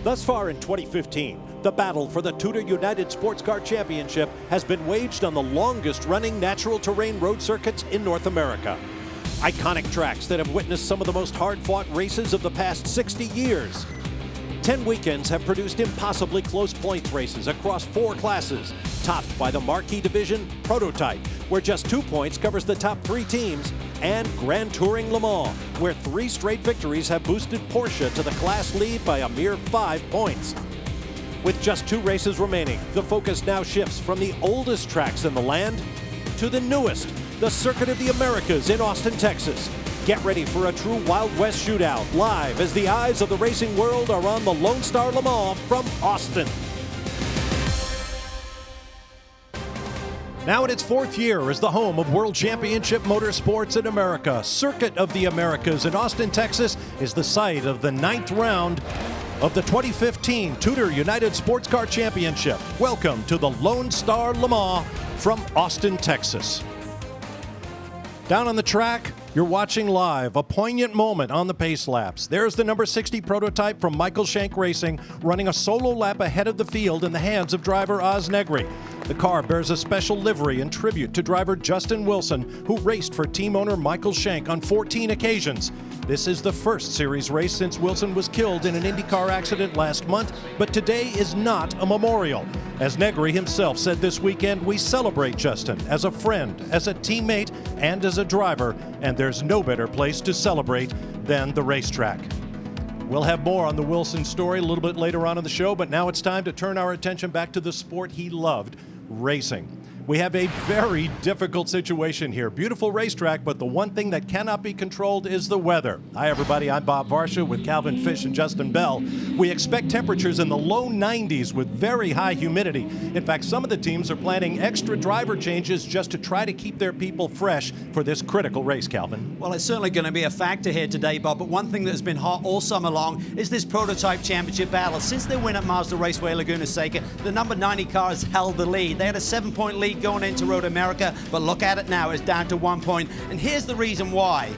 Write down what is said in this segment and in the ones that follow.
Thus far in 2015, the battle for the TUDOR United SportsCar Championship has been waged on the longest-running natural terrain road circuits in North America. Iconic tracks that have witnessed some of the most hard-fought races of the past 60 years. 10 weekends have produced impossibly close points races across 4 classes, topped by the Marquee Division Prototype, where just 2 points covers the top 3 teams, and Grand Touring Le Mans, where 3 straight victories have boosted Porsche to the class lead by a mere 5 points. With just 2 races remaining, the focus now shifts from the oldest tracks in the land to the newest, the Circuit of the Americas in Austin, Texas. Get ready for a true Wild West shootout, live as the eyes of the racing world are on the Lone Star Le Mans from Austin. Now in its 4th year as the home of World Championship Motorsports in America, Circuit of the Americas in Austin, Texas is the site of the 9th round of the 2015 TUDOR United SportsCar Championship. Welcome to the Lone Star Le Mans from Austin, Texas. Down on the track, you're watching live a poignant moment on the pace laps. There's the number 60 prototype from Michael Shank Racing running a solo lap ahead of the field in the hands of driver Oz Negri. The car bears a special livery in tribute to driver Justin Wilson, who raced for team owner Michael Shank on 14 occasions. This is the first series race since Wilson was killed in an IndyCar accident last month, but today is not a memorial. As Negri himself said this weekend, we celebrate Justin as a friend, as a teammate, and as a driver, and there's no better place to celebrate than the racetrack. We'll have more on the Wilson story a little bit later on in the show, but now it's time to turn our attention back to the sport he loved, racing. We have a very difficult situation here. Beautiful racetrack, but the one thing that cannot be controlled is the weather. Hi, everybody. I'm Bob Varsha with Calvin Fish and Justin Bell. We expect temperatures in the low 90s with very high humidity. In fact, some of the teams are planning extra driver changes just to try to keep their people fresh for this critical race, Calvin. Well, it's certainly going to be a factor here today, Bob, but one thing that has been hot all summer long is this prototype championship battle. Since their win at Mazda Raceway Laguna Seca, the number 90 car has held the lead. They had a 7-point lead going into Road America, but look at it now, it's down to 1 point. And here's the reason why.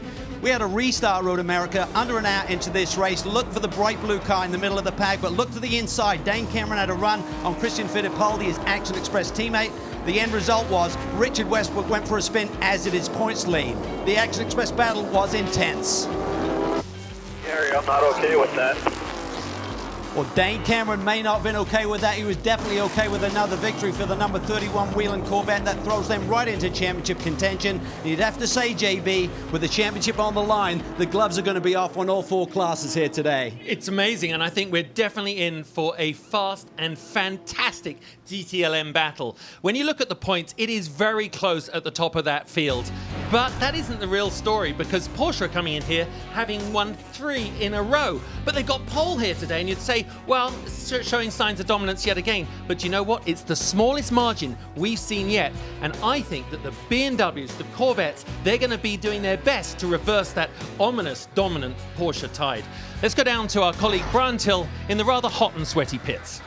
We had a restart Road America under an hour into this race. Look for the bright blue car in the middle of the pack, but look to the inside. Dane Cameron had a run on Christian Fittipaldi, his Action Express teammate. The end result was Richard Westbrook went for a spin, as did his points lead. The Action Express battle was intense. Gary, I'm not okay with that. Well, Dane Cameron may not have been okay with that. He was definitely okay with another victory for the number 31 Whelen Corvette. That throws them right into championship contention. You'd have to say, JB, with the championship on the line, the gloves are going to be off on all 4 classes here today. It's amazing, and I think we're definitely in for a fast and fantastic GTLM battle. When you look at the points, it is very close at the top of that field. But that isn't the real story, because Porsche are coming in here having won 3 in a row. But they've got pole here today, and you'd say, well, showing signs of dominance yet again. But you know what? It's the smallest margin we've seen yet. And I think that the BMWs, the Corvettes, they're going to be doing their best to reverse that ominous, dominant Porsche tide. Let's go down to our colleague Brian Till in the rather hot and sweaty pits.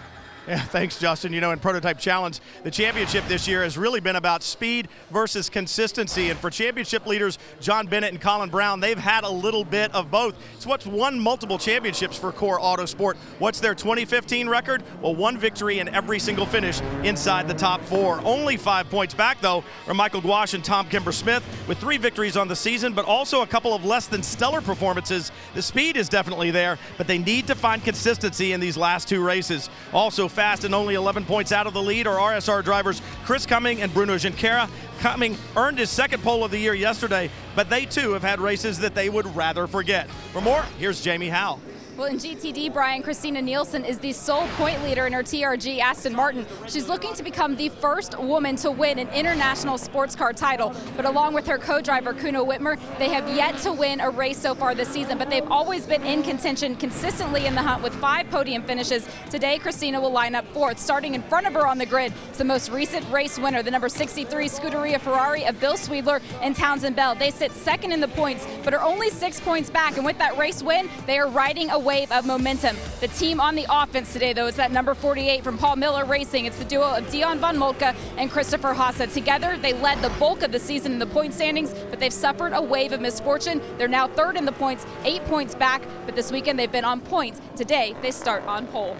Yeah, thanks, Justin. You know, in Prototype Challenge, the championship this year has really been about speed versus consistency. And for championship leaders John Bennett and Colin Brown, they've had a little bit of both. It's what's won multiple championships for Core Autosport. What's their 2015 record? Well, 1 victory in every single finish inside the top 4. Only 5 points back, though, are Michael Gouache and Tom Kimber-Smith with 3 victories on the season, but also a couple of less than stellar performances. The speed is definitely there, but they need to find consistency in these last 2 races. Also fast and only 11 points out of the lead are RSR drivers Chris Cumming and Bruno Junqueira. Cumming earned his 2nd pole of the year yesterday, but they too have had races that they would rather forget. For more, here's Jamie Howe. Well, in GTD, Brian, Christina Nielsen is the sole point leader in her TRG Aston Martin. She's looking to become the first woman to win an international sports car title. But along with her co-driver, Kuno Whitmer, they have yet to win a race so far this season. But they've always been in contention consistently in the hunt with 5 podium finishes. Today, Christina will line up 4th. Starting in front of her on the grid, it's the most recent race winner, the number 63 Scuderia Ferrari of Bill Sweedler and Townsend Bell. They sit 2nd in the points, but are only 6 points back. And with that race win, they are riding a wave of momentum. The team on the offense today, though, is that number 48 from Paul Miller Racing. It's the duo of Dion von Moltke and Christopher Haase. Together, they led the bulk of the season in the point standings, but they've suffered a wave of misfortune. They're now third in the points, 8 points back, but this weekend they've been on points. Today, they start on pole.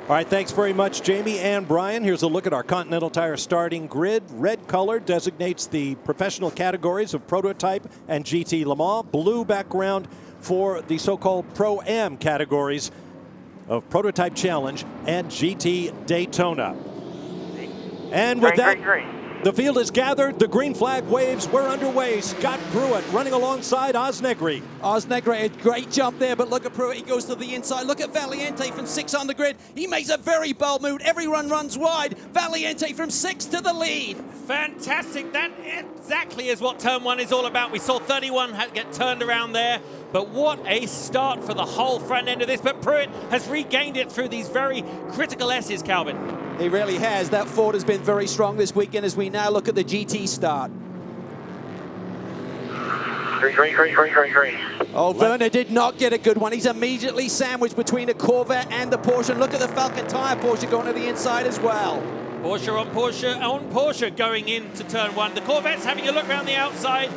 All right, thanks very much, Jamie and Brian. Here's a look at our Continental Tire starting grid. Red color designates the professional categories of Prototype and GT Le Mans. Blue background for the so-called Pro-Am categories of Prototype Challenge and GT Daytona. And with that, the field is gathered. The green flag waves. We're underway. Scott Pruitt running alongside Osnegri. Osnegri, a great jump there, but look at Pruitt. He goes to the inside. Look at Valiente from 6 on the grid. He makes a very bold move. Everyone runs wide. Valiente from 6 to the lead. Fantastic. That exactly is what turn 1 is all about. We saw 31 get turned around there, but what a start for the whole front end of this. But Pruitt has regained it through these very critical S's, Calvin. He really has. That Ford has been very strong this weekend as we now look at the GT start. Green. Oh, Werner did not get a good one. He's immediately sandwiched between a Corvette and the Porsche. And look at the Falcon Tire Porsche going to the inside as well. Porsche on Porsche going into turn 1. The Corvette's having a look around the outside.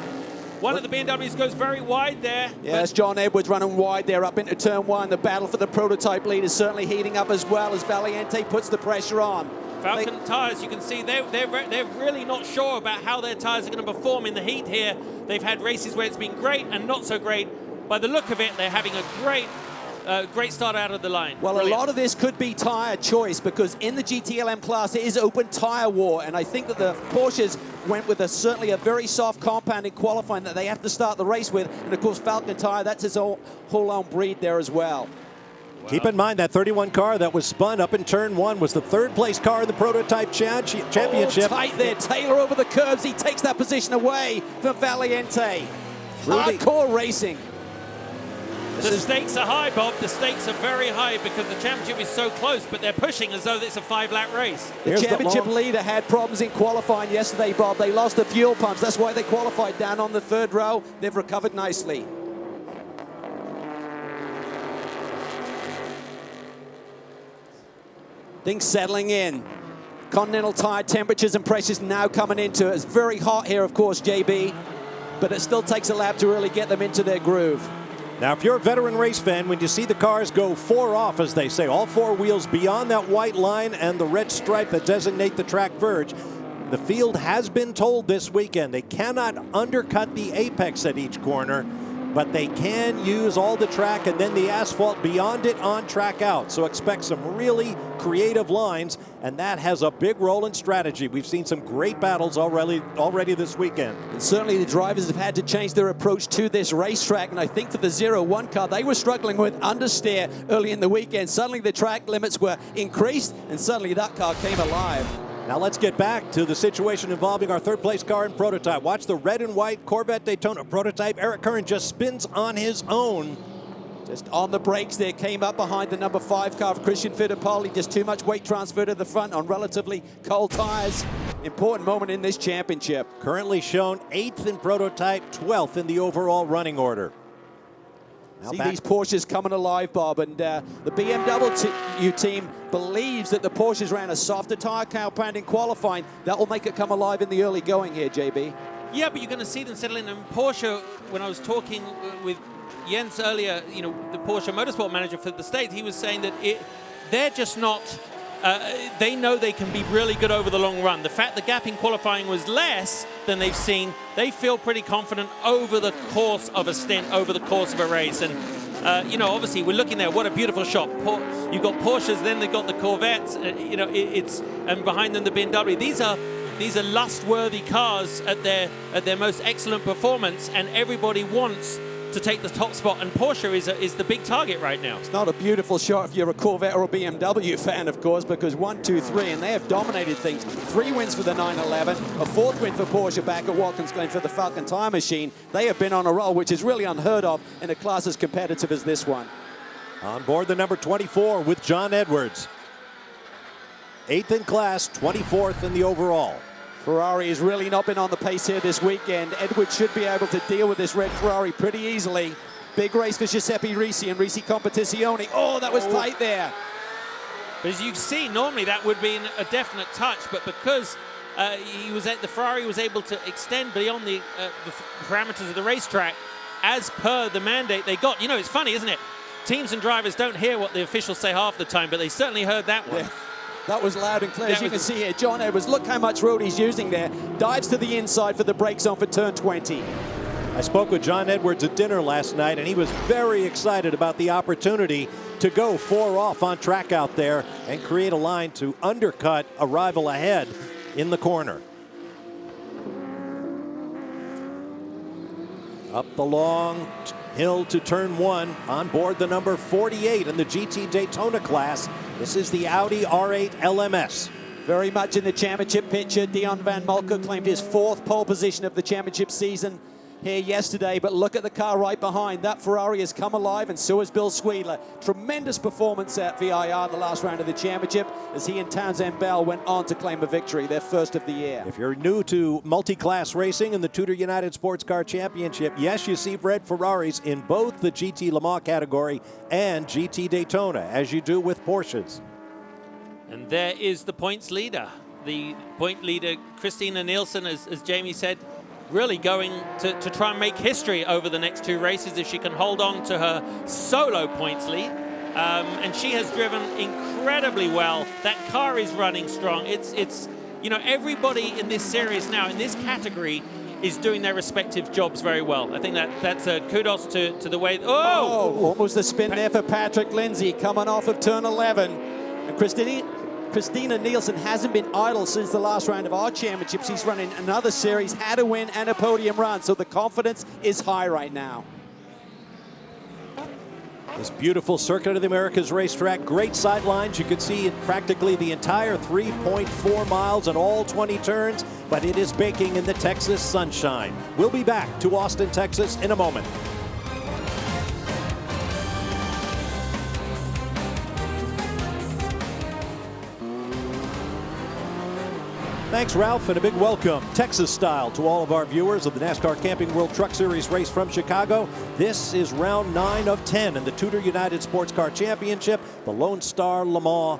One of the BMWs goes very wide there. Yeah, that's John Edwards running wide there up into turn 1. The battle for the prototype lead is certainly heating up as well as Valiente puts the pressure on. Falcon tires, you can see they're really not sure about how their tires are going to perform in the heat here. They've had races where it's been great and not so great. By the look of it, they're having a great start out of the line. Well, Brilliant. A lot of this could be tire choice because in the GTLM class, it is open tire war. And I think that the Porsches went with certainly a very soft compound in qualifying that they have to start the race with. And of course, Falcon Tire, that's his whole own breed there as well. Keep in mind that 31 car that was spun up in turn 1 was the third place car in the Prototype Championship. Oh, tight there. Taylor over the curbs. He takes that position away from Valiente. Hardcore racing. The stakes are high, Bob. The stakes are very high because the championship is so close, but they're pushing as though it's a 5-lap race. The championship leader had problems in qualifying yesterday, Bob. They lost the fuel pumps. That's why they qualified down on the 3rd row. They've recovered nicely. Things settling in. Continental Tire temperatures and pressures now coming into it. It's very hot here, of course, JB, but it still takes a lap to really get them into their groove. Now, if you're a veteran race fan, when you see the cars go 4 off, as they say, all 4 wheels beyond that white line and the red stripe that designate the track verge, the field has been told this weekend they cannot undercut the apex at each corner, but they can use all the track and then the asphalt beyond it on track out. So expect some really creative lines, and that has a big role in strategy. We've seen some great battles already this weekend. And certainly the drivers have had to change their approach to this racetrack, and I think for the 0-1 car, they were struggling with understeer early in the weekend. Suddenly the track limits were increased, and suddenly that car came alive. Now let's get back to the situation involving our 3rd place car in Prototype. Watch the red and white Corvette Daytona Prototype. Eric Curran just spins on his own. Just on the brakes there, came up behind the number 5 car of Christian Fittipaldi. Just too much weight transfer to the front on relatively cold tires. Important moment in this championship. Currently shown 8th in Prototype, 12th in the overall running order. See these Porsches coming alive, Bob, and the BMW team believes that the Porsches ran a softer tire compound in qualifying. That will make it come alive in the early going here, JB. Yeah, but you're going to see them settle in. And Porsche, when I was talking with Jens earlier, you know, the Porsche Motorsport manager for the States, he was saying that they're just not, they know they can be really good over the long run. The fact the gap in qualifying was less than they've seen, they feel pretty confident over the course of a stint, over the course of a race. And, you know, obviously we're looking there, what a beautiful shot. You've got Porsches, then they've got the Corvettes, you know, and behind them the BMW. These are lust-worthy cars at their most excellent performance, and everybody wants to take the top spot, and Porsche is the big target right now. It's not a beautiful shot if you're a Corvette or a BMW fan, of course, because 1, 2, 3, and they have dominated things. 3 wins for the 911, a 4th win for Porsche back at Watkins Glen for the Falcon Tire Machine. They have been on a roll, which is really unheard of in a class as competitive as this one. On board the number 24 with John Edwards. 8th in class, 24th in the overall. Ferrari has really not been on the pace here this weekend. Edwards should be able to deal with this red Ferrari pretty easily. Big race for Giuseppe Risi and Risi Competizione. Oh, that was tight there. But as you can see, normally that would be a definite touch, but because the Ferrari was able to extend beyond the parameters of the racetrack, as per the mandate they got. You know, it's funny, isn't it? Teams and drivers don't hear what the officials say half the time, but they certainly heard that one. Yeah. That was loud and clear. As you can see here, John Edwards, look how much road he's using there. Dives to the inside for the brake zone for turn 20. I spoke with John Edwards at dinner last night, and he was very excited about the opportunity to go 4 off on track out there and create a line to undercut a rival ahead in the corner. Up the long hill to turn 1, on board the number 48 in the GT Daytona class. This is the Audi R8 LMS. Very much in the championship picture. Dion Van Molke claimed his 4th pole position of the championship season here yesterday, but look at the car right behind. That Ferrari has come alive, and so has Bill Squeedler. Tremendous performance at VIR the last round of the championship as he and Townsend Bell went on to claim a victory, their first of the year. If you're new to multi-class racing in the TUDOR United SportsCar Championship, yes, you see red Ferraris in both the GT Le Mans category and GT Daytona, as you do with Porsches. And there is the points leader. The point leader, Christina Nielsen, as Jamie said, really going to try and make history over the next 2 races if she can hold on to her solo points lead. And she has driven incredibly well. That car is running strong. It's you know, everybody in this series now, in this category, is doing their respective jobs very well. I think that's a kudos to the way. Oh! Almost a spin there for Patrick Lindsay coming off of turn 11. And Christina Nielsen hasn't been idle since the last round of our championships. She's running another series, had a win and a podium run, so the confidence is high right now. This beautiful Circuit of the Americas racetrack, great sidelines. You could see practically the entire 3.4 miles and all 20 turns, but it is baking in the Texas sunshine. We'll be back to Austin, Texas in a moment. Thanks, Ralph, and a big welcome, Texas style, to all of our viewers of the NASCAR Camping World Truck Series race from Chicago. This is round 9 of 10 in the TUDOR United SportsCar Championship, the Lone Star Le Mans,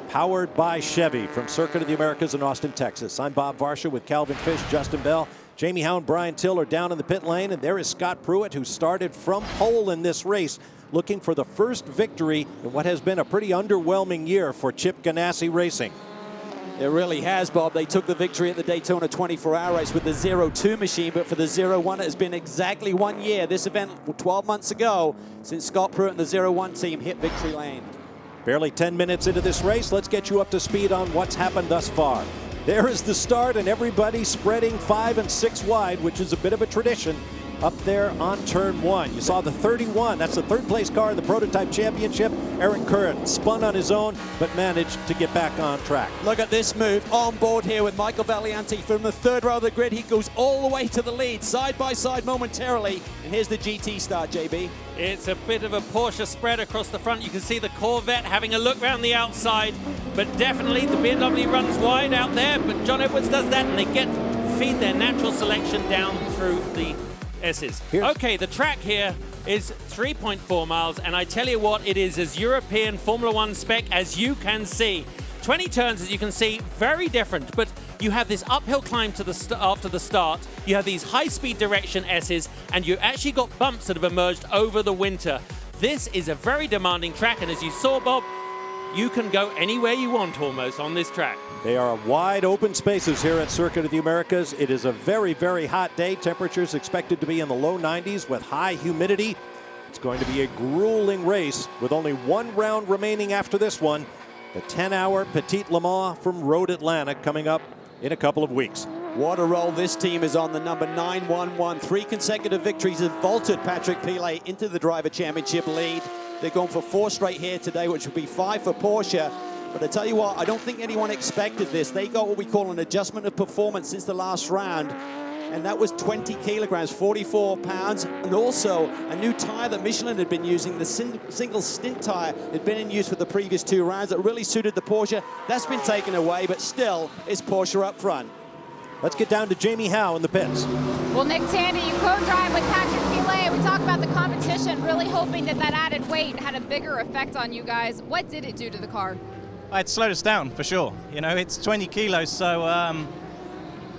powered by Chevy from Circuit of the Americas in Austin, Texas. I'm Bob Varsha with Calvin Fish, Justin Bell, Jamie Howe, and Brian Till are down in the pit lane, and there is Scott Pruitt, who started from pole in this race, looking for the first victory in what has been a pretty underwhelming year for Chip Ganassi Racing. It really has, Bob. They took the victory at the Daytona 24-hour race with the 0-2 machine, but for the 0-1, it has been exactly 1 year. This event 12 months ago since Scott Pruitt and the 0-1 team hit victory lane. Barely 10 minutes into this race. Let's get you up to speed on what's happened thus far. There is the start, and everybody spreading 5 and 6 wide, which is a bit of a tradition up there on turn 1. You saw the 31. That's the 3rd place car in the Prototype Championship. Eric Curran spun on his own, but managed to get back on track. Look at this move on board here with Michael Valianti from the 3rd row of the grid. He goes all the way to the lead, side by side momentarily. And here's the GT start, JB. It's a bit of a Porsche spread across the front. You can see the Corvette having a look around the outside, but definitely the BMW runs wide out there, but John Edwards does that, and they feed their natural selection down through the S's. Okay, the track here is 3.4 miles, and I tell you what, it is as European Formula One spec as you can see. 20 turns, as you can see, very different, but you have this uphill climb to after the start, you have these high-speed direction S's, and you actually got bumps that have emerged over the winter. This is a very demanding track, and as you saw, Bob, you can go anywhere you want almost on this track. They are wide open spaces here at Circuit of the Americas. It is a very, very hot day. Temperatures expected to be in the low 90s with high humidity. It's going to be a grueling race with only 1 round remaining after this one. The 10-hour Petite Le Mans from Road Atlanta coming up in a couple of weeks. What a roll this team is on, the number 911. 3 consecutive victories have vaulted Patrick Pilet into the Driver Championship lead. They're going for 4 straight here today, which would be 5 for Porsche. But I tell you what, I don't think anyone expected this. They got what we call an adjustment of performance since the last round, and that was 20 kilograms, 44 pounds, and also a new tire that Michelin had been using, the single stint tire had been in use for the previous 2 rounds that really suited the Porsche. That's been taken away, but still, it's Porsche up front. Let's get down to Jamie Howe in the pits. Well, Nick Tandy, you co-drive with Patrick Pilet. We talked about the competition, really hoping that that added weight had a bigger effect on you guys. What did it do to the car? It slowed us down, for sure. You know, it's 20 kilos, so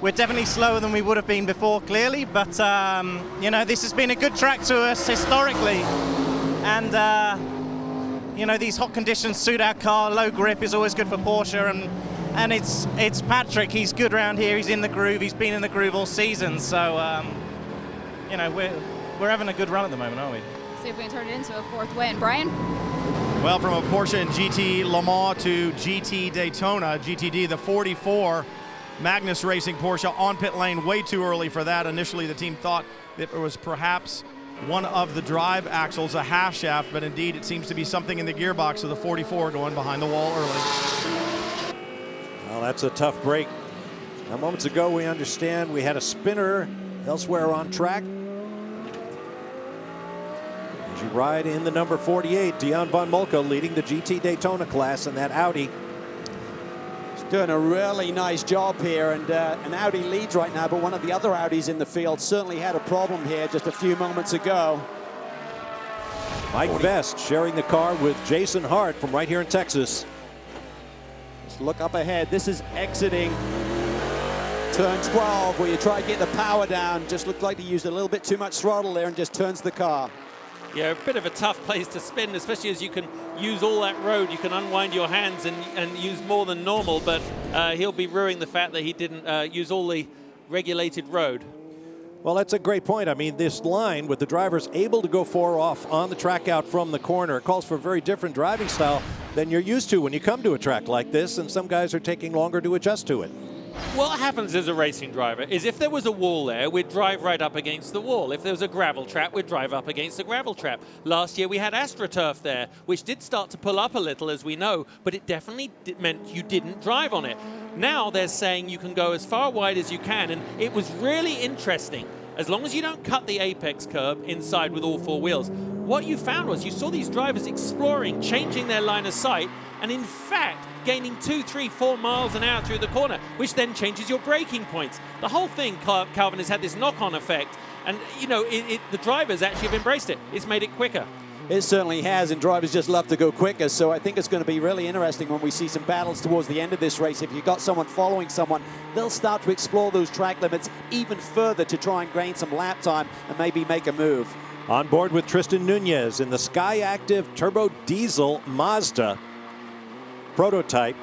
we're definitely slower than we would have been before, clearly. But, you know, this has been a good track to us historically. And, you know, these hot conditions suit our car. Low grip is always good for Porsche. And it's Patrick. He's good around here. He's in the groove. He's been in the groove all season. So, you know, we're having a good run at the moment, aren't we? See if we can turn it into a fourth win. Brian? Well, from a Porsche and GT Le Mans to GT Daytona, GTD, the 44, Magnus Racing Porsche on pit lane way too early for that. Initially, the team thought that it was perhaps one of the drive axles, a half shaft, but indeed it seems to be something in the gearbox of the 44 going behind the wall early. Well, that's a tough break. Now, moments ago, we understand we had a spinner elsewhere on track. As you ride in the number 48, Dion von Moltke leading the GT Daytona class in that Audi. He's doing a really nice job here, and an Audi leads right now, but one of the other Audis in the field certainly had a problem here just a few moments ago. Mike Vest sharing the car with Jason Hart from right here in Texas. Look up ahead. This is exiting turn 12, where you try to get the power down. Just looked like he used a little bit too much throttle there and just turns the car. Yeah, a bit of a tough place to spin, especially as you can use all that road. You can unwind your hands and use more than normal, but he'll be ruining the fact that he didn't use all the regulated road. Well, that's a great point. I mean, this line with the drivers able to go 4 off on the track out from the corner, it calls for a very different driving style than you're used to when you come to a track like this, and some guys are taking longer to adjust to it. What happens as a racing driver is if there was a wall there, we'd drive right up against the wall. If there was a gravel trap, we'd drive up against the gravel trap. Last year we had AstroTurf there, which did start to pull up a little, as we know, but it definitely meant you didn't drive on it. Now they're saying you can go as far wide as you can, and it was really interesting. As long as you don't cut the apex curb inside with all 4 wheels, what you found was you saw these drivers exploring, changing their line of sight, and in fact, gaining 2, 3, 4 miles an hour through the corner, which then changes your braking points. The whole thing, Calvin, has had this knock-on effect, and you know, the drivers actually have embraced it. It's made it quicker. It certainly has, and drivers just love to go quicker, so I think it's going to be really interesting when we see some battles towards the end of this race. If you've got someone following someone, they'll start to explore those track limits even further to try and gain some lap time and maybe make a move. On board with Tristan Nunez in the Sky Active Turbo Diesel Mazda prototype.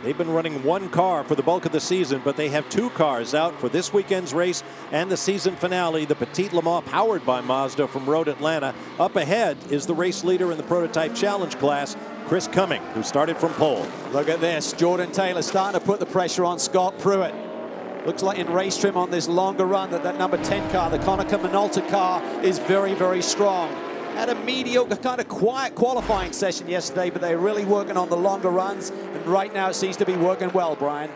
They've been running 1 car for the bulk of the season, but they have 2 cars out for this weekend's race and the season finale, the Petit Le Mans powered by Mazda from Road Atlanta. Up ahead is the race leader in the Prototype Challenge class, Chris Cumming, who started from pole. Look at this. Jordan Taylor starting to put the pressure on Scott Pruitt. Looks like in race trim on this longer run that number 10 car, the Konica Minolta car, is very, very strong. Had a mediocre, kind of quiet qualifying session yesterday, but they're really working on the longer runs, and right now it seems to be working well, Brian.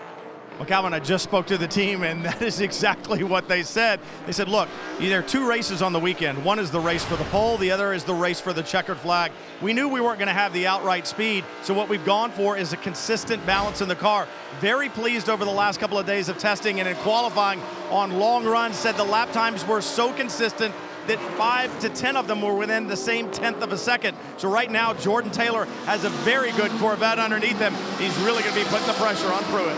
Well, Calvin, I just spoke to the team, and that is exactly what they said. They said, look, there are 2 races on the weekend. One is the race for the pole, the other is the race for the checkered flag. We knew we weren't going to have the outright speed, so what we've gone for is a consistent balance in the car. Very pleased over the last couple of days of testing and in qualifying on long runs, said the lap times were so consistent that 5 to 10 of them were within the same 1/10 of a second. So right now, Jordan Taylor has a very good Corvette underneath him. He's really going to be putting the pressure on Pruitt.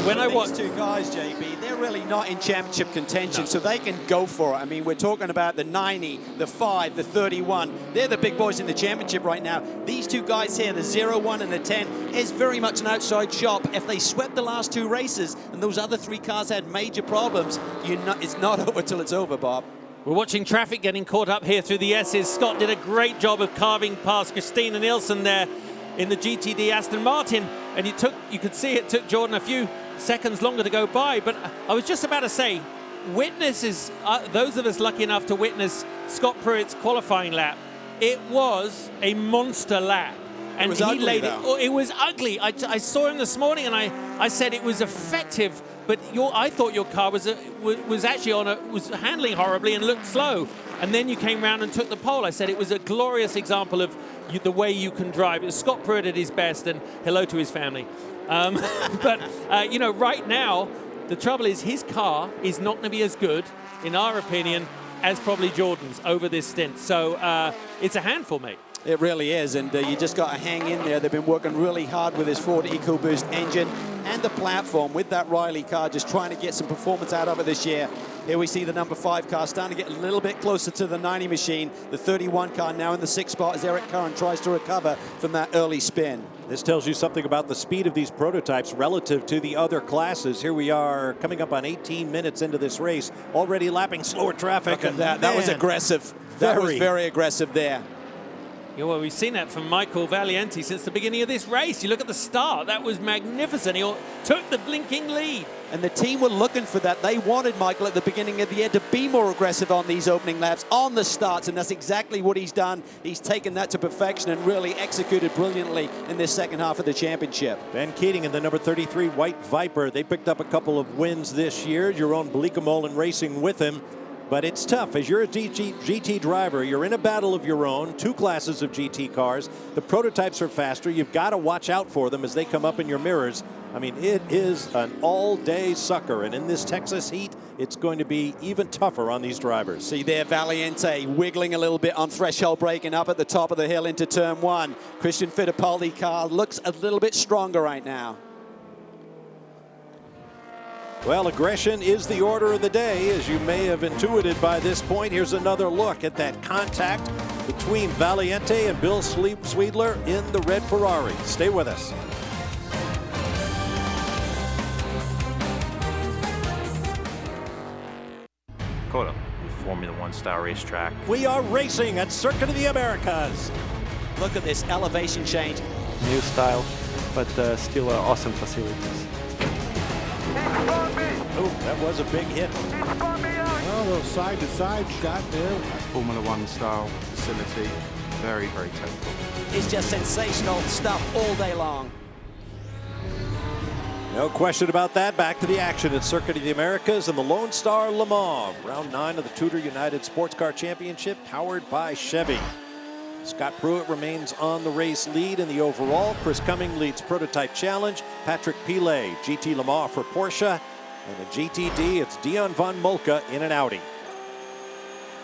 When I watch 2 guys, JB, they're really not in championship contention, so they can go for it. I mean, we're talking about the 90, the 5, the 31. They're the big boys in the championship right now. These 2 guys here, the 01 and the 10, is very much an outside shop. If they swept the last 2 races and those other 3 cars had major problems, it's not over till it's over, Bob. We're watching traffic getting caught up here through the S's. Scott did a great job of carving past Christina Nielsen there in the GTD Aston Martin, and you could see it took Jordan a few seconds longer to go by. But I was just about to say, those of us lucky enough to witness Scott Pruitt's qualifying lap, it was a monster lap. And it was ugly. I saw him this morning, and I said it was effective, but I thought your car was actually was handling horribly and looked slow. and then you came round and took the pole. I said it was a glorious example of the way you can drive. It was Scott Pruitt at his best, and hello to his family. But, you know, right now, the trouble is his car is not going to be as good, in our opinion, as probably Jordan's over this stint. So it's a handful, mate. It really is, and you just got to hang in there. They've been working really hard with this Ford EcoBoost engine and the platform with that Riley car, just trying to get some performance out of it this year. Here we see the number 5 car starting to get a little bit closer to the 90 machine. The 31 car now in the 6th spot as Eric Curran tries to recover from that early spin. This tells you something about the speed of these prototypes relative to the other classes. Here we are coming up on 18 minutes into this race, already lapping slower traffic. Look at that. That was aggressive. That was very aggressive there. Yeah, well, we've seen that from Michael Valiente since the beginning of this race. You look at the start, that was magnificent. He took the blinking lead. And the team were looking for that. They wanted Michael at the beginning of the year to be more aggressive on these opening laps, on the starts, and that's exactly what he's done. He's taken that to perfection and really executed brilliantly in this second half of the championship. Ben Keating in the number 33 White Viper. They picked up a couple of wins this year. Jeroen Bleekemolen racing with him. But it's tough. As you're a GT driver, you're in a battle of your own, 2 classes of GT cars. The prototypes are faster. You've got to watch out for them as they come up in your mirrors. I mean, it is an all-day sucker. And in this Texas heat, it's going to be even tougher on these drivers. See there, Valiente wiggling a little bit on threshold braking up at the top of the hill into turn 1. Christian Fittipaldi car looks a little bit stronger right now. Well, aggression is the order of the day, as you may have intuited by this point. Here's another look at that contact between Valiente and Bill Sweedler in the red Ferrari. Stay with us. Dakota, Formula One style racetrack. We are racing at Circuit of the Americas. Look at this elevation change. New style, but still awesome facilities. Oh, that was a big hit. Well, a little side-to-side shot there. Formula One style facility, very, very technical. It's just sensational stuff all day long. No question about that. Back to the action at Circuit of the Americas and the Lone Star Le Mans. Round 9 of the TUDOR United SportsCar Championship, powered by Chevy. Scott Pruitt remains on the race lead in the overall. Chris Cumming leads Prototype Challenge. Patrick Pilet, GT Le Mans for Porsche. And the GTD, it's Dion von Molke in an Audi.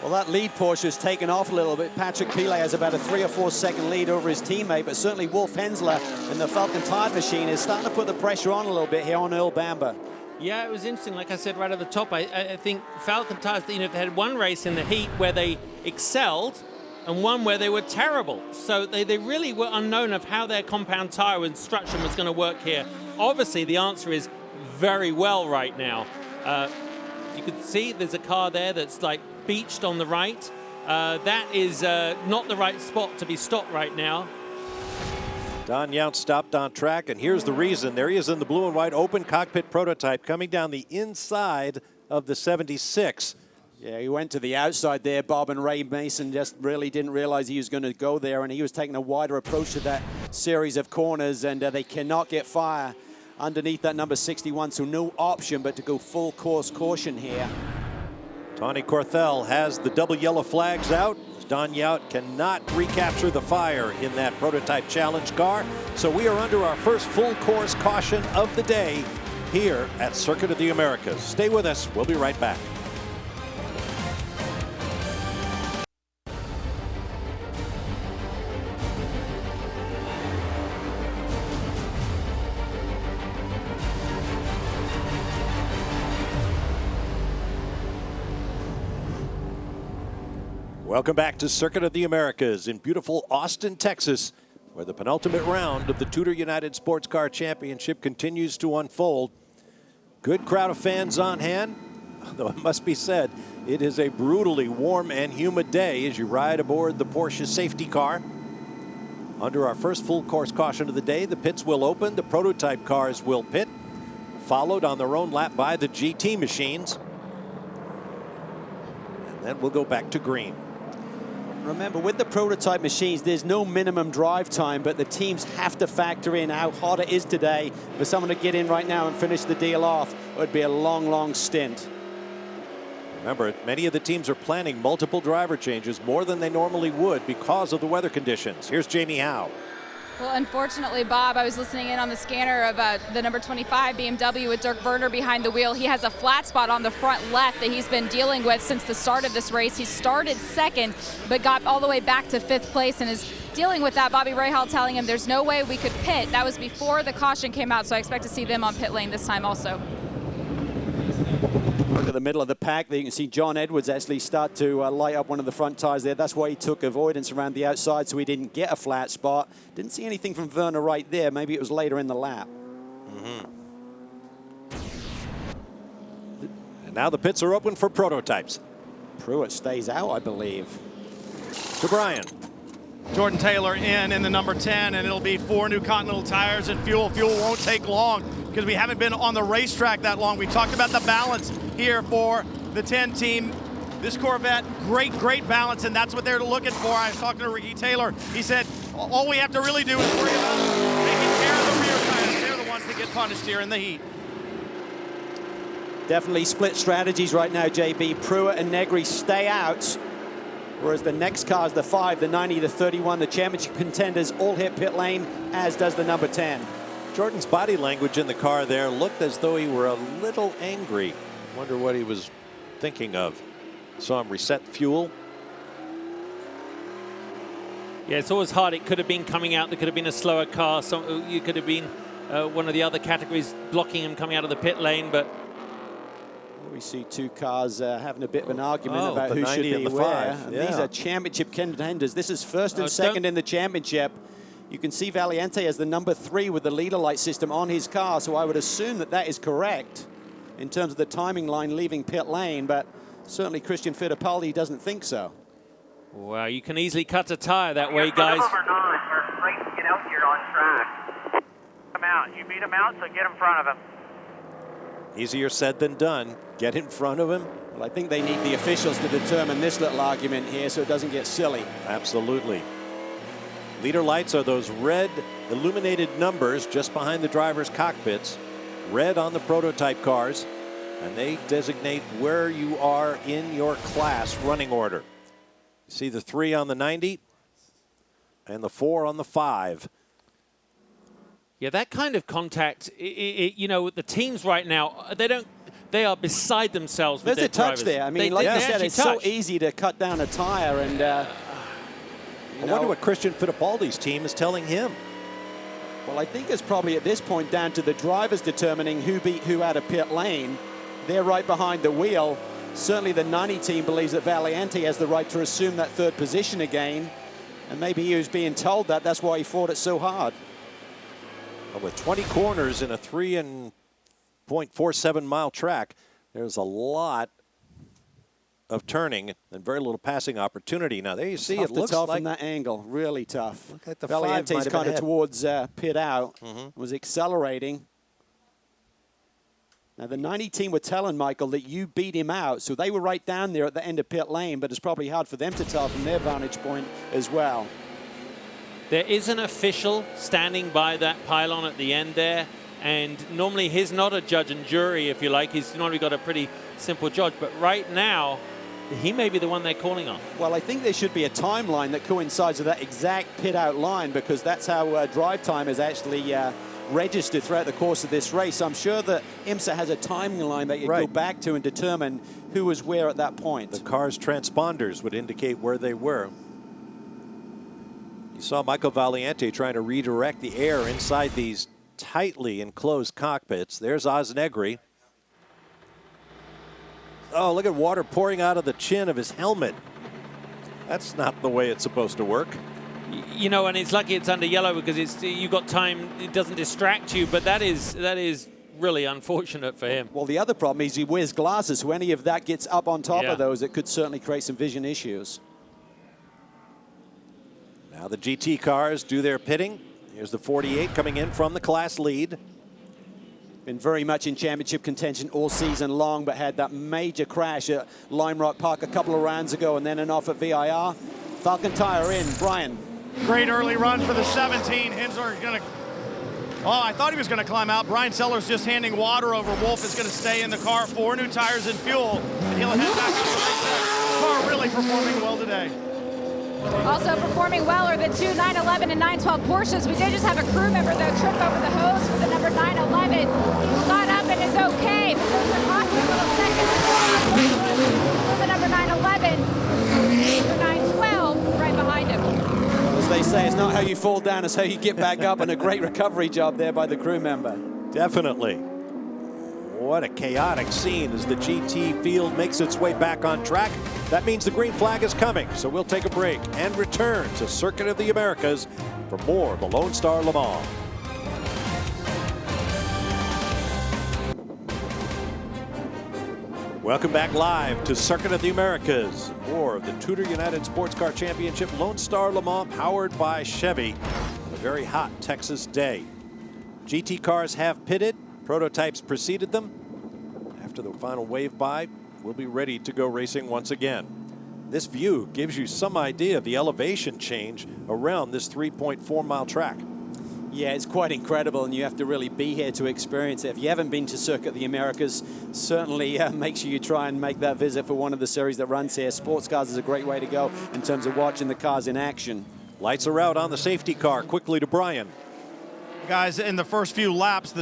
Well, that lead Porsche has taken off a little bit. Patrick Pilet has about a 3 or 4 second lead over his teammate, but certainly Wolf Hensler in the Falcon Tire machine is starting to put the pressure on a little bit here on Earl Bamber. Yeah, it was interesting. Like I said right at the top, I think Falcon Tires, you know, they had one race in the heat where they excelled and one where they were terrible. So they really were unknown of how their compound tire instruction was going to work here. Obviously, the answer is very well right now. You can see there's a car there that's like beached on the right. That is not the right spot to be stopped right now. Don Yount stopped on track, and here's the reason. There he is in the blue and white open cockpit prototype coming down the inside of the 76. Yeah, he went to the outside there, Bob, and Ray Mason just really didn't realize he was going to go there, and he was taking a wider approach to that series of corners, and they cannot get fire underneath that number 61, so no option but to go full course caution here. Tawny Corthell has the double yellow flags out. Don Yount cannot recapture the fire in that prototype challenge car. So we are under our first full course caution of the day here at Circuit of the Americas. Stay with us. We'll be right back. Welcome back to Circuit of the Americas in beautiful Austin, Texas, where the penultimate round of the TUDOR United SportsCar Championship continues to unfold. Good crowd of fans on hand, though it must be said, it is a brutally warm and humid day as you ride aboard the Porsche safety car. Under our first full course caution of the day, the pits will open, the prototype cars will pit, followed on their own lap by the GT machines. And then we'll go back to green. Remember, with the prototype machines, there's no minimum drive time, but the teams have to factor in how hot it is today. For someone to get in right now and finish the deal off, it would be a long, long stint. Remember, many of the teams are planning multiple driver changes, more than they normally would because of the weather conditions. Here's Jamie Howe. Well, unfortunately, Bob, I was listening in on the scanner of the number 25 BMW with Dirk Werner behind the wheel. He has a flat spot on the front left that he's been dealing with since the start of this race. He started second, but got all the way back to 5th place and is dealing with that. Bobby Rahal telling him there's no way we could pit. That was before the caution came out, so I expect to see them on pit lane this time also. Look at the middle of the pack there. You can see John Edwards actually start to light up one of the front tires there. That's why he took avoidance around the outside, so he didn't get a flat spot. Didn't see anything from Werner right there. Maybe it was later in the lap. And now the pits are open for prototypes. Pruitt stays out, I believe. To Brian. Jordan Taylor in the number 10, and it'll be 4 new Continental tires and fuel. Fuel won't take long because we haven't been on the racetrack that long. We talked about the balance here for the 10 team. This Corvette, great balance, and that's what they're looking for. I was talking to Ricky Taylor. He said, all we have to really do is worry about taking care of the rear tires. They're the ones that get punished here in the heat. Definitely split strategies right now, JB. Pruitt and Negri stay out, whereas the next cars, the 5, the 90, the 31, the championship contenders all hit pit lane, as does the number 10. Jordan's body language in the car there looked as though he were a little angry. Wonder what he was thinking of. Saw him reset fuel. Yeah, it's always hard. It could have been coming out. There could have been a slower car. So you could have been one of the other categories blocking him coming out of the pit lane, but We see 2 cars having a bit of an argument about who should be the where. 5. And Yeah. these are championship contenders. This is first and second in the championship. You can see Valiente as the number 3 with the leader light system on his car, so I would assume that that is correct in terms of the timing line leaving pit lane, but certainly Christian Fittipaldi doesn't think so. wow, you can easily cut a tire that way, guys. We're afraid to get out here on track. Come out. You beat him out, so get in front of him. Easier said than done. Get in front of him. Well, I think they need the officials to determine this little argument here so it doesn't get silly. Absolutely. Leader lights are those red illuminated numbers just behind the driver's cockpits. Red on the prototype cars, and they designate where you are in your class running order. You see the 3 on the 90 and the 4 on the 5. Yeah, that kind of contact, you know, the teams right now, they are beside themselves with There's their a touch drivers. there. I mean, like you said, it's so touched. easy to cut down a tire, and I wonder what Christian Fittipaldi's team is telling him. well, I think it's probably at this point down to the drivers determining who beat who out of pit lane. They're right behind the wheel. Certainly the 90 team believes that Valiente has the right to assume that 3rd position again, and maybe he was being told that. That's why he fought it so hard. Well, with 20 corners in a 3.47 mile track, there's a lot of turning and very little passing opportunity. Now there you see, Tough it to looks tell like from that angle, really tough. Look at the Valiente's 5 might have kind been of ahead. towards pit out, was accelerating. Now the 90 team were telling Michael that you beat him out, so they were right down there at the end of pit lane, but it's probably hard for them to tell from their vantage point as well. There is an official standing by that pylon at the end there, and normally he's not a judge and jury, if you like. He's normally got a pretty simple judge, but right now, he may be the one they're calling on. Well, I think there should be a timeline that coincides with that exact pit out line, because that's how drive time is actually registered throughout the course of this race. I'm sure that IMSA has a timeline that you go back to and determine who was where at that point. The car's transponders would indicate where they were. You saw Michael Valiente trying to redirect the air inside these tightly enclosed cockpits. There's Oz Negri. Oh, look at water pouring out of the chin of his helmet. That's not the way it's supposed to work. You know, and it's lucky it's under yellow because you've got time, it doesn't distract you, but that is really unfortunate for him. Well, the other problem is he wears glasses, so any of that gets up on top of those, it could certainly create some vision issues. Now the GT cars do their pitting. Here's the 48 coming in from the class lead. Been very much in championship contention all season long, but had that major crash at Lime Rock Park a couple of rounds ago and then an off at VIR. Falcon tire in, Brian. Great early run for the 17. Hensler is going to Oh, I thought he was going to climb out. Brian Sellers just handing water over. Wolf is going to stay in the car. 4 new tires and fuel, and he'll head back to the racetrack. Car really performing well today. Also performing well are the 2 911 and 912 Porsches. We did just have a crew member, though, trip over the hose for the number 911. He got up and is okay. But those are costing a little seconds for the number 911. Number 912 right behind him. As they say, it's not how you fall down, it's how you get back up, and a great recovery job there by the crew member. Definitely. What a chaotic scene as the GT field makes its way back on track. That means the green flag is coming, so we'll take a break and return to Circuit of the Americas for more of the Lone Star Le Mans. Welcome back live to Circuit of the Americas. More of the TUDOR United SportsCar Championship Lone Star Le Mans powered by Chevy on a very hot Texas day. GT cars have pitted. Prototypes preceded them. After the final wave by, we'll be ready to go racing once again. This view gives you some idea of the elevation change around this 3.4-mile track. Yeah, it's quite incredible, and you have to really be here to experience it. If you haven't been to Circuit of the Americas, certainly make sure you try and make that visit for one of the series that runs here. Sports cars is a great way to go in terms of watching the cars in action. Lights are out on the safety car. Quickly to Brian. Guys, in the first few laps,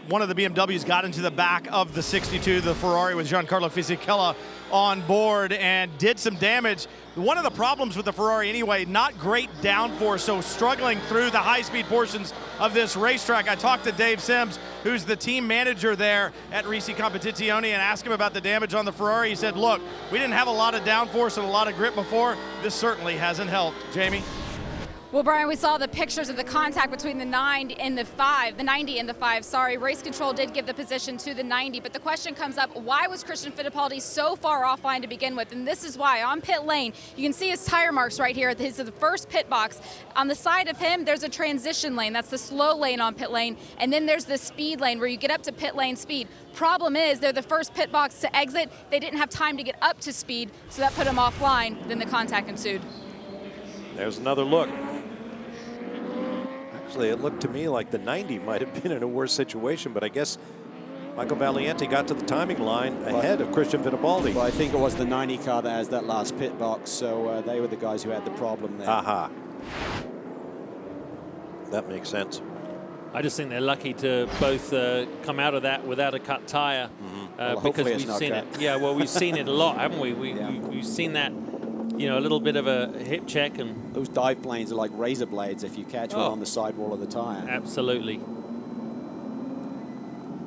one of the BMWs got into the back of the 62, the Ferrari with Giancarlo Fisichella on board, and did some damage. One of the problems with the Ferrari anyway, not great downforce, so struggling through the high-speed portions of this racetrack. I talked to Dave Sims, who's the team manager there at Risi Competizione, and asked him about the damage on the Ferrari. He said, look, we didn't have a lot of downforce and a lot of grip before. This certainly hasn't helped. Jamie? Well, Brian, we saw the pictures of the contact between the 90 and the 5, sorry. Race control did give the position to the 90, but the question comes up, why was Christian Fittipaldi so far offline to begin with? And this is why. On pit lane, you can see his tire marks right here. This is the first pit box. On the side of him, there's a transition lane. That's the slow lane on pit lane. And then there's the speed lane where you get up to pit lane speed. Problem is, they're the first pit box to exit. They didn't have time to get up to speed, so that put them offline. Then the contact ensued. There's another look. Actually, it looked to me like the 90 might have been in a worse situation, but I guess Michael Valiente got to the timing line ahead of Christian Fittipaldi. Well, I think it was the 90 car that has that last pit box, so they were the guys who had the problem there. Aha. That makes sense. I just think they're lucky to both come out of that without a cut tire, because we've seen it. Yeah, well, we've seen it a lot, haven't we? We've seen that. You know, a little bit of a hip check, and those dive planes are like razor blades if you catch one on the sidewall of the tire. Absolutely.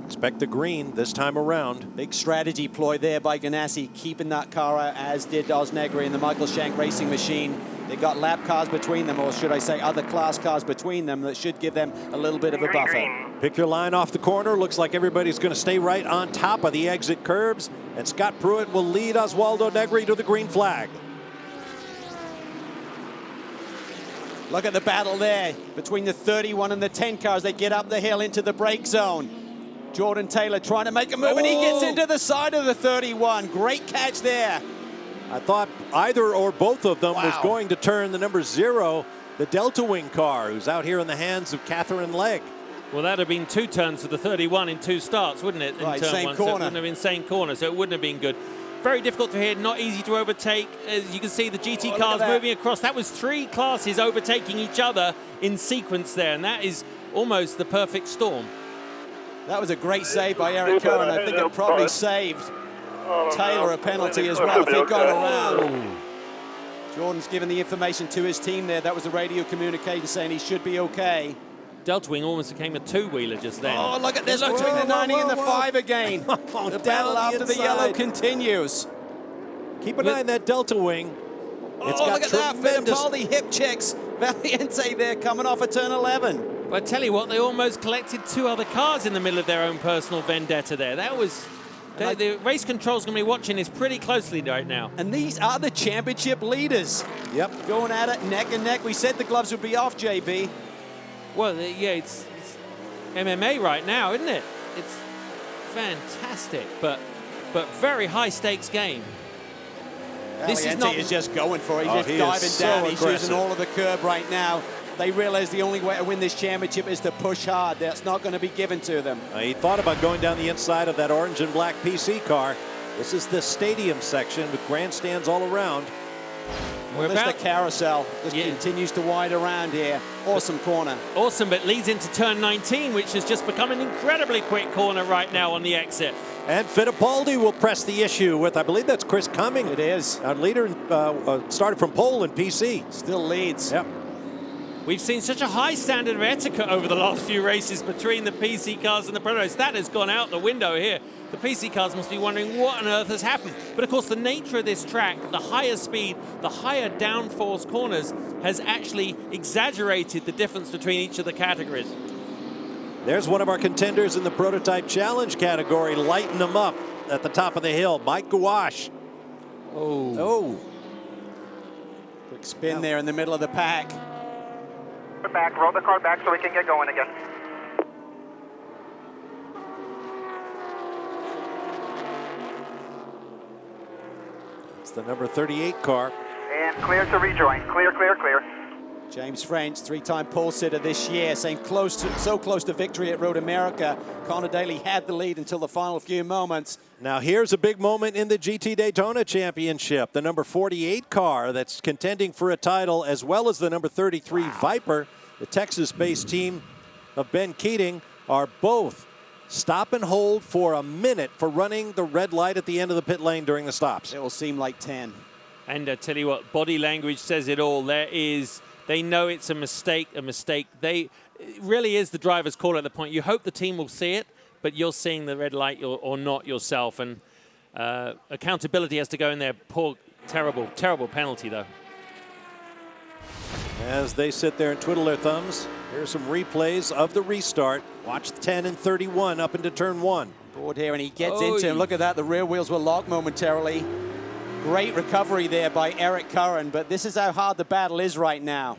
Expect the green this time around. Big strategy ploy there by Ganassi, keeping that car out, as did Osnegri and the Michael Shank Racing Machine. They've got lap cars between them, or should I say other class cars between them, that should give them a little bit of a buffer. Pick your line off the corner. Looks like everybody's going to stay right on top of the exit curbs, and Scott Pruitt will lead Oswaldo Negri to the green flag. Look at the battle there between the 31 and the 10 cars. They get up the hill into the brake zone. Jordan Taylor trying to make a move, and he gets into the side of the 31. Great catch there. I thought either or both of them was going to turn the number 0, the Delta Wing car, who's out here in the hands of Catherine Legg. Well, that'd have been 2 turns for the 31 in 2 starts, wouldn't it? Right, turn same 1, corner. So it wouldn't have been same corner, so it wouldn't have been good. Very difficult to hit, not easy to overtake. As you can see, the GT cars moving across. That was 3 classes overtaking each other in sequence there, and that is almost the perfect storm. That was a great save by Eric Cohen. I think it probably saved Taylor a penalty as well if he'd gone around. Jordan's given the information to his team there. That was the radio communication saying he should be okay. Delta Wing almost became a 2-wheeler just then. Oh, look at this between the 90 and the 5 again. The battle after the yellow continues. Keep an eye on that Delta Wing. It's got look at that. tremendous Fittipaldi hip checks. Valiente there coming off of turn 11. But I tell you what, they almost collected 2 other cars in the middle of their own personal vendetta there. That was... The race control's going to be watching this pretty closely right now. And these are the championship leaders. Yep. Going at it neck and neck. We said the gloves would be off, JB. Well, yeah, it's MMA right now, isn't it? It's fantastic, but very high stakes game. This is just going for it. He's just diving down. He's using all of the curb right now. They realize the only way to win this championship is to push hard. That's not going to be given to them. He thought about going down the inside of that orange and black PC car. This is the stadium section with grandstands all around. Well, the carousel just continues to wide around here. Awesome corner. Awesome, but leads into turn 19, which has just become an incredibly quick corner right now on the exit. And Fittipaldi will press the issue with, I believe that's Chris Cumming. It is. Our leader started from pole in PC. Still leads. Yep. We've seen such a high standard of etiquette over the last few races between the PC cars and the prototypes. That has gone out the window here. The PC cars must be wondering what on earth has happened. But of course, the nature of this track, the higher speed, the higher downforce corners, has actually exaggerated the difference between each of the categories. There's one of our contenders in the prototype challenge category, lighting them up at the top of the hill, Mike Gouache. Oh. Quick spin there in the middle of the pack. Back, roll the car back so we can get going again. It's the number 38 car. And clear to rejoin. Clear, clear, clear. James French, three-time pole sitter this year, saying so close to victory at Road America. Connor Daly had the lead until the final few moments. Now here's a big moment in the GT Daytona Championship. The number 48 car that's contending for a title, as well as the number 33 Viper, the Texas-based team of Ben Keating, are both stop and hold for a minute for running the red light at the end of the pit lane during the stops. It will seem like 10. And I tell you what, body language says it all. They know it's a mistake. It really is the driver's call at the point. You hope the team will see it, but you're seeing the red light or not yourself. And accountability has to go in there. Poor, terrible, terrible penalty, though. As they sit there and twiddle their thumbs, here's some replays of the restart. Watch 10 and 31 up into turn 1. Board here, and he gets into him. Look at that, the rear wheels were locked momentarily. Great recovery there by Eric Curran, but this is how hard the battle is right now.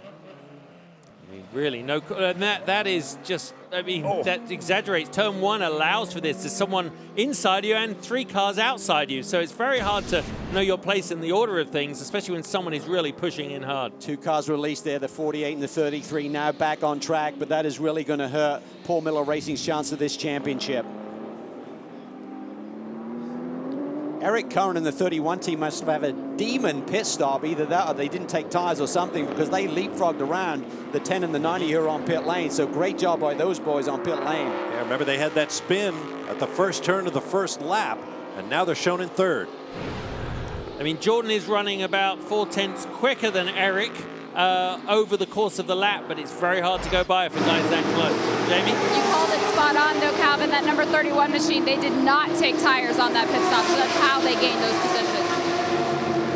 I mean, really, no. That is just, I mean, that exaggerates. Turn 1 allows for this. There's someone inside you and 3 cars outside you. So it's very hard to know your place in the order of things, especially when someone is really pushing in hard. 2 cars released there, the 48 and the 33, now back on track, but that is really going to hurt Paul Miller Racing's chance of this championship. Eric Curran and the 31 team must have a demon pit stop. Either that or they didn't take tires or something, because they leapfrogged around the 10 and the 90 who are on pit lane. So great job by those boys on pit lane. Yeah, remember they had that spin at the first turn of the first lap, and now they're shown in third. I mean, Jordan is running about 4/10 quicker than Eric over the course of the lap, but it's very hard to go by if a guy's that close. Jamie? You called it spot on, though, Calvin. That number 31 machine, they did not take tires on that pit stop, so that's how they gained those positions.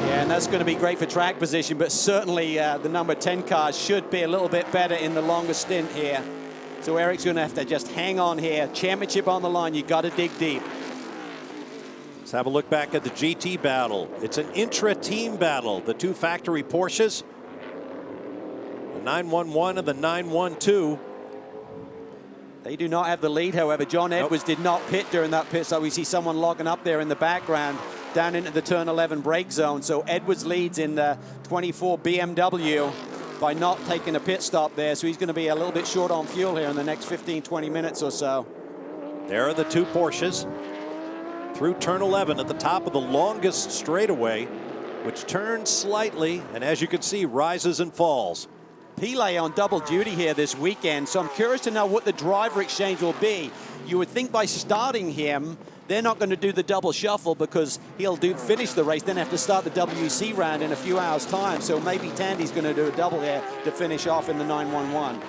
Yeah, and that's going to be great for track position, but certainly the number 10 cars should be a little bit better in the longer stint here. So Eric's going to have to just hang on here. Championship on the line, you got to dig deep. Let's have a look back at the GT battle. It's an intra-team battle. The 2 factory Porsches, the 911 and the 912. They do not have the lead, however. John Edwards did not pit during that pit, so we see someone logging up there in the background down into the turn 11 brake zone. So Edwards leads in the 24 BMW by not taking a pit stop there. So he's going to be a little bit short on fuel here in the next 15, 20 minutes or so. There are the 2 Porsches through turn 11 at the top of the longest straightaway, which turns slightly and, as you can see, rises and falls. Pele on double duty here this weekend, so I'm curious to know what the driver exchange will be. You would think by starting him, they're not going to do the double shuffle because he'll finish the race, then have to start the WC round in a few hours' time. So maybe Tandy's going to do a double here to finish off in the 911.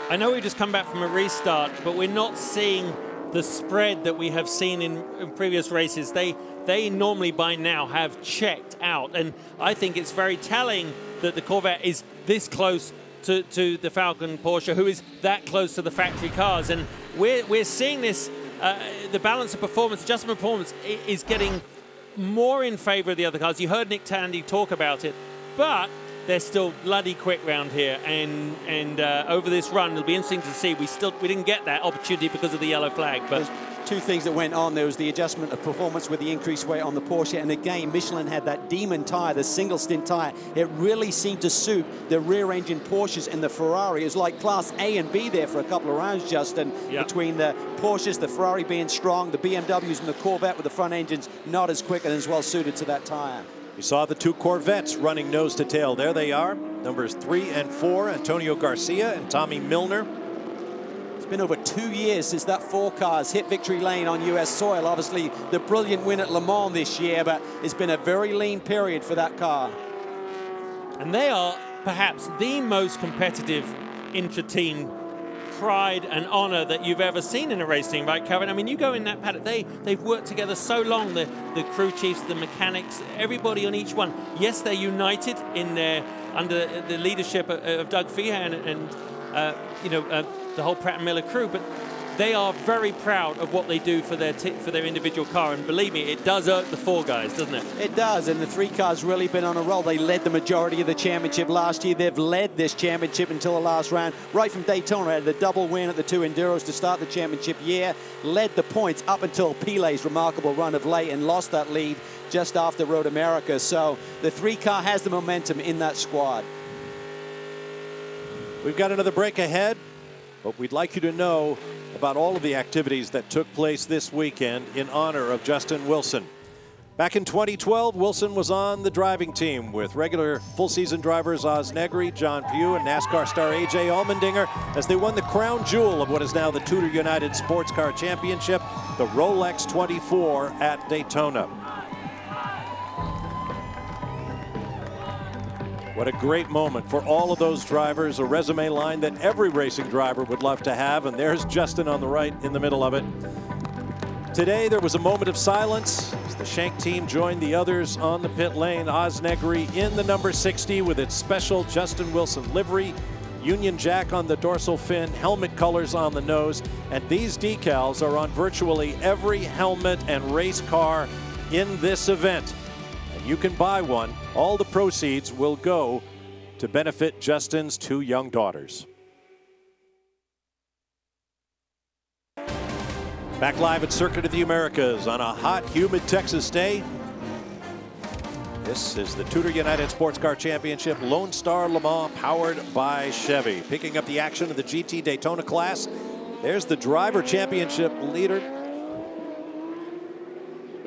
I know we've just come back from a restart, but we're not seeing the spread that we have seen in previous races. They normally by now have checked out, and I think it's very telling that the Corvette is this close to the Falcon Porsche, who is that close to the factory cars. And we're seeing this, the balance of performance, adjustment performance is getting more in favor of the other cars. You heard Nick Tandy talk about it, but they're still bloody quick round here. And over this run, it'll be interesting to see. We didn't get that opportunity because of the yellow flag. But there's two things that went on. There was the adjustment of performance with the increased weight on the Porsche, and again, Michelin had that demon tire, the single stint tire. It really seemed to suit the rear engine Porsches and the Ferrari. It was like class A and B there for a couple of rounds, Justin, between the Porsches, the Ferrari being strong, the BMWs and the Corvette with the front engines not as quick and as well suited to that tire. You saw the two Corvettes running nose to tail. There they are, numbers 3 and 4, Antonio Garcia and Tommy Milner. It's been over 2 years since that 4 cars hit victory lane on U.S. soil. Obviously, the brilliant win at Le Mans this year, but it's been a very lean period for that car. And they are perhaps the most competitive intra-team pride and honor that you've ever seen in a race team, right, Kevin? I mean, you go in that paddock, they've worked together so long, the crew chiefs, the mechanics, everybody on each one. Yes, they're united in their, under the leadership of Doug Feehan and the whole Pratt & Miller crew, but they are very proud of what they do for their individual car, and believe me, it does irk the 4 guys, doesn't it? It does, and the 3 cars really been on a roll. They led the majority of the championship last year. They've led this championship until the last round. Right from Daytona, had the double win at the 2 Enduros to start the championship year. Led the points up until Pilet's remarkable run of late and lost that lead just after Road America. So the 3 car has the momentum in that squad. We've got another break ahead, but we'd like you to know about all of the activities that took place this weekend in honor of Justin Wilson. Back in 2012, Wilson was on the driving team with regular full-season drivers Oz Negri, John Pugh, and NASCAR star A.J. Allmendinger as they won the crown jewel of what is now the TUDOR United SportsCar Championship, the Rolex 24 at Daytona. What a great moment for all of those drivers, a resume line that every racing driver would love to have, and there's Justin on the right in the middle of it. Today there was a moment of silence as the Shank team joined the others on the pit lane. Oz Negri in the number 60 with its special Justin Wilson livery, Union Jack on the dorsal fin, helmet colors on the nose, and these decals are on virtually every helmet and race car in this event. You can buy one. All the proceeds will go to benefit Justin's 2 young daughters. Back live at Circuit of the Americas on a hot, humid Texas day. This is the TUDOR United SportsCar Championship Lone Star Le Mans powered by Chevy. Picking up the action of the GT Daytona class. There's the driver championship leader.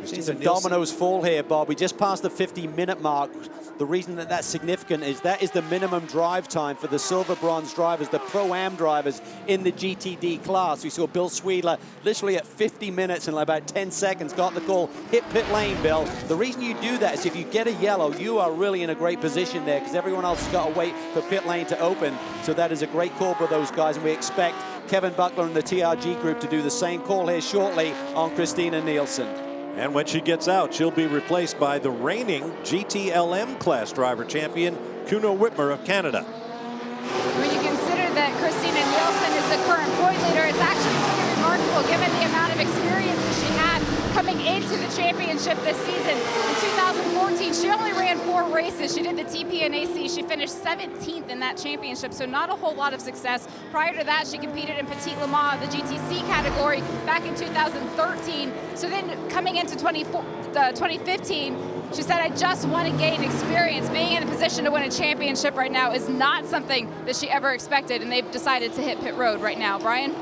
Seen some dominoes fall here, Bob. We just passed the 50-minute mark. The reason that that's significant is that is the minimum drive time for the silver bronze drivers, the Pro-Am drivers in the GTD class. We saw Bill Sweedler literally at 50 minutes and about 10 seconds got the call, hit pit lane, Bill. The reason you do that is if you get a yellow, you are really in a great position there because everyone else has got to wait for pit lane to open. So that is a great call for those guys, and we expect Kevin Buckler and the TRG group to do the same call here shortly on Christina Nielsen. And when she gets out, she'll be replaced by the reigning GTLM class driver champion, Kuno Whitmer of Canada. When you consider that Christina Nielsen is the current point leader, it's actually pretty remarkable given the amount of experience that she had coming into the championship this season. In 2014, she only ran 4 races. She did the TPNAC. She finished 17th in that championship, so not a whole lot of success. Prior to that, she competed in Petit Le Mans, the GTC category, back in 2013. So then coming into 2015, she said, I just want to gain experience. Being in a position to win a championship right now is not something that she ever expected, and they've decided to hit pit road right now. Brian?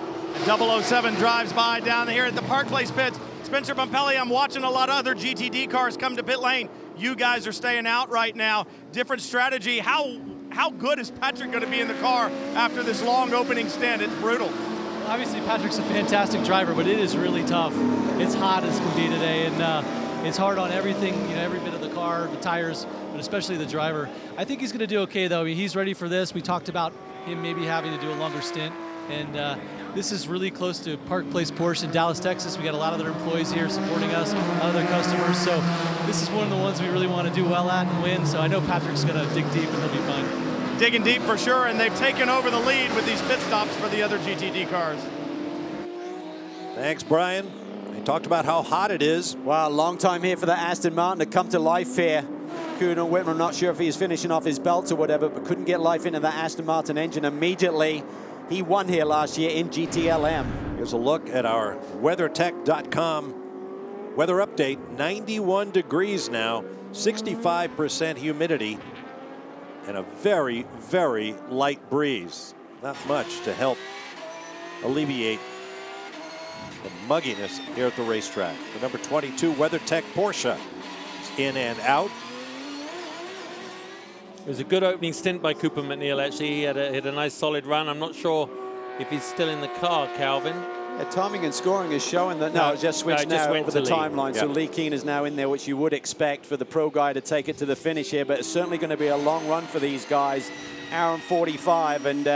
007 drives by down here at the Park Place pits. Spencer Bumpelli, I'm watching a lot of other GTD cars come to pit lane. You guys are staying out right now. Different strategy. How good is Patrick going to be in the car after this long opening stint? It's brutal. Obviously, Patrick's a fantastic driver, but it is really tough. It's hot as can be today, and it's hard on everything, every bit of the car, the tires, but especially the driver. I think he's going to do okay, though. I mean, he's ready for this. We talked about him maybe having to do a longer stint, and this is really close to Park Place Porsche in Dallas, Texas. We got a lot of their employees here supporting us, a lot of their customers, so this is one of the ones we really want to do well at and win, so I know Patrick's going to dig deep and he'll be fine. Digging deep for sure, and they've taken over the lead with these pit stops for the other GTD cars. Thanks, Brian. They talked about how hot it is. Wow, long time here for that Aston Martin to come to life here. Kuno Whitmer, I'm not sure if he's finishing off his belts or whatever, but couldn't get life into that Aston Martin engine immediately. He won here last year in GTLM. Here's a look at our WeatherTech.com weather update. 91 degrees now, 65% humidity, and a very, very light breeze. Not much to help alleviate the mugginess here at the racetrack. The number 22 WeatherTech Porsche is in and out. It was a good opening stint by Cooper McNeil, actually. He had a nice solid run. I'm not sure if he's still in the car, Calvin. Yeah, timing and scoring is showing that no, it's just switched now over the timeline. So Lee Keen is now in there, which you would expect for the pro guy to take it to the finish here. But it's certainly going to be a long run for these guys. Hour and 45, and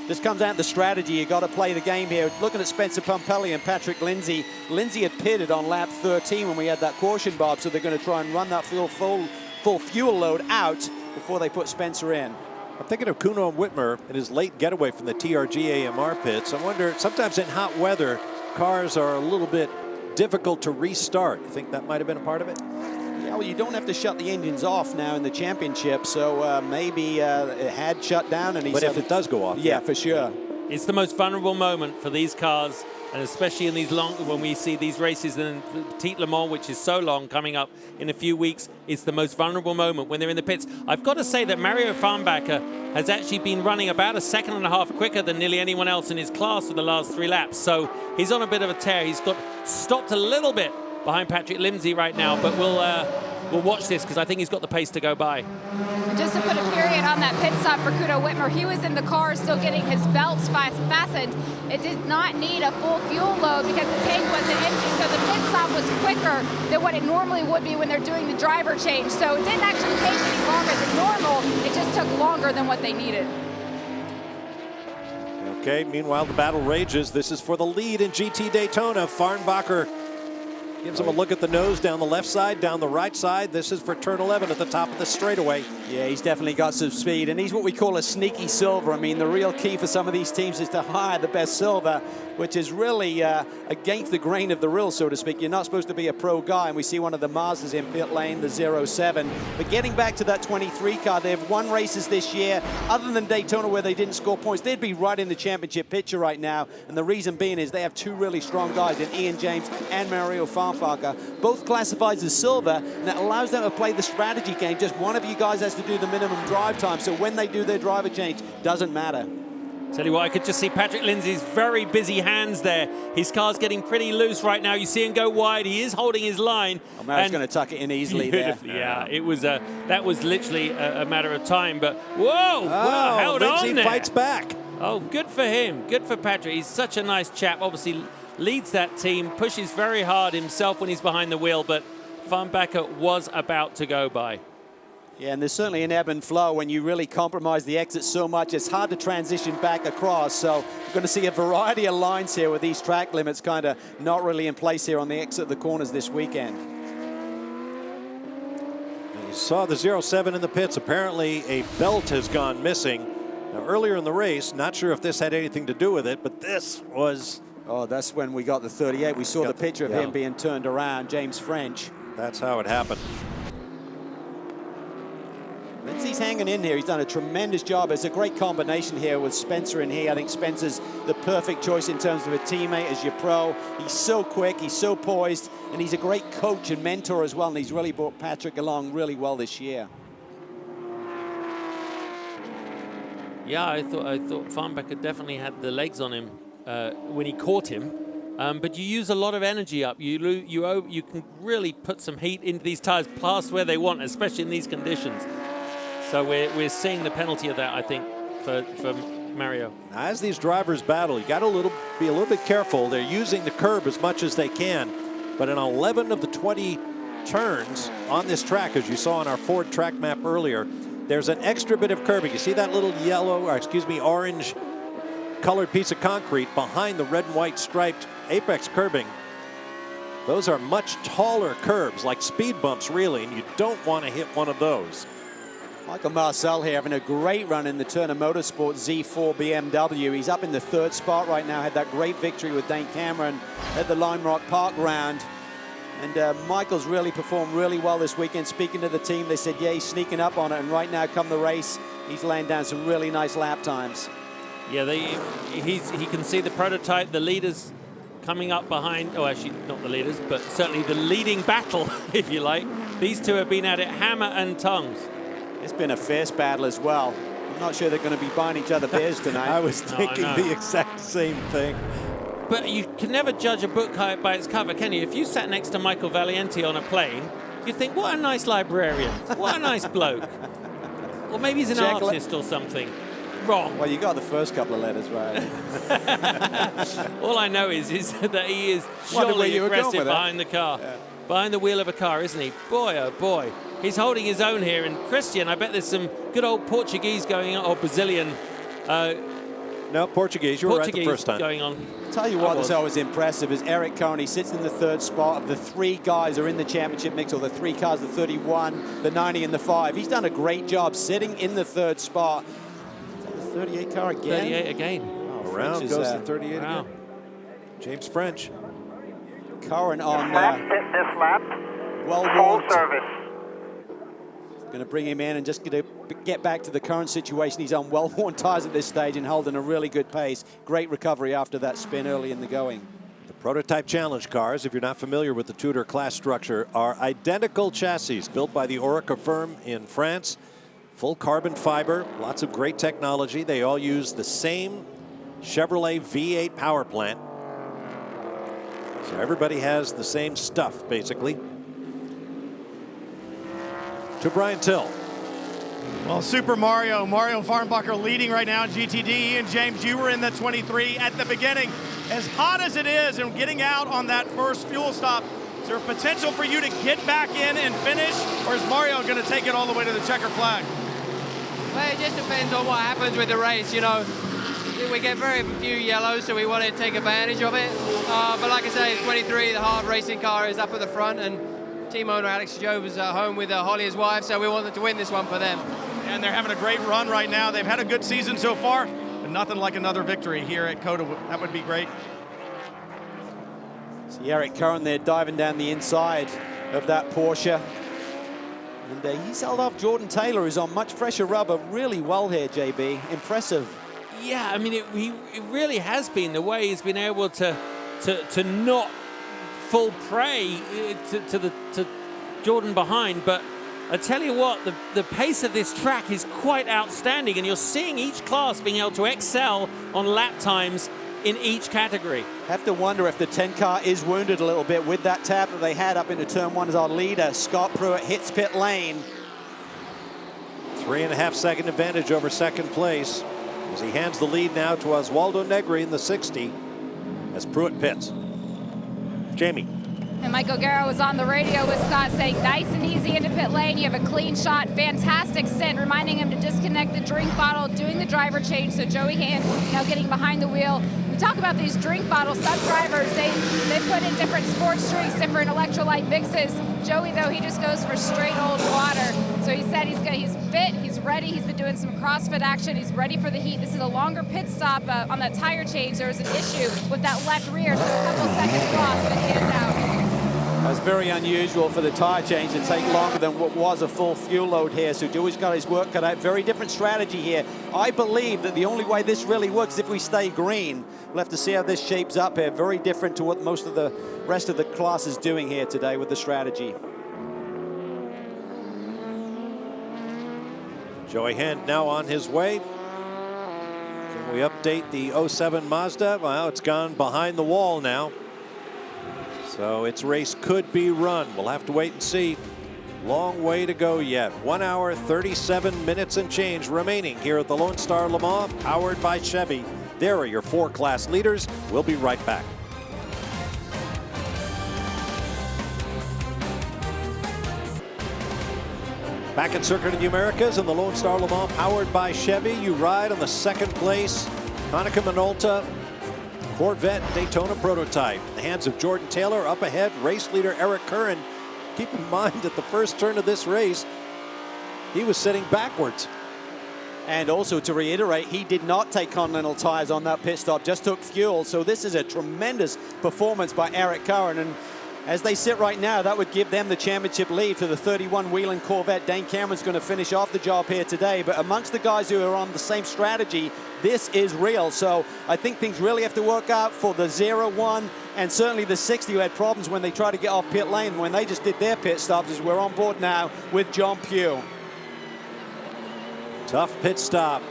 this comes out the strategy. You got to play the game here. Looking at Spencer Pumpelly and Patrick Lindsay. Lindsay had pitted on lap 13 when we had that caution, Bob. So they're going to try and run that full fuel load out before they put Spencer in. I'm thinking of Kuno Whitmer and his late getaway from the TRG AMR pits. I wonder, sometimes in hot weather, cars are a little bit difficult to restart. You think that might have been a part of it? Yeah, well, you don't have to shut the engines off now in the championship, so maybe it had shut down. And he but said, if it does go off. Yeah, for sure. It's the most vulnerable moment for these cars, and especially in these when we see these races in Petit Le Mans, which is so long, coming up in a few weeks. It's the most vulnerable moment when they're in the pits. I've got to say that Mario Farnbacher has actually been running about a second and a half quicker than nearly anyone else in his class for the last 3 laps. So he's on a bit of a tear. He's got stopped a little bit behind Patrick Lindsay right now, but we'll watch this because I think he's got the pace to go by. And just to put a period on that pit stop for Kuno Whitmer, he was in the car still getting his belts fastened. It did not need a full fuel load because the tank wasn't empty, so the pit stop was quicker than what it normally would be when they're doing the driver change. So it didn't actually take any longer than normal. It just took longer than what they needed. Okay, meanwhile, the battle rages. This is for the lead in GT Daytona. Farnbacher gives him a look at the nose, down the left side, down the right side. This is for turn 11 at the top of the straightaway. Yeah, he's definitely got some speed, and he's what we call a sneaky silver. I mean, the real key for some of these teams is to hire the best silver, which is really against the grain of the rule, so to speak. You're not supposed to be a pro guy, and we see one of the Marsals in pit lane, the 07. But getting back to that 23 car, they've won races this year. Other than Daytona, where they didn't score points, they'd be right in the championship picture right now, and the reason being is they have 2 really strong guys in Ian James and Mario Farnbacher, both classified as silver, and that allows them to play the strategy game. Just one of you guys has to do the minimum drive time, so when they do their driver change, doesn't matter. Tell you what, I could just see Patrick Lindsay's very busy hands there. His car's getting pretty loose right now. You see him go wide. He is holding his line. Oh, Mario's going to tuck it in easily there. Yeah, it was that was literally a matter of time. But whoa, held Lindsay on there. Fights back. Oh, good for him. Good for Patrick. He's such a nice chap. Obviously leads that team, pushes very hard himself when he's behind the wheel, but Farnbacher was about to go by. Yeah, and there's certainly an ebb and flow when you really compromise the exit so much. It's hard to transition back across. So we're going to see a variety of lines here with these track limits kind of not really in place here on the exit of the corners this weekend. You saw the 07 in the pits. Apparently a belt has gone missing. Now, earlier in the race, not sure if this had anything to do with it, but this was... Oh, that's when we got the 38. We saw the picture of him being turned around, James French. That's how it happened. Lindsay's hanging in here. He's done a tremendous job. It's a great combination here with Spencer in here. I think Spencer's the perfect choice in terms of a teammate as your pro. He's so quick, he's so poised, and he's a great coach and mentor as well, and he's really brought Patrick along really well this year. Yeah, I thought Farnbacher definitely had the legs on him when he caught him. But you use a lot of energy up. You can really put some heat into these tires past where they want, especially in these conditions. So we're seeing the penalty of that, I think, for Mario. As these drivers battle, you got to be a little bit careful. They're using the curb as much as they can, but in 11 of the 20 turns on this track, as you saw on our Ford track map earlier, there's an extra bit of curbing. You see that little orange colored piece of concrete behind the red and white striped apex curbing. Those are much taller curbs, like speed bumps really, and you don't want to hit one of those. Michael Marcel here having a great run in the Turner Motorsport Z4 BMW. He's up in the 3rd spot right now. Had that great victory with Dane Cameron at the Lime Rock Park round. And Michael's really performed really well this weekend. Speaking to the team, they said, yeah, he's sneaking up on it. And right now, come the race, he's laying down some really nice lap times. Yeah, he can see the prototype. The leaders coming up behind, oh, actually not the leaders, but certainly the leading battle, if you like. These two have been at it hammer and tongs. It's been a fierce battle as well. I'm not sure they're going to be buying each other beers tonight. I was thinking the exact same thing. But you can never judge a book by its cover, can you? If you sat next to Michael Valiente on a plane, you'd think, what a nice librarian. What a nice bloke. Or maybe he's an artist or something. Wrong. Well, you got the first couple of letters right. All I know is that he is surely aggressive behind the car. Yeah. Behind the wheel of a car, isn't he? Boy, oh boy. He's holding his own here. And Christian, I bet there's some good old Portuguese going on, or Brazilian. No, Portuguese. You were right the first time. Going on. Tell you what is always impressive is Eric Carney sits in the third spot of the 3 guys who are in the championship mix, or the 3 cars, the 31, the 90, and the 5. He's done a great job sitting in the third spot. Is that the 38 car again? 38 again. Oh, around goes the 38 again. James French. Curran on this lap. Well-worn service. Going to bring him in and just going to get back to the current situation. He's on well-worn tires at this stage and holding a really good pace. Great recovery after that spin early in the going. The prototype challenge cars, if you're not familiar with the Tudor class structure, are identical chassis built by the Orica firm in France. Full carbon fiber, lots of great technology. They all use the same Chevrolet V8 power plant. So everybody has the same stuff, basically. To Brian Till. Well, Super Mario Farnbacher leading right now in GTD. And James, you were in the 23 at the beginning. As hot as it is and getting out on that first fuel stop, is there potential for you to get back in and finish? Or is Mario going to take it all the way to the checker flag? Well, it just depends on what happens with the race. You know, we get very few yellows, so we want to take advantage of it. But like I say, 23, the hard racing car is up at the front, and team owner Alex Joe was at home with Holly, his wife, so we wanted to win this one for them. And they're having a great run right now. They've had a good season so far, but nothing like another victory here at COTA. That would be great. See Eric Curran there diving down the inside of that Porsche. And he's held off Jordan Taylor, who's on much fresher rubber, really well here, JB. Impressive. Yeah, I mean, it really has been the way he's been able to not full prey to Jordan behind. But I tell you what, the pace of this track is quite outstanding, and you're seeing each class being able to excel on lap times in each category. Have to wonder if the 10 car is wounded a little bit with that tap that they had up into turn 1 as our leader, Scott Pruitt, hits pit lane. 3.5 second advantage over second place as he hands the lead now to Oswaldo Negri in the 60 as Pruitt pits. Jamie. And Michael Guerra was on the radio with Scott saying nice and easy into pit lane. You have a clean shot, fantastic stint, reminding him to disconnect the drink bottle, doing the driver change. So Joey Hand now getting behind the wheel. We talk about these drink bottles. Some drivers, they put in different sports drinks, different electrolyte mixes. Joey, though, he just goes for straight old water. So he said he's fit, he's ready. He's been doing some CrossFit action. He's ready for the heat. This is a longer pit stop on that tire change. There was an issue with that left rear, so a couple seconds lost, but Hand's out. It was very unusual for the tire change to take longer than what was a full fuel load here. So Dewey's got his work cut out. Very different strategy here. I believe that the only way this really works is if we stay green. We'll have to see how this shapes up here. Very different to what most of the rest of the class is doing here today with the strategy. Joey Hand now on his way. Can we update the 07 Mazda? Well, it's gone behind the wall now. So its race could be run. We'll have to wait and see. Long way to go yet. 1 hour, 37 minutes and change remaining here at the Lone Star Le Mans, powered by Chevy. There are your 4 class leaders. We'll be right back. Back at Circuit of the Americas in the Lone Star Le Mans, powered by Chevy. You ride on the second place Konica Minolta Corvette Daytona prototype. In the hands of Jordan Taylor. Up ahead, race leader Eric Curran. Keep in mind at the first turn of this race, he was sitting backwards. And also to reiterate, he did not take Continental tires on that pit stop, just took fuel. So this is a tremendous performance by Eric Curran. And As they sit right now, that would give them the championship lead for the 31 Whelen Corvette. Dane Cameron's going to finish off the job here today, but amongst the guys who are on the same strategy, this is real. So I think things really have to work out for the 0-1 and certainly the 60 who had problems when they tried to get off pit lane when they just did their pit stops, as we're on board now with John Pugh. Tough pit stop.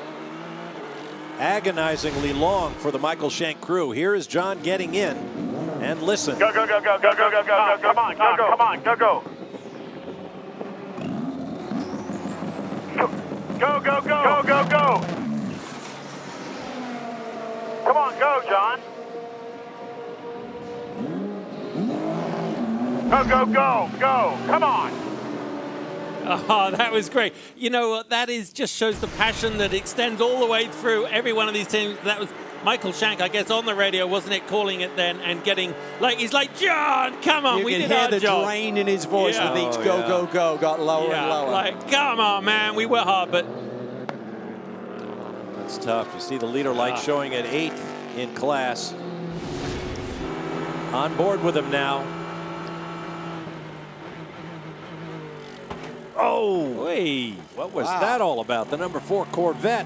Agonizingly long for the Michael Shank crew. Here is John getting in. And listen. Go, go, go, go, go, go, go, go. Come on, go, go. Come on, go, go. Go, go, go. Go, go, go. Come on, go, John. Go, go, go, go. Come on. Oh, that was great. You know what? That just shows the passion that extends all the way through every one of these teams. That was Michael Shank, I guess, on the radio, wasn't it, calling it then and getting, like, he's like, John, come on, we did our job. You can hear the drain in his voice with each go, go, go, got lower and lower. Like, come on, man, we worked hard, but... That's tough. You see the leader light showing at 8th in class. On board with him now. Oh, hey. What was that all about? The number 4 Corvette.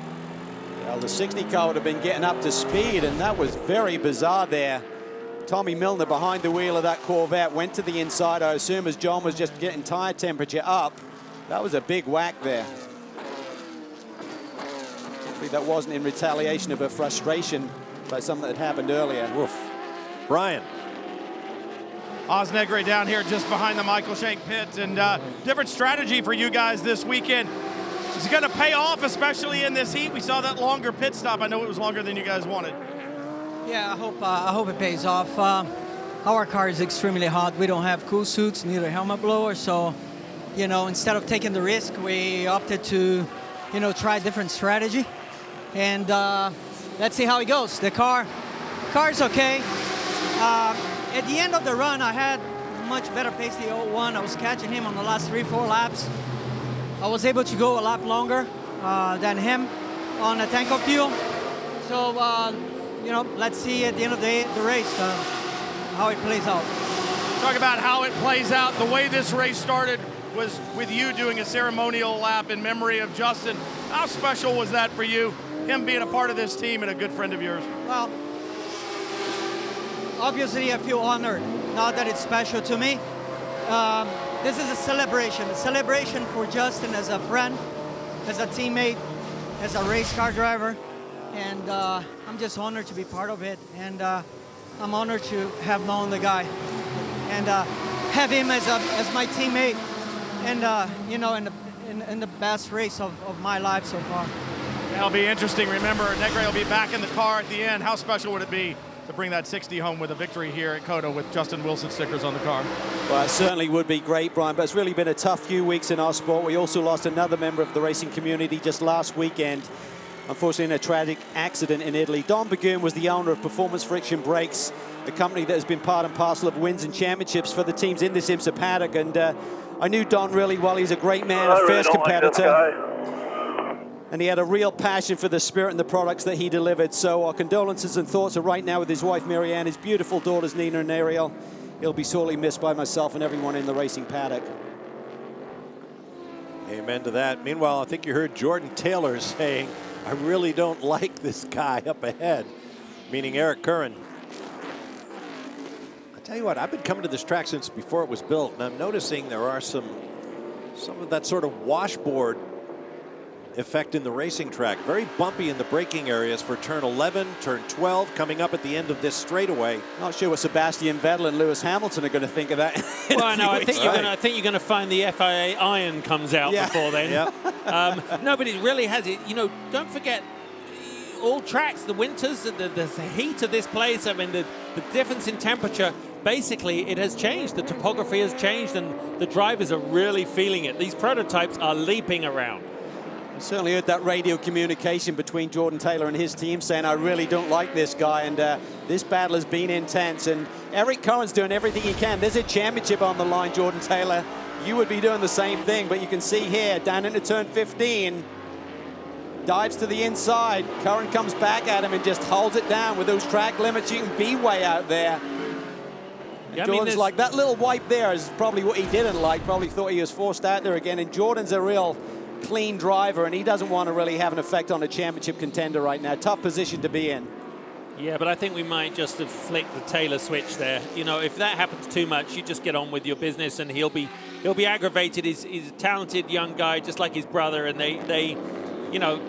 Well, the 60 car would have been getting up to speed, and that was very bizarre there. Tommy Milner behind the wheel of that Corvette went to the inside, I assume, as John was just getting tire temperature up. That was a big whack there. Hopefully that wasn't in retaliation of a frustration by something that happened earlier. Woof. Brian. Osnegre down here just behind the Michael Shank pit, and different strategy for you guys this weekend. Is it going to pay off, especially in this heat? We saw that longer pit stop. I know it was longer than you guys wanted. Yeah, I hope it pays off. Our car is extremely hot. We don't have cool suits, neither helmet blower, so, you know, instead of taking the risk, we opted to, you know, try a different strategy. And let's see how it goes. The car's okay. At the end of the run, I had much better pace the 01. I was catching him on the last 3-4 laps. I was able to go a lap longer than him on a tank of fuel. So, you know, let's see at the end of the race how it plays out. Talk about how it plays out. The way this race started was with you doing a ceremonial lap in memory of Justin. How special was that for you, him being a part of this team and a good friend of yours? Well, obviously I feel honored, not that it's special to me. This is a celebration for Justin as a friend, as a teammate, as a race car driver, and I'm just honored to be part of it, and I'm honored to have known the guy and have him as my teammate, and you know, in the best race of my life so far. That'll be interesting. Remember, Negre will be back in the car at the end. How special would it be to bring that 60 home with a victory here at COTA with Justin Wilson stickers on the car? Well, it certainly would be great, Brian, but it's really been a tough few weeks in our sport. We also lost another member of the racing community just last weekend, unfortunately in a tragic accident in Italy. Don Bagoon was the owner of Performance Friction Brakes, a company that has been part and parcel of wins and championships for the teams in this IMSA paddock, and I knew Don really well. He's a great man, a fierce competitor. And he had a real passion for the spirit and the products that he delivered. So our condolences and thoughts are right now with his wife, Marianne, his beautiful daughters, Nina and Ariel. He'll be sorely missed by myself and everyone in the racing paddock. Amen to that. Meanwhile, I think you heard Jordan Taylor saying, I really don't like this guy up ahead, meaning Eric Curran. I tell you what, I've been coming to this track since before it was built, and I'm noticing there are some of that sort of washboard effect in the racing track. Very bumpy in the braking areas for turn 11, turn 12, coming up at the end of this straightaway. Not sure what Sebastian Vettel and Lewis Hamilton are going to think of that. Well, no, I think you're going to find the FIA iron comes out before then. No, but it really has it. You know, don't forget, all tracks, the winters, the heat of this place. I mean, the difference in temperature. Basically, it has changed. The topography has changed, and the drivers are really feeling it. These prototypes are leaping around. I certainly heard that radio communication between Jordan Taylor and his team saying, I really don't like this guy, and this battle has been intense, and Eric Curran's doing everything he can. There's a championship on the line, Jordan Taylor. You would be doing the same thing, but you can see here, down into turn 15, dives to the inside. Curran comes back at him and just holds it down. With those track limits, you can be way out there. Yeah, Jordan's like, that little wipe there is probably what he didn't like. Probably thought he was forced out there again. And Jordan's a real clean driver, and he doesn't want to really have an effect on a championship contender right now. Tough position to be in. Yeah, but I think we might just have flicked the Taylor switch there. You know, if that happens too much, you just get on with your business, and he'll be aggravated. He's a talented young guy, just like his brother, and they, you know,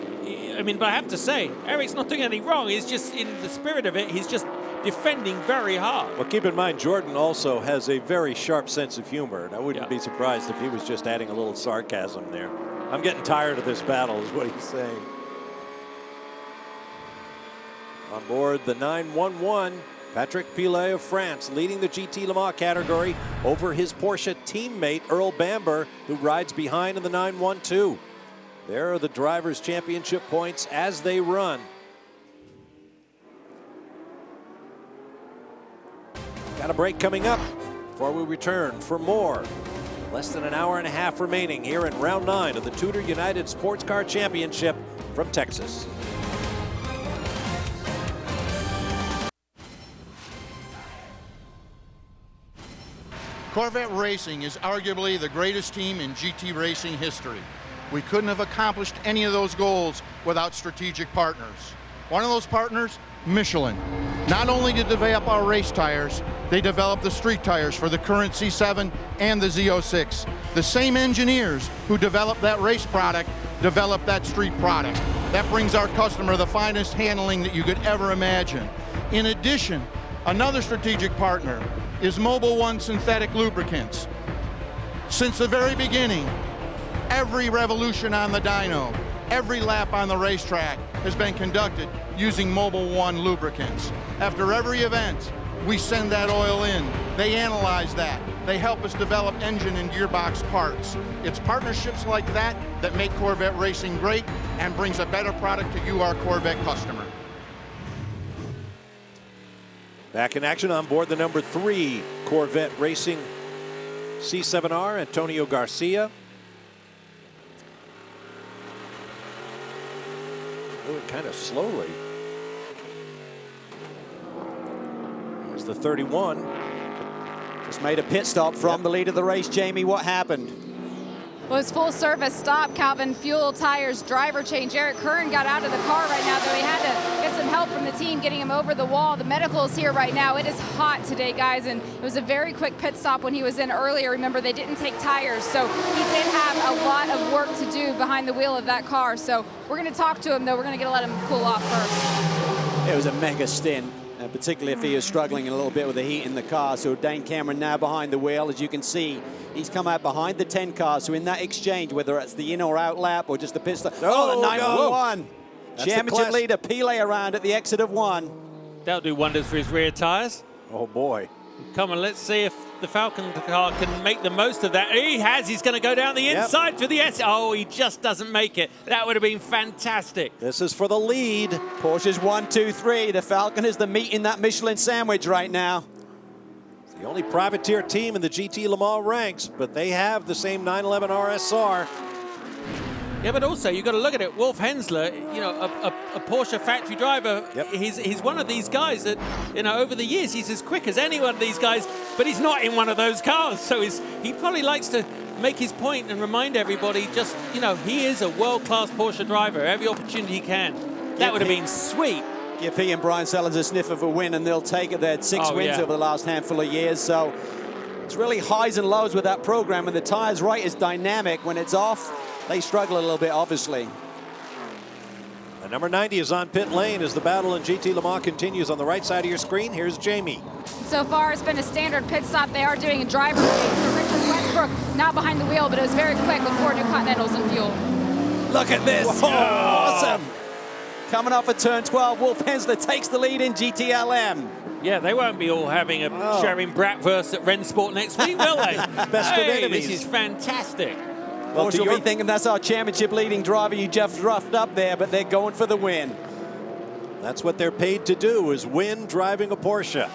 I mean, but I have to say, Eric's not doing anything wrong. He's just, in the spirit of it, he's just defending very hard. Well, keep in mind, Jordan also has a very sharp sense of humor, and I wouldn't be surprised if he was just adding a little sarcasm there. I'm getting tired of this battle, is what he's saying. On board the 911, Patrick Pilet of France leading the GT Le Mans category over his Porsche teammate Earl Bamber, who rides behind in the 912. There are the Drivers' Championship points as they run. Got a break coming up before we return for more. Less than an hour and a half remaining here in round 9 of the TUDOR United SportsCar Championship from Texas. Corvette Racing is arguably the greatest team in GT racing history. We couldn't have accomplished any of those goals without strategic partners. One of those partners, Michelin. Not only did they develop our race tires, they developed the street tires for the current C7 and the Z06. The same engineers who developed that race product developed that street product. That brings our customer the finest handling that you could ever imagine. In addition, another strategic partner is Mobil 1 synthetic lubricants. Since the very beginning, every revolution on the dyno, every lap on the racetrack has been conducted using Mobil 1 lubricants. After every event, we send that oil in. They analyze that. They help us develop engine and gearbox parts. It's partnerships like that that make Corvette racing great and brings a better product to you, our Corvette customer. Back in action on board the number 3 Corvette Racing C7R, Antonio Garcia. Moving kind of slowly. There's the 31. Just made a pit stop from the lead of the race. Jamie, what happened? Well, it was full service stop, Calvin. Fuel, tires, driver change. Eric Kern got out of the car right now, though he had to get some help from the team getting him over the wall. The medical is here right now. It is hot today, guys, and it was a very quick pit stop when he was in earlier. Remember, they didn't take tires, so he did have a lot of work to do behind the wheel of that car. So we're going to talk to him, though. We're going to let him cool off first. It was a mega stint, particularly if he is struggling a little bit with the heat in the car. So Dane Cameron now behind the wheel. As you can see, he's come out behind the 10 car. So in that exchange, whether it's the in or out lap or just the pit stop. Oh, the 911. Championship leader Pilet around at the exit of 1. That'll do wonders for his rear tires. Oh, boy. Come on, let's see if the Falcon car can make the most of that. He has. He's going to go down the inside for the S. Oh, he just doesn't make it. That would have been fantastic. This is for the lead. Porsche's 1, 2, 3. The Falcon is the meat in that Michelin sandwich right now. It's the only privateer team in the GT Le Mans ranks, but they have the same 911 RSR. Yeah, but also you've got to look at it. Wolf Hensler, you know, a Porsche factory driver. He's one of these guys that, you know, over the years he's as quick as any one of these guys, but he's not in one of those cars. So he probably likes to make his point and remind everybody, just, you know, he is a world-class Porsche driver. Every opportunity he can. That would have been sweet. Give he and Brian Sellers a sniff of a win, and they'll take it. They had 6 wins over the last handful of years. So it's really highs and lows with that program, and the tires right is dynamic. When it's off, they struggle a little bit, obviously. The number 90 is on pit lane as the battle in GT Le Mans continues. On the right side of your screen, here's Jamie. So far, it's been a standard pit stop. They are doing a driver change. So Richard Westbrook not behind the wheel, but it was very quick with 4 new Continentals in fuel. Look at this. Whoa. Awesome. Coming off of turn 12, Wolf Hensler takes the lead in GTLM. Yeah, they won't be all having a sharing bratwurst at Rennsport next week, will they? Best of enemies. This is fantastic. Well, you'll be thinking that's our championship leading driver you just roughed up there, but they're going for the win. That's what they're paid to do, is win driving a Porsche.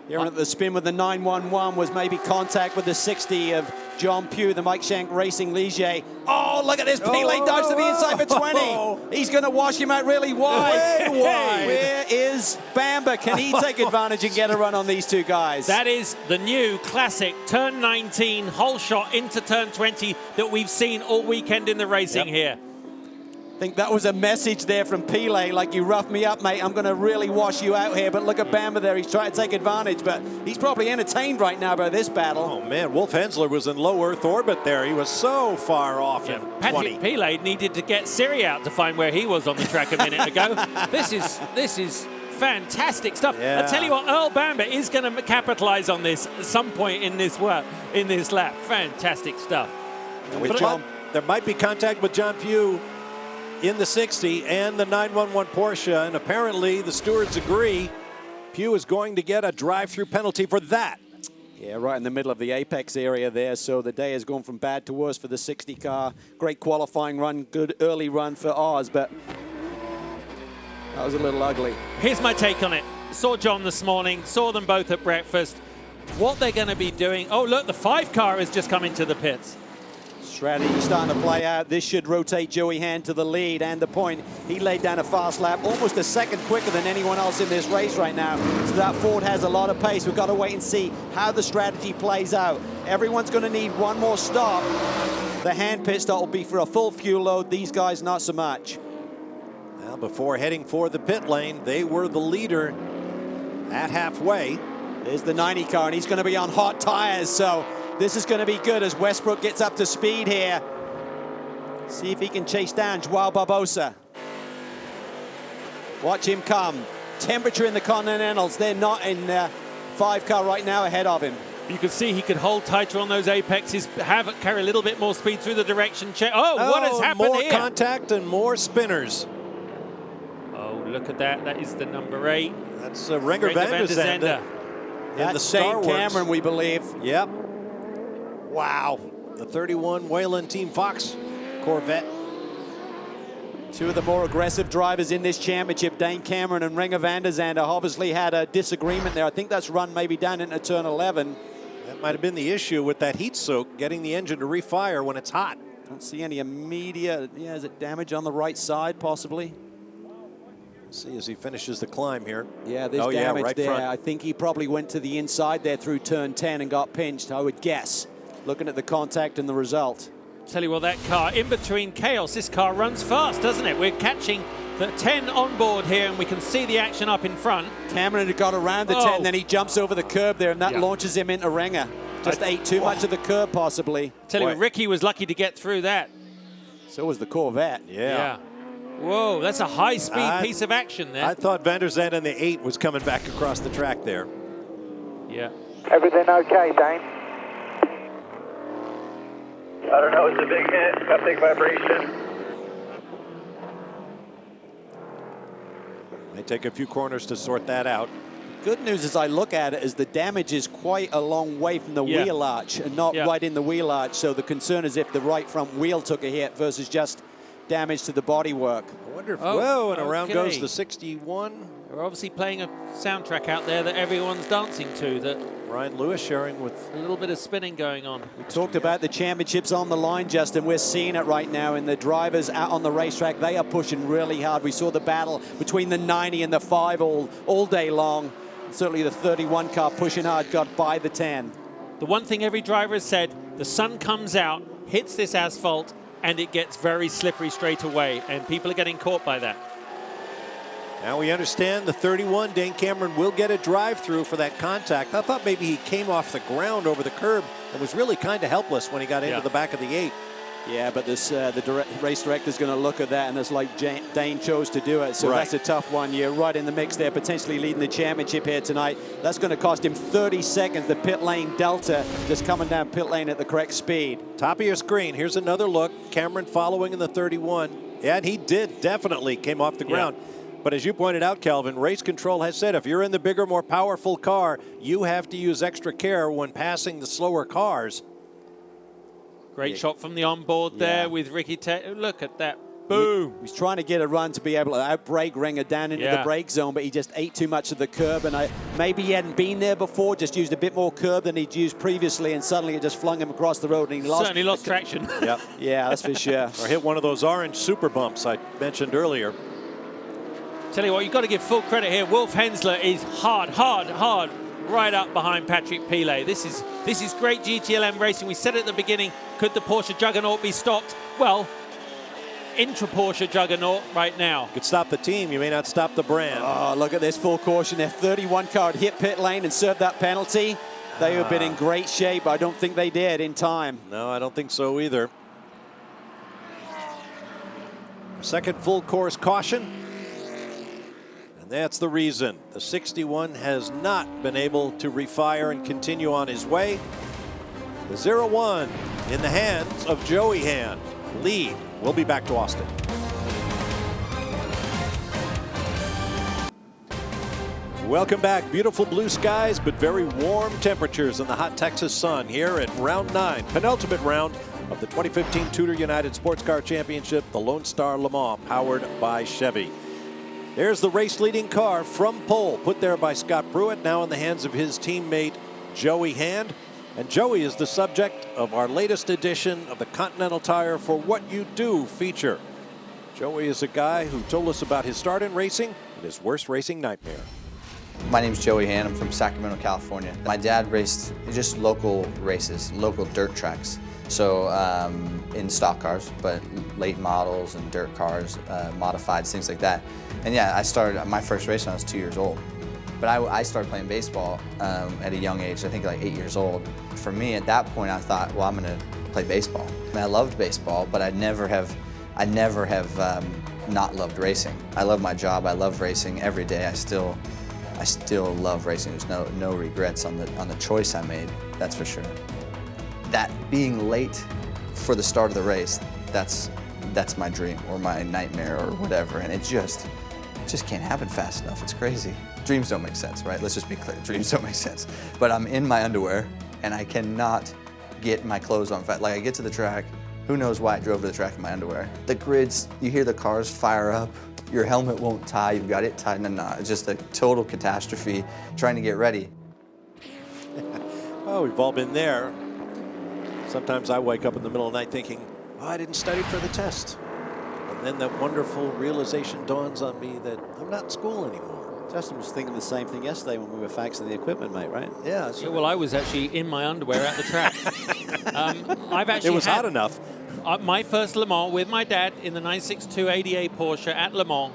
Here at the spin with the 911 was maybe contact with the 60 of John Pugh, the Mike Shank Racing Ligier. Oh, look at this. P-Lane dives to the inside for 20. He's going to wash him out really wide. Where is Bamber? Can he take advantage and get a run on these two guys? That is the new classic turn 19 whole shot into turn 20 that we've seen all weekend in the racing here. I think that was a message there from P-Lane, like, you rough me up, mate, I'm going to really wash you out here. But look at Bamber there. He's trying to take advantage, but he's probably entertained right now by this battle. Oh, man, Wolf Hensler was in low Earth orbit there. He was so far off in 20. Patrick P-Lane needed to get Siri out to find where he was on the track a minute ago. This is fantastic stuff. Yeah. I tell you what, Earl Bamber is going to capitalize on this at some point in this lap. Fantastic stuff. There might be contact with John Pugh in the 60 and the 911 Porsche, and apparently the stewards agree Pugh is going to get a drive-through penalty for that. Yeah, right in the middle of the apex area there, so the day has gone from bad to worse for the 60 car. Great qualifying run, good early run for Oz, but that was a little ugly. Here's my take on it. Saw John this morning, saw them both at breakfast. What they're going to be doing. Oh, look, the 5 car has just come into the pits. Strategy starting to play out. This should rotate Joey Hand to the lead and the point. He laid down a fast lap, almost a second quicker than anyone else in this race right now. So that Ford has a lot of pace. We've got to wait and see how the strategy plays out. Everyone's going to need one more stop. The Hand pit stop will be for a full fuel load. These guys, not so much. Well, before heading for the pit lane, they were the leader at halfway. There's the 90 car, and he's going to be on hot tires, so this is going to be good as Westbrook gets up to speed here. See if he can chase down Joao Barbosa. Watch him come. Temperature in the Continentals. They're not in 5 car right now ahead of him. You can see he could hold tighter on those apexes, carry a little bit more speed through the direction check. Oh, what has happened more here? More contact and more spinners. Oh, look at that. That is the number 8. That's Renger van der Zande. That's Dane Cameron, we believe. Yep. Wow. The 31 Wayland Team Fox Corvette. Two of the more aggressive drivers in this championship, Dane Cameron and Renger van der Zande, obviously had a disagreement there. I think that's run maybe down into turn 11. That might have been the issue with that heat soak, getting the engine to refire when it's hot. Don't see any immediate, is it damage on the right side possibly? See as he finishes the climb here. Yeah, there's damage right there. Front. I think he probably went to the inside there through turn 10 and got pinched, I would guess, looking at the contact and the result. Tell you what, that car, in between chaos, this car runs fast, doesn't it? We're catching the 10 on board here, and we can see the action up in front. Cameron had got around the 10, then he jumps over the curb there, and that launches him into Renger. Just ate too much of the curb, possibly. Tell you, Ricky was lucky to get through that. So was the Corvette. Yeah. Whoa, that's a high-speed piece of action there. I thought van der Zande in the 8 was coming back across the track there. Yeah. Everything okay, Dane? I don't know, it's a big hit, got big vibration. May take a few corners to sort that out. Good news as I look at it is the damage is quite a long way from the wheel arch and not right in the wheel arch. So the concern is if the right front wheel took a hit versus just damage to the bodywork. I wonder if, whoa, and around goes the 61. We're obviously playing a soundtrack out there that everyone's dancing to, that Ryan Lewis sharing with a little bit of spinning going on. We talked about the championships on the line, Justin. We're seeing it right now, and the drivers out on the racetrack, they are pushing really hard. We saw the battle between the 90 and the 5 all day long. Certainly the 31 car pushing hard got by the 10. The one thing every driver has said, the sun comes out, hits this asphalt, and it gets very slippery straight away, and people are getting caught by that. Now we understand the 31, Dane Cameron, will get a drive-through for that contact. I thought maybe he came off the ground over the curb and was really kind of helpless when he got into the back of the 8. Yeah, but this the race director's going to look at that, and it's like Dane chose to do it, so that's a tough one. You're right in the mix there, potentially leading the championship here tonight. That's going to cost him 30 seconds, the pit lane delta, just coming down pit lane at the correct speed. Top of your screen, here's another look. Cameron following in the 31. Yeah, and he did definitely came off the ground. But as you pointed out, Calvin, race control has said if you're in the bigger, more powerful car, you have to use extra care when passing the slower cars. Great shot from the onboard there with Ricky. Look at that Boom. He was trying to get a run to be able to out-brake Ringer down into the brake zone, but he just ate too much of the curb, and maybe he hadn't been there before, just used a bit more curb than he'd used previously, and suddenly it just flung him across the road, and he certainly lost traction. Yep. Yeah, that's for sure. Or hit one of those orange super bumps I mentioned earlier. Tell you what, you've got to give full credit here. Wolf Hensler is hard right up behind Patrick Pilet. This is great GTLM racing. We said at the beginning, could the Porsche juggernaut be stopped? Well, intra-Porsche juggernaut right now. You could stop the team, you may not stop the brand. Oh, look at this full caution. If 31 car had hit pit lane and served that penalty, they would have been in great shape. I don't think they did in time. No, I don't think so either. Second full course caution. And that's the reason. The 61 has not been able to refire and continue on his way. The 0-1 in the hands of Joey Hand. Lead. We'll be back to Austin. Welcome back. Beautiful blue skies, but very warm temperatures in the hot Texas sun here at round 9, penultimate round of the 2015 TUDOR United SportsCar Championship, the Lone Star Le Mans, powered by Chevy. There's the race leading car from pole, put there by Scott Pruitt, now in the hands of his teammate Joey Hand. And Joey is the subject of our latest edition of the Continental Tire For What You Do feature. Joey is a guy who told us about his start in racing and his worst racing nightmare. My name's Joey Hand. I'm from Sacramento, California. My dad raced just local races, local dirt tracks. So in stock cars, but late models and dirt cars, modifieds, things like that. And yeah, I started my first race when I was 2 years old. But I started playing baseball at a young age, I think like 8 years old. For me, at that point, I thought, well, I'm going to play baseball. And I loved baseball, but I never have not loved racing. I love my job. I love racing every day. I still love racing. There's no regrets on the choice I made. That's for sure. That being late for the start of the race, that's my dream or my nightmare or whatever, and it just can't happen fast enough. It's crazy. Dreams don't make sense, right? Let's just be clear. Dreams don't make sense. But I'm in my underwear, and I cannot get my clothes on fast. Like, I get to the track, who knows why I drove to the track in my underwear. The grids, you hear the cars fire up, your helmet won't tie, you've got it tied in a knot. It's just a total catastrophe trying to get ready. Oh, we've all been there. Sometimes I wake up in the middle of the night thinking, oh, I didn't study for the test. And then that wonderful realization dawns on me that I'm not in school anymore. Justin was thinking the same thing yesterday when we were faxing the equipment, mate, right? Yeah. Yeah, well, I was actually in my underwear at the track. I've actually it was hot enough. My first Le Mans with my dad in the 962 88 Porsche at Le Mans,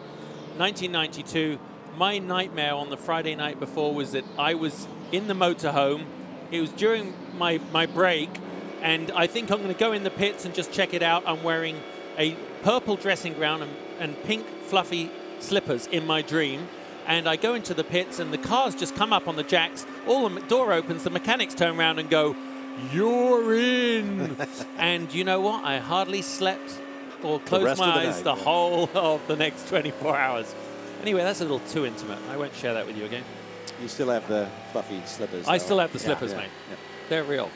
1992. My nightmare on the Friday night before was that I was in the motorhome. It was during my break, and I think I'm going to go in the pits and just check it out. I'm wearing a purple dressing gown and pink fluffy slippers in my dream. And I go into the pits, and the cars just come up on the jacks. All the door opens, the mechanics turn around and go, "You're in." And you know what? I hardly slept or closed my eyes the whole of the next 24 hours. Anyway, that's a little too intimate. I won't share that with you again. You still have the fluffy slippers. I still have the slippers, mate. Yeah. They're real.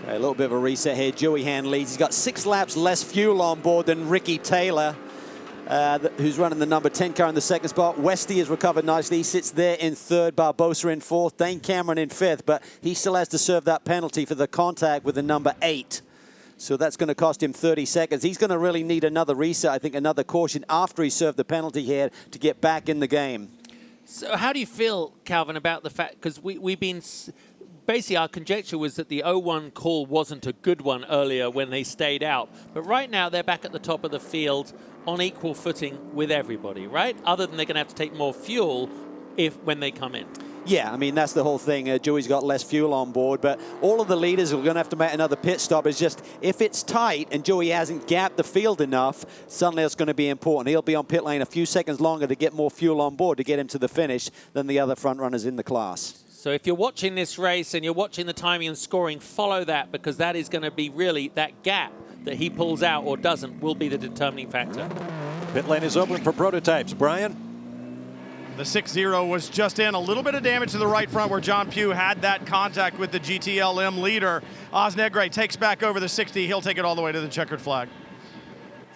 Okay, a little bit of a reset here. Joey Hand leads. He's got 6 laps less fuel on board than Ricky Taylor, who's running the number 10 car in the second spot. Westy has recovered nicely. He sits there in third. Barbosa in fourth. Dane Cameron in fifth. But he still has to serve that penalty for the contact with the number 8. So that's going to cost him 30 seconds. He's going to really need another reset, I think, another caution after he served the penalty here to get back in the game. So how do you feel, Calvin, about the fact, because we've been, basically our conjecture was that the 0-1 call wasn't a good one earlier when they stayed out. But right now they're back at the top of the field on equal footing with everybody, right? Other than they're going to have to take more fuel when they come in. Yeah, I mean, that's the whole thing. Joey's got less fuel on board, but all of the leaders are going to have to make another pit stop. It's just, if it's tight and Joey hasn't gapped the field enough, suddenly it's going to be important. He'll be on pit lane a few seconds longer to get more fuel on board to get him to the finish than the other front runners in the class. So if you're watching this race and you're watching the timing and scoring, follow that, because that is going to be really that gap that he pulls out or doesn't will be the determining factor. Pit lane is open for prototypes. Brian? The 6-0 was just in. A little bit of damage to the right front where John Pugh had that contact with the GTLM leader. Oz Negre takes back over the 60. He'll take it all the way to the checkered flag.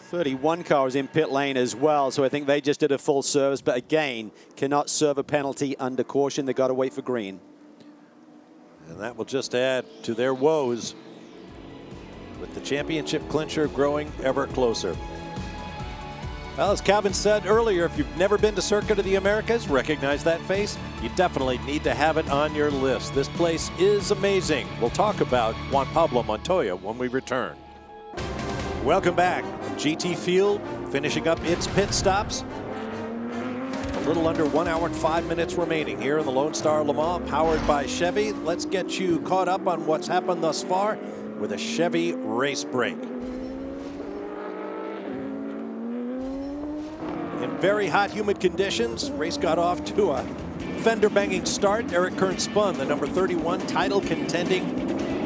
31 car is in pit lane as well, so I think they just did a full service, but again, cannot serve a penalty under caution. They got to wait for green. And that will just add to their woes, with the championship clincher growing ever closer. Well, as Calvin said earlier, if you've never been to Circuit of the Americas, recognize that face, you definitely need to have it on your list. This place is amazing. We'll talk about Juan Pablo Montoya when we return. Welcome back. GT Field finishing up its pit stops. A little under 1 hour and 5 minutes remaining here in the Lone Star Le Mans, powered by Chevy. Let's get you caught up on what's happened thus far with a Chevy race break. In very hot, humid conditions, race got off to a fender-banging start. Eric Kern spun the number 31 title contending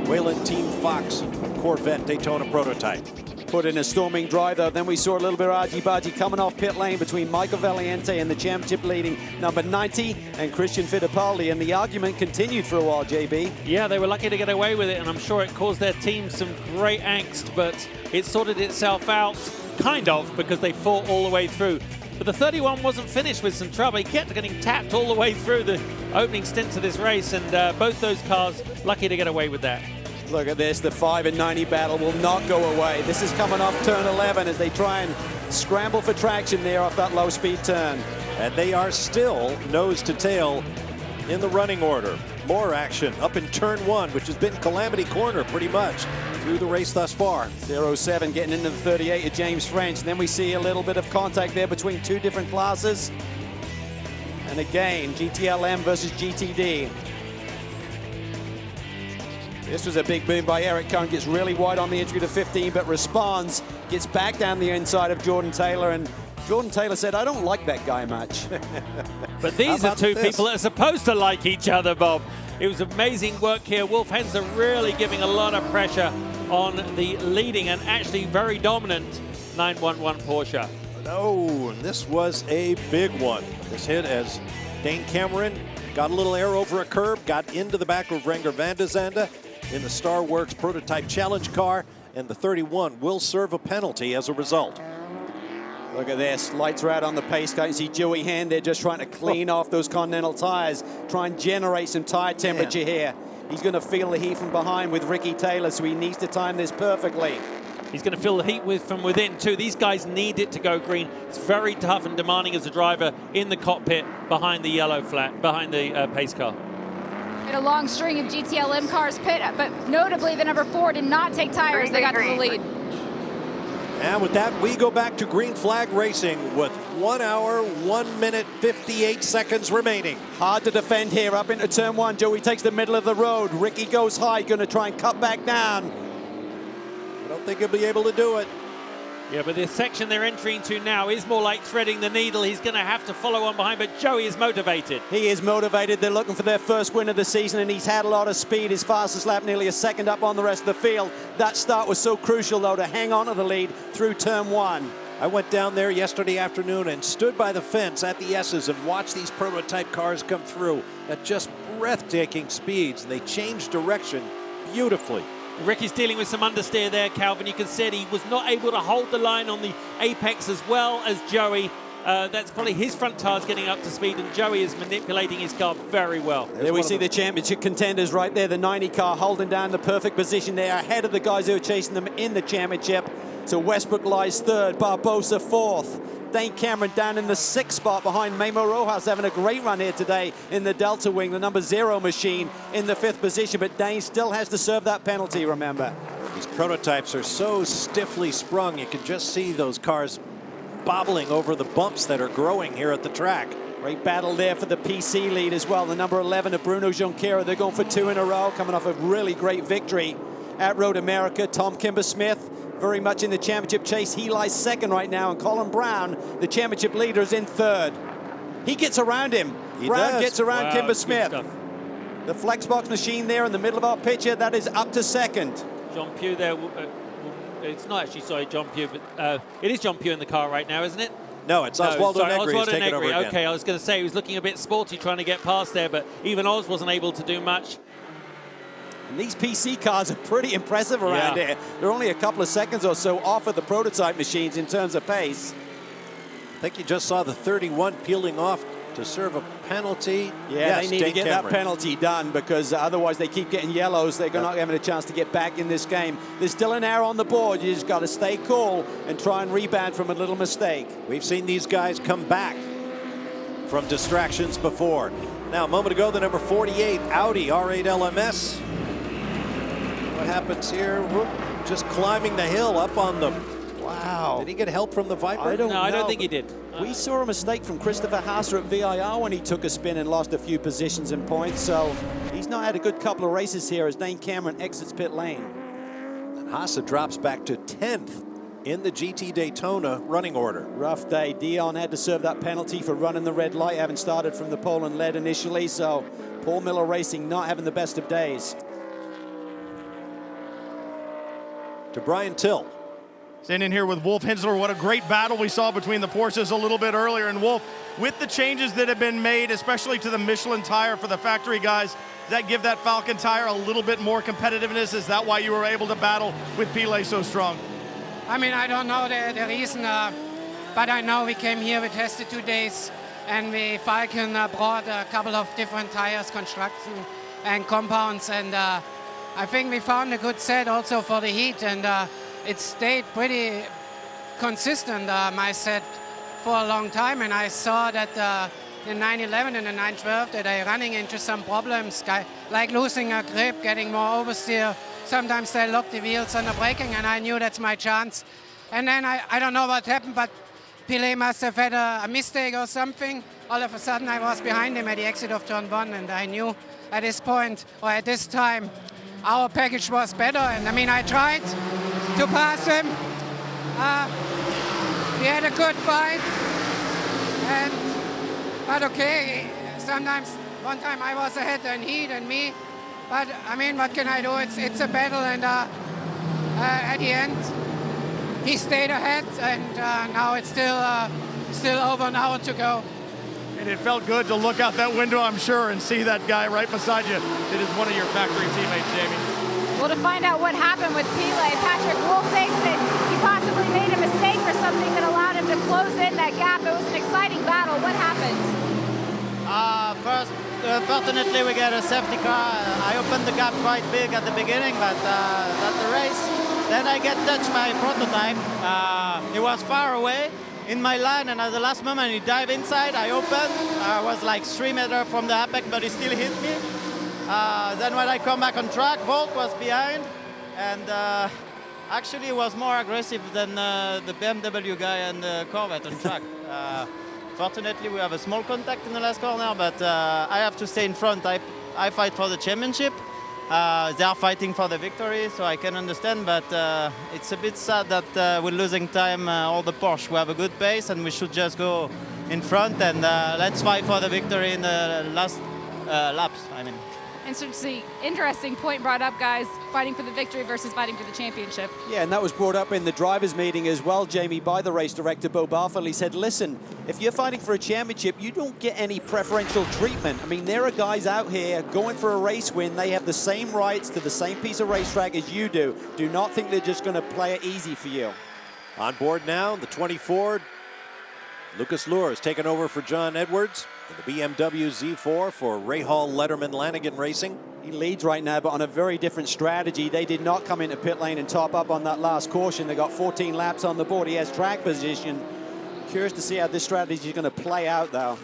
Whelen Team Fox Corvette Daytona prototype. Put in a storming drive, though. Then we saw a little bit of argy-bargy coming off pit lane between Michael Valiente and the championship leading number 90 and Christian Fittipaldi, and the argument continued for a while, JB. Yeah, they were lucky to get away with it, and I'm sure it caused their team some great angst, but it sorted itself out, kind of, because they fought all the way through. But the 31 wasn't finished with some trouble. He kept getting tapped all the way through the opening stint of this race, and both those cars lucky to get away with that. Look at this, the 5 and 90 battle will not go away. This is coming off turn 11 as they try and scramble for traction there off that low speed turn. And they are still nose to tail in the running order. More action up in turn 1, which has been Calamity Corner pretty much through the race thus far. 07 getting into the 38 of James French. And then we see a little bit of contact there between two different classes. And again, GTLM versus GTD. This was a big move by Eric Kern, gets really wide on the entry to 15, but responds, gets back down the inside of Jordan Taylor, and Jordan Taylor said, I don't like that guy much. But these are two people that are supposed to like each other, Bob. It was amazing work here. Wolf Henser really giving a lot of pressure on the leading and actually very dominant 911 Porsche. No, and this was a big one. This hit as Dane Cameron got a little air over a curb, got into the back of Renger van de Zande in the Star Works prototype challenge car, and the 31 will serve a penalty as a result. Look at this, lights are out on the pace car. You see Joey Hand there just trying to clean off those Continental tires, try and generate some tire temperature here. He's going to feel the heat from behind with Ricky Taylor, so he needs to time this perfectly. He's going to feel the heat from within too. These guys need it to go green. It's very tough and demanding as a driver in the cockpit behind the yellow flag, behind the pace car. A long string of GTLM cars pit, but notably the number 4 did not take tires. They got to the lead. And with that, we go back to green flag racing with 1 hour, 1 minute, 58 seconds remaining. Hard to defend here up into turn 1. Joey takes the middle of the road. Ricky goes high, going to try and cut back down. I don't think he'll be able to do it. Yeah, but this section they're entering into now is more like threading the needle. He's going to have to follow on behind, but Joey is motivated. He is motivated. They're looking for their first win of the season, and he's had a lot of speed. His fastest lap, nearly a second up on the rest of the field. That start was so crucial, though, to hang on to the lead through turn 1. I went down there yesterday afternoon and stood by the fence at the S's and watched these prototype cars come through at just breathtaking speeds. They changed direction beautifully. Ricky's dealing with some understeer there, Calvin. You can see he was not able to hold the line on the apex as well as Joey. That's probably his front tires getting up to speed, and Joey is manipulating his car very well. There we see the championship contenders right there. The 90 car holding down the perfect position there, ahead of the guys who are chasing them in the championship. So Westbrook lies 3rd, Barbosa 4th. Dane Cameron down in the 6th spot behind Memo Rojas, having a great run here today in the Delta Wing. The number 0 machine in the 5th position, but Dane still has to serve that penalty, remember. These prototypes are so stiffly sprung, you can just see those cars bobbling over the bumps that are growing here at the track. Great battle there for the PC lead as well. The number 11 of Bruno Junqueira, they're going for 2 in a row, coming off a really great victory at Road America. Tom Kimber-Smith very much in the championship chase. He lies 2nd right now, and Colin Brown, the championship leader, is in 3rd. He gets around him. Brown gets around Kimber-Smith. The Flexbox machine there in the middle of our picture, that is up to 2nd. John Pugh there. It's not actually, sorry, John Pugh, but it is John Pugh in the car right now, isn't it? No, it's Oswaldo Negri. Oswaldo Negri. Over again. Okay, I was going to say he was looking a bit sporty trying to get past there, but even Oz wasn't able to do much. And these PC cars are pretty impressive around here. They're only a couple of seconds or so off of the prototype machines in terms of pace. I think you just saw the 31 peeling off to serve a penalty. Yeah, yes, they need to get Cameron. that penalty done, because otherwise they keep getting yellows. They're not having a chance to get back in this game. There's still an error on the board. You just got to stay cool and try and rebound from a little mistake. We've seen these guys come back from distractions before. Now, a moment ago, the number 48 Audi R8 LMS. What happens here? Whoop, just climbing the hill up on the... Wow. Did he get help from the Viper? I don't know. I don't think he did. We saw a mistake from Christopher Haase at VIR when he took a spin and lost a few positions and points, so he's not had a good couple of races here as Dane Cameron exits pit lane. And Haase drops back to 10th in the GT Daytona running order. Rough day. Dion had to serve that penalty for running the red light, having started from the pole and led initially, so Paul Miller Racing not having the best of days. To Brian Till. Standing here with Wolf Hensler. What a great battle we saw between the Porsches a little bit earlier. And Wolf, with the changes that have been made, especially to the Michelin tire for the factory guys, does that give that Falcon tire a little bit more competitiveness? Is that why you were able to battle with Pile so strong? I mean, I don't know the reason, but I know we came here, we tested 2 days, and Falcon brought a couple of different tires, construction and compounds, and I think we found a good set also for the heat, and it stayed pretty consistent, my set, for a long time. And I saw that the 911 and the 912 that are running into some problems, like losing a grip, getting more oversteer. Sometimes they lock the wheels on the braking, and I knew that's my chance. And then I don't know what happened, but Pile must have had a mistake or something. All of a sudden I was behind him at the exit of turn 1, and I knew at this point, or at this time, our package was better. And I mean, I tried to pass him. We had a good fight, but okay, sometimes, one time I was ahead and he and me, but I mean, what can I do? It's a battle, and at the end, he stayed ahead, and now it's still over an hour to go. And it felt good to look out that window, I'm sure, and see that guy right beside you that is one of your factory teammates, Jamie. Well, to find out what happened with Pile, Patrick Wolf thinks that he possibly made a mistake or something that allowed him to close in that gap. It was an exciting battle. What happened? First, fortunately, we get a safety car. I opened the gap quite big at the beginning, but at the race, then I get touched by prototype. He was far away in my line, and at the last moment, he dived inside. I opened. I was like 3 meters from the apex, but he still hit me. Then when I come back on track, Volt was behind, and actually he was more aggressive than the BMW guy and the Corvette on track. Fortunately, we have a small contact in the last corner, but I have to stay in front. I fight for the championship. They are fighting for the victory, so I can understand, but it's a bit sad that we're losing time, all the Porsche. We have a good pace, and we should just go in front, and let's fight for the victory in the last laps, I mean. Interesting point brought up, guys, fighting for the victory versus fighting for the championship. Yeah, and that was brought up in the drivers' meeting as well, Jamie, by the race director, Bo Barfield. He said, listen, if you're fighting for a championship, you don't get any preferential treatment. I mean, there are guys out here going for a race win. They have the same rights to the same piece of racetrack as you do. Do not think they're just going to play it easy for you. On board now, the 24, Lucas Luhr has taken over for John Edwards. The BMW Z4 for Rahal Letterman Lanigan Racing. He leads right now, but on a very different strategy. They did not come into pit lane and top up on that last caution. They got 14 laps on the board. He has track position. Curious to see how this strategy is going to play out, though.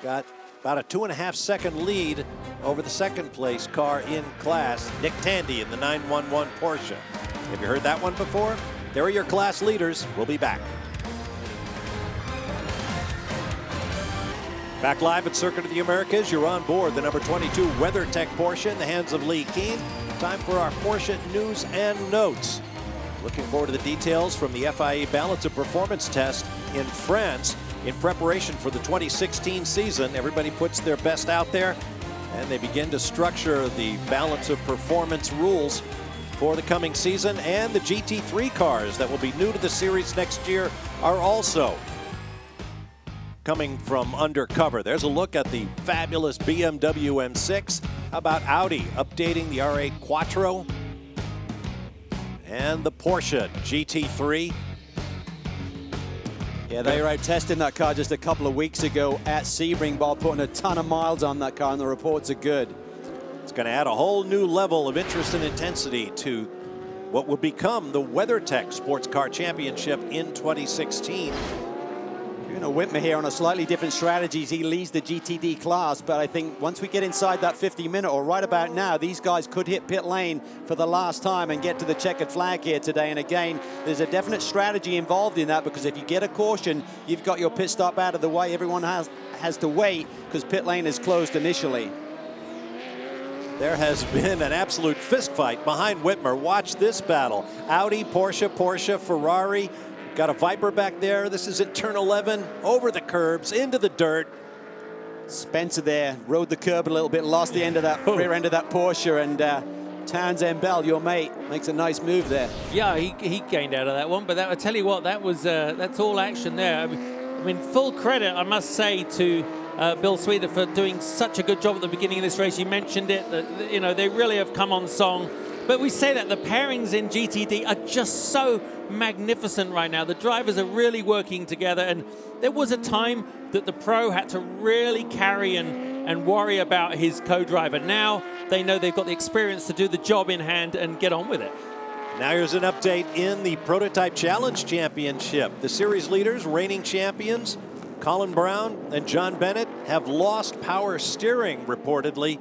Got about a 2.5-second lead over the second place car in class, Nick Tandy in the 911 Porsche. Have you heard that one before? There are your class leaders. We'll be back. Back live at Circuit of the Americas, you're on board the number 22 WeatherTech Porsche in the hands of Lee Keen. Time for our Porsche news and notes. Looking forward to the details from the FIA Balance of Performance test in France in preparation for the 2016 season. Everybody puts their best out there, and they begin to structure the Balance of Performance rules for the coming season. And the GT3 cars that will be new to the series next year are also coming from undercover. There's a look at the fabulous BMW M6. How about Audi updating the R8 Quattro? And the Porsche GT3. Yeah, they were out testing that car just a couple of weeks ago at Sebring, Bob, putting a ton of miles on that car, and the reports are good. It's going to add a whole new level of interest and intensity to what will become the WeatherTech Sports Car Championship in 2016. Whitmer here on a slightly different strategies. He leads the GTD class, but I think once we get inside that 50-minute, or right about now, these guys could hit pit lane for the last time and get to the checkered flag here today. And again, there's a definite strategy involved in that, because if you get a caution, you've got your pit stop out of the way. Everyone has to wait because pit lane is closed initially. There has been an absolute fistfight behind Whitmer. Watch this battle. Audi, Porsche, Ferrari. Got a Viper back there. This is at turn 11, over the curbs, into the dirt. Spencer there rode the curb a little bit, lost the end of that rear end of that Porsche, and Townsend Bell, your mate, makes a nice move there. Yeah, he gained out of that one, but I tell you what, that was that's all action there. I mean, full credit, I must say, to Bill Sweeter for doing such a good job at the beginning of this race. You mentioned it, that, they really have come on song. But we say that the pairings in GTD are just so magnificent right now. The drivers are really working together, and there was a time that the pro had to really carry and worry about his co-driver. Now they know they've got the experience to do the job in hand and get on with it. Now here's an update in the Prototype Challenge Championship. The series leaders, reigning champions, Colin Brown and John Bennett, have lost power steering reportedly.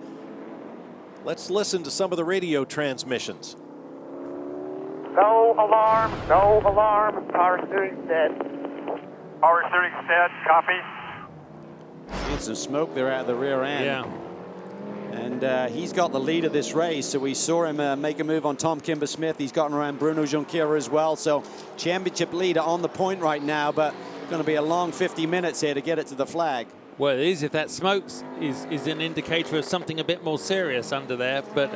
Let's listen to some of the radio transmissions. No alarm, no alarm. Power steering dead. Power steering dead, copy. Seeing some smoke there out of the rear end. Yeah. And he's got the lead of this race, so we saw him make a move on Tom Kimber-Smith. He's gotten around Bruno Junqueira as well, so championship leader on the point right now, but going to be a long 50 minutes here to get it to the flag. Well, it is if that smoke is an indicator of something a bit more serious under there, but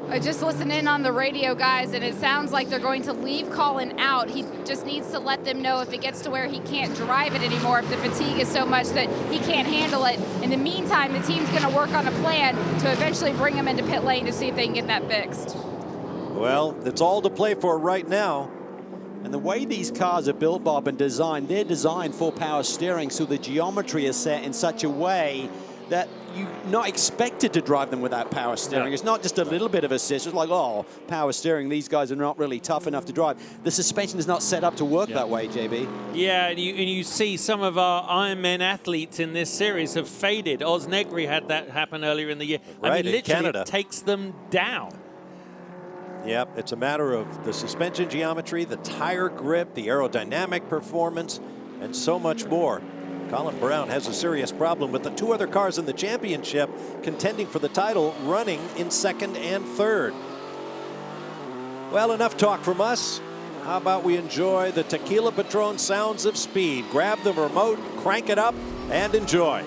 I just listened in on the radio, guys, and it sounds like they're going to leave Colin out. He just needs to let them know if it gets to where he can't drive it anymore, if the fatigue is so much that he can't handle it. In the meantime, the team's going to work on a plan to eventually bring him into pit lane to see if they can get that fixed. Well, it's all to play for right now. And the way these cars are built, Bob, and designed, they're designed for power steering, so the geometry is set in such a way that you're not expected to drive them without power steering. It's not just a little bit of assist. It's like, oh, power steering, these guys are not really tough enough to drive. The suspension is not set up to work that way, JB. Yeah, and you see some of our Ironman athletes in this series have faded. Oz Negri had that happen earlier in the year. Right, I mean, in literally Canada. It takes them down. Yep, it's a matter of the suspension geometry, the tire grip, the aerodynamic performance, and so much more. Colin Brown has a serious problem with the two other cars in the championship contending for the title, running in second and third. Well, enough talk from us. How about we enjoy the Tequila Patron sounds of speed? Grab the remote, crank it up, and enjoy.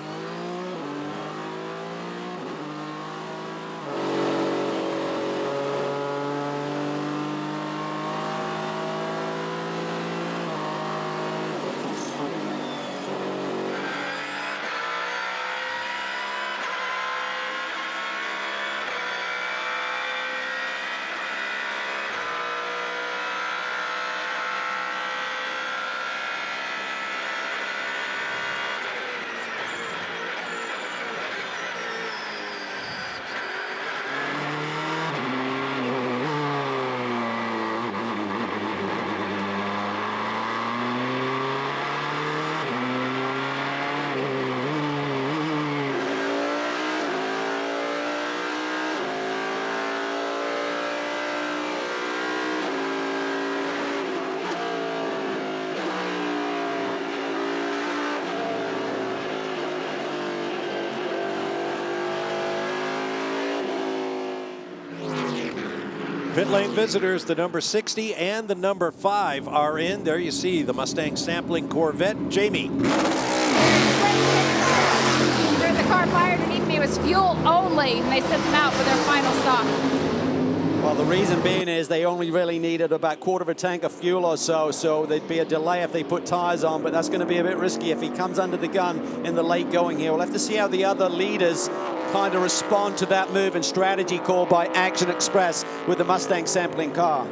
Pit lane visitors, the number 60 and the number 5 are in. There you see the Mustang sampling Corvette. Jamie. The car fire underneath me was fuel only, and they sent them out for their final stop. Well, the reason being is they only really needed about quarter of a tank of fuel or so, so there'd be a delay if they put tires on, but that's going to be a bit risky if he comes under the gun in the late going here. We'll have to see how the other leaders kind of respond to that move and strategy call by Action Express with the Mustang sampling car.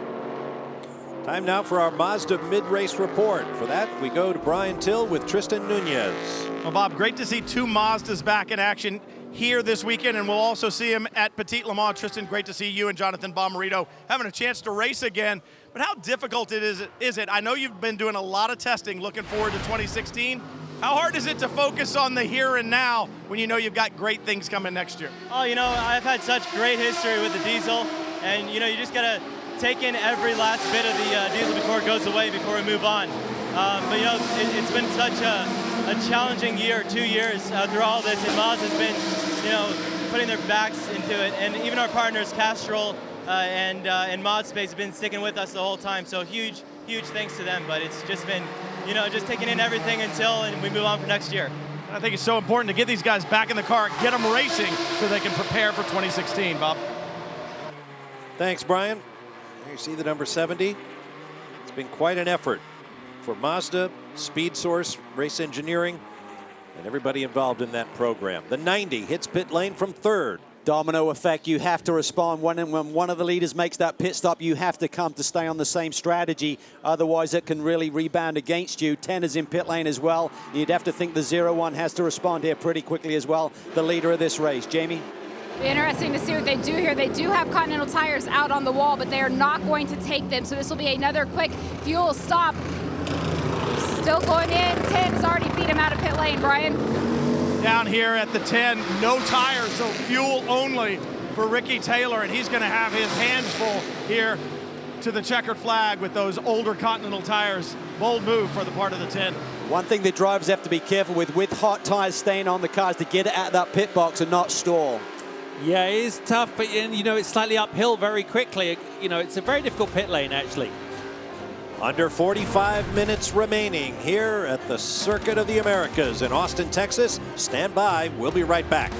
Time now for our Mazda mid-race report. For that, we go to Brian Till with Tristan Nunez. Well, Bob, great to see two Mazdas back in action here this weekend, and we'll also see him at Petit Le Mans. Tristan, great to see you and Jonathan Bomarito having a chance to race again. But how difficult is it? I know you've been doing a lot of testing looking forward to 2016. How hard is it to focus on the here and now when you know you've got great things coming next year? Oh, you know, I've had such great history with the diesel, and you know, you just gotta take in every last bit of the diesel before it goes away, before we move on. But you know, it's been such a challenging year, 2 years through all this, and Mazda's been, you know, putting their backs into it, and even our partners, Castrol and ModSpace, have been sticking with us the whole time. So huge thanks to them. But it's just been, you know, just taking in everything and we move on for next year. I think it's so important to get these guys back in the car, get them racing so they can prepare for 2016, Bob. Thanks, Brian. There you see the number 70. It's been quite an effort for Mazda, Speed Source, Race Engineering, and everybody involved in that program. The 90 hits pit lane from third. Domino effect, you have to respond. When one of the leaders makes that pit stop, you have to come to stay on the same strategy. Otherwise, it can really rebound against you. 10 is in pit lane as well. You'd have to think the 01 has to respond here pretty quickly as well, the leader of this race. Jamie? Be interesting to see what they do here. They do have Continental tires out on the wall, but they are not going to take them. So this will be another quick fuel stop. Still going in. 10 has already beat him out of pit lane, Brian. Down here at the 10, no tires, so fuel only for Ricky Taylor, and he's going to have his hands full here to the checkered flag with those older Continental tires. Bold move for the part of the 10. One thing that drivers have to be careful with hot tires staying on the cars to get it out of that pit box and not stall. Yeah, it is tough, but you know, it's slightly uphill very quickly. You know, it's a very difficult pit lane, actually. Under 45 minutes remaining here at the Circuit of the Americas in Austin, Texas. Stand by. We'll be right back.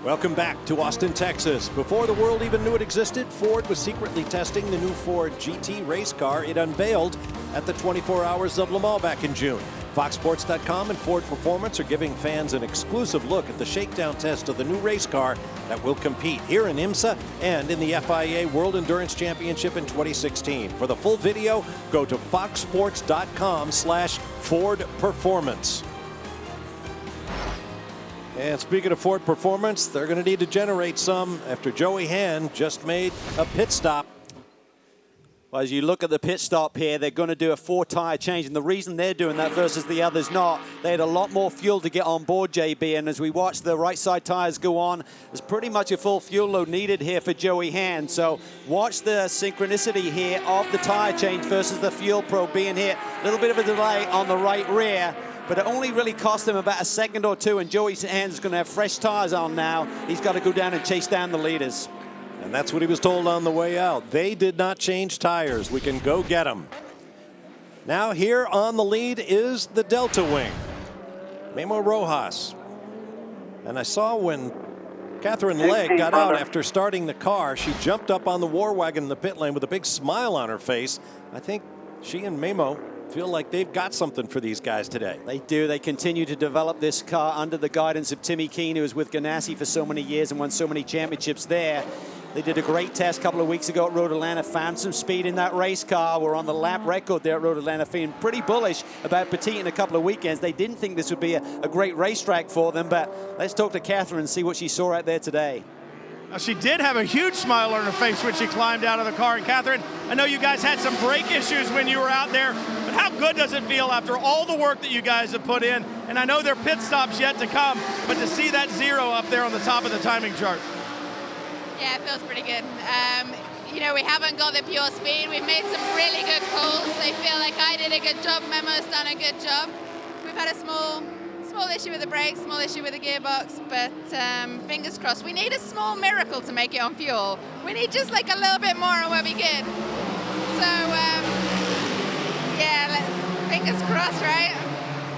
Welcome back to Austin, Texas. Before the world even knew it existed, Ford was secretly testing the new Ford GT race car it unveiled at the 24 Hours of Le Mans back in June. FoxSports.com and Ford Performance are giving fans an exclusive look at the shakedown test of the new race car that will compete here in IMSA and in the FIA World Endurance Championship in 2016. For the full video, go to FoxSports.com/Ford Performance. And speaking of Ford Performance, they're going to need to generate some after Joey Hand just made a pit stop. Well, as you look at the pit stop here, they're going to do a 4-tire change, and the reason they're doing that versus the others not, they had a lot more fuel to get on board, JB, and as we watch the right side tires go on, there's pretty much a full fuel load needed here for Joey Hand. So watch the synchronicity here of the tire change versus the fuel probe being hit. A little bit of a delay on the right rear, but it only really cost him about a second or two, and Joey Hand's going to have fresh tires on now. He's got to go down and chase down the leaders. And that's what he was told on the way out. They did not change tires. We can go get them. Now here on the lead is the Delta Wing, Memo Rojas. And I saw when Catherine Legg got out after starting the car, she jumped up on the war wagon in the pit lane with a big smile on her face. I think she and Memo feel like they've got something for these guys today. They do. They continue to develop this car under the guidance of Timmy Keane, who was with Ganassi for so many years and won so many championships there. They did a great test a couple of weeks ago at Road Atlanta, found some speed in that race car. We're on the lap record there at Road Atlanta, feeling pretty bullish about Petit in a couple of weekends. They didn't think this would be a great racetrack for them, but let's talk to Catherine and see what she saw out there today. Now, she did have a huge smile on her face when she climbed out of the car. And Catherine, I know you guys had some brake issues when you were out there, but how good does it feel after all the work that you guys have put in? And I know there are pit stops yet to come, but to see that 0 up there on the top of the timing chart. Yeah, it feels pretty good. You know, we haven't got the pure speed. We've made some really good calls. I feel like I did a good job. Memo's done a good job. We've had a small issue with the brakes, small issue with the gearbox, but fingers crossed. We need a small miracle to make it on fuel. We need just like a little bit more and we'll be good. So, yeah, fingers crossed, right?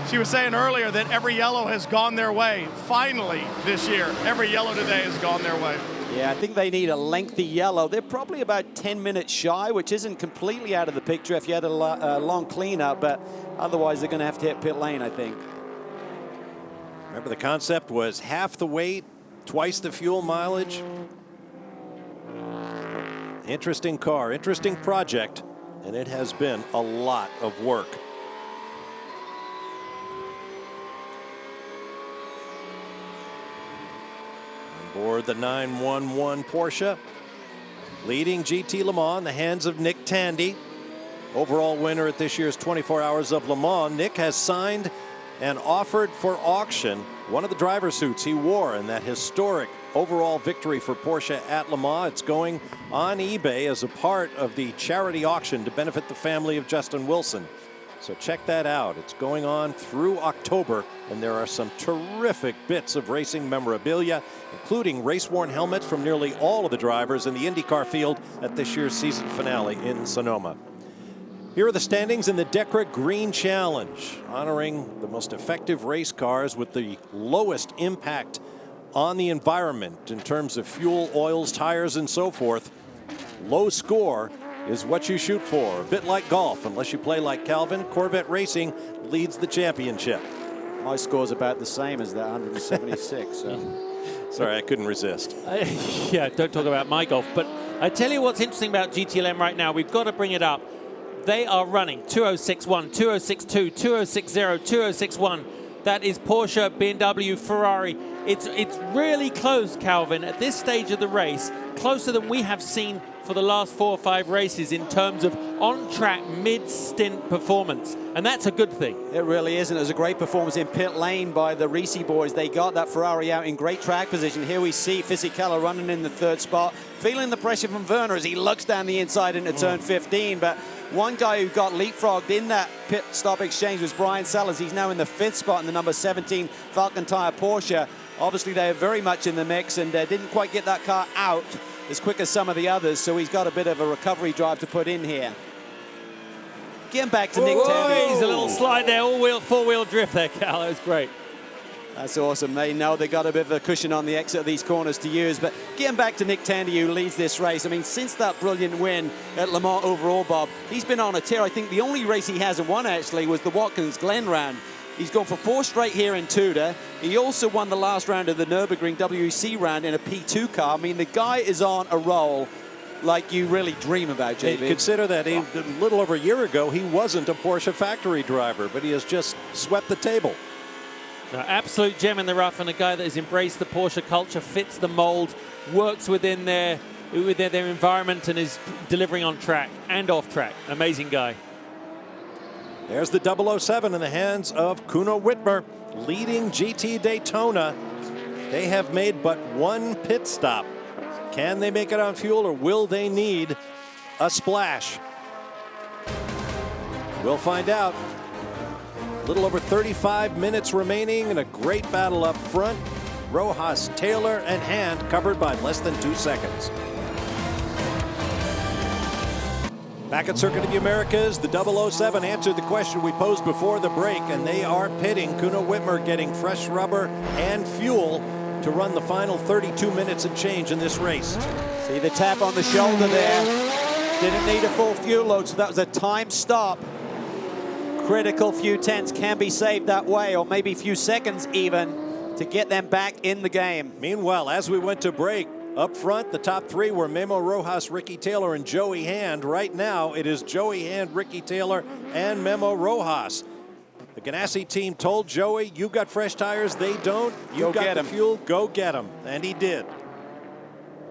She was saying earlier that every yellow has gone their way. Finally, this year, every yellow today has gone their way. Yeah, I think they need a lengthy yellow. They're probably about 10 minutes shy, which isn't completely out of the picture if you had a long cleanup, but otherwise they're going to have to hit pit lane, I think. Remember, the concept was half the weight, twice the fuel mileage. Interesting car, interesting project, and it has been a lot of work. On board the 911 Porsche, leading GT Le Mans in the hands of Nick Tandy. Overall winner at this year's 24 Hours of Le Mans. Nick has signed and offered for auction one of the driver suits he wore in that historic overall victory for Porsche at Le Mans. It's going on eBay as a part of the charity auction to benefit the family of Justin Wilson. So check that out. It's going on through October, and there are some terrific bits of racing memorabilia, including race-worn helmets from nearly all of the drivers in the IndyCar field at this year's season finale in Sonoma. Here are the standings in the DECRA Green Challenge, honoring the most effective race cars with the lowest impact on the environment in terms of fuel, oils, tires, and so forth. Low score is what you shoot for. A bit like golf, unless you play like Calvin. Corvette Racing leads the championship. My score's about the same as that, 176. So. Sorry, I couldn't resist. Yeah, don't talk about my golf. But I tell you what's interesting about GTLM right now. We've got to bring it up. They are running 2061, 2062, 2060, 2061. That is Porsche, BMW, Ferrari. It's really close, Calvin, at this stage of the race, closer than we have seen for the last 4 or 5 races in terms of on-track mid-stint performance. And that's a good thing. It really isn't. It was a great performance in pit lane by the Risi boys. They got that Ferrari out in great track position. Here we see Fisichella running in the 3rd spot, feeling the pressure from Werner as he looks down the inside into turn 15. But one guy who got leapfrogged in that pit stop exchange was Brian Sellers. He's now in the 5th spot in the number 17 Falcon Tire Porsche. Obviously, they're very much in the mix and didn't quite get that car out as quick as some of the others, so he's got a bit of a recovery drive to put in here. Getting back to Nick Tandy. He's a little slide there, all-wheel, 4-wheel drift there, Cal. That was great. That's awesome. They know they got a bit of a cushion on the exit of these corners to use. But getting back to Nick Tandy, who leads this race. I mean, since that brilliant win at Le Mans overall, Bob, he's been on a tear. I think the only race he hasn't won, actually, was the Watkins Glen round. He's gone for 4 straight here in Tudor. He also won the last round of the Nürburgring WEC round in a P2 car. I mean, the guy is on a roll like you really dream about, JB. Consider that a little over a year ago, he wasn't a Porsche factory driver, but he has just swept the table. No, absolute gem in the rough, and a guy that has embraced the Porsche culture, fits the mold, works within their environment, and is delivering on track and off track. Amazing guy. There's the 007 in the hands of Kuno Wittmer, leading GT Daytona. They have made but 1 pit stop. Can they make it on fuel, or will they need a splash? We'll find out. A little over 35 minutes remaining, and a great battle up front. Rojas, Taylor, and Hand covered by less than 2 seconds. Back at Circuit of the Americas, the 007 answered the question we posed before the break, and they are pitting. Kuno Wittmer getting fresh rubber and fuel to run the final 32 minutes and change in this race. See the tap on the shoulder there. Didn't need a full fuel load, so that was a time stop. Critical few tenths can be saved that way, or maybe a few seconds even, to get them back in the game. Meanwhile, as we went to break, up front, the top 3 were Memo Rojas, Ricky Taylor, and Joey Hand. Right now, it is Joey Hand, Ricky Taylor, and Memo Rojas. The Ganassi team told Joey, you got fresh tires, they don't. You got the fuel, go get them. And he did.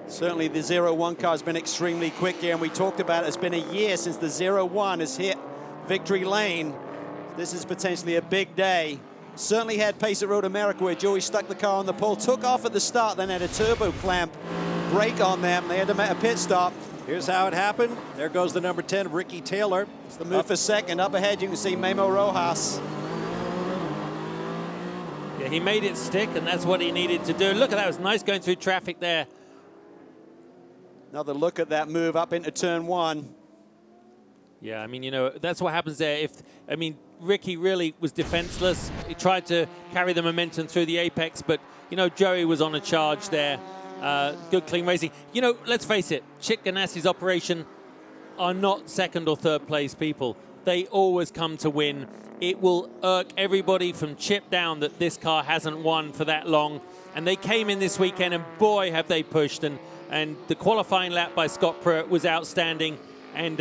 Certainly the 01 car has been extremely quick here, and we talked about it. It's been a year since the 01 has hit victory lane. This is potentially a big day. Certainly had pace at Road America, where Joey stuck the car on the pole, took off at the start, then had a turbo clamp brake on them. They had to make a pit stop. Here's how it happened. There goes the number 10, Ricky Taylor. It's the move for second. Up ahead, you can see Memo Rojas. Yeah, he made it stick, and that's what he needed to do. Look at that. It was nice going through traffic there. Another look at that move up into turn 1. Yeah, I mean, you know, that's what happens there. Ricky really was defenseless. He tried to carry the momentum through the apex, but, you know, Joey was on a charge there. Good, clean racing. You know, let's face it, Chip Ganassi's operation are not second or third place people. They always come to win. It will irk everybody from Chip down that this car hasn't won for that long. And they came in this weekend, and boy, have they pushed. And the qualifying lap by Scott Pruitt was outstanding. And,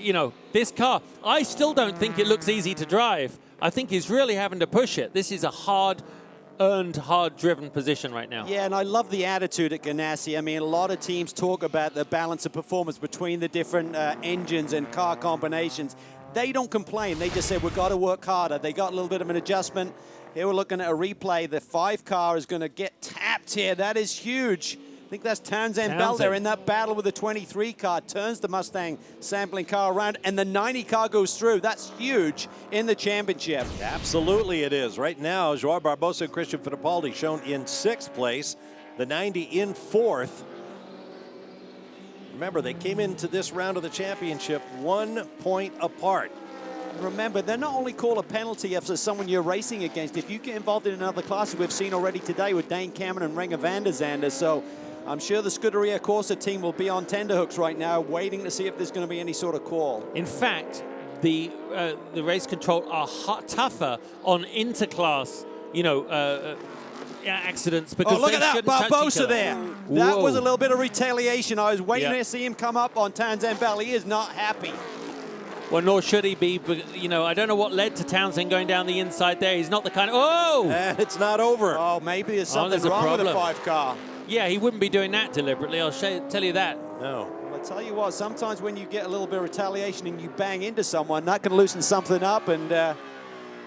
you know, this car, I still don't think it looks easy to drive. I think he's really having to push it. This is a hard-earned, hard-driven position right now. Yeah, and I love the attitude at Ganassi. I mean, a lot of teams talk about the balance of performance between the different engines and car combinations. They don't complain. They just say, we've got to work harder. They got a little bit of an adjustment. Here we're looking at a replay. The 5 car is going to get tapped here. That is huge. I think that's Townsend Bell there in that battle with the 23 car. Turns the Mustang sampling car around, and the 90 car goes through. That's huge in the championship. Absolutely it is. Right now, Joao Barbosa and Christian Fittipaldi shown in 6th place. The 90 in 4th. Remember, they came into this round of the championship 1 point apart. Remember, they're not only call a penalty if there's someone you're racing against. If you get involved in another class, we've seen already today with Dane Cameron and Renger van der Zande. So I'm sure the Scuderia Corsa team will be on tenterhooks right now, waiting to see if there's going to be any sort of call. In fact, the race control are tougher on interclass, you know, accidents, because look at that, Barbosa there. That was a little bit of retaliation. I was waiting to see him come up on Townsend Bell. He is not happy. Well, nor should he be, but, you know, I don't know what led to Townsend going down the inside there. He's not the kind of, And it's not over. Oh, maybe there's something wrong with the 5 car. Yeah, he wouldn't be doing that deliberately, I'll tell you that. No. Well, I tell you what, sometimes when you get a little bit of retaliation and you bang into someone, that can loosen something up, and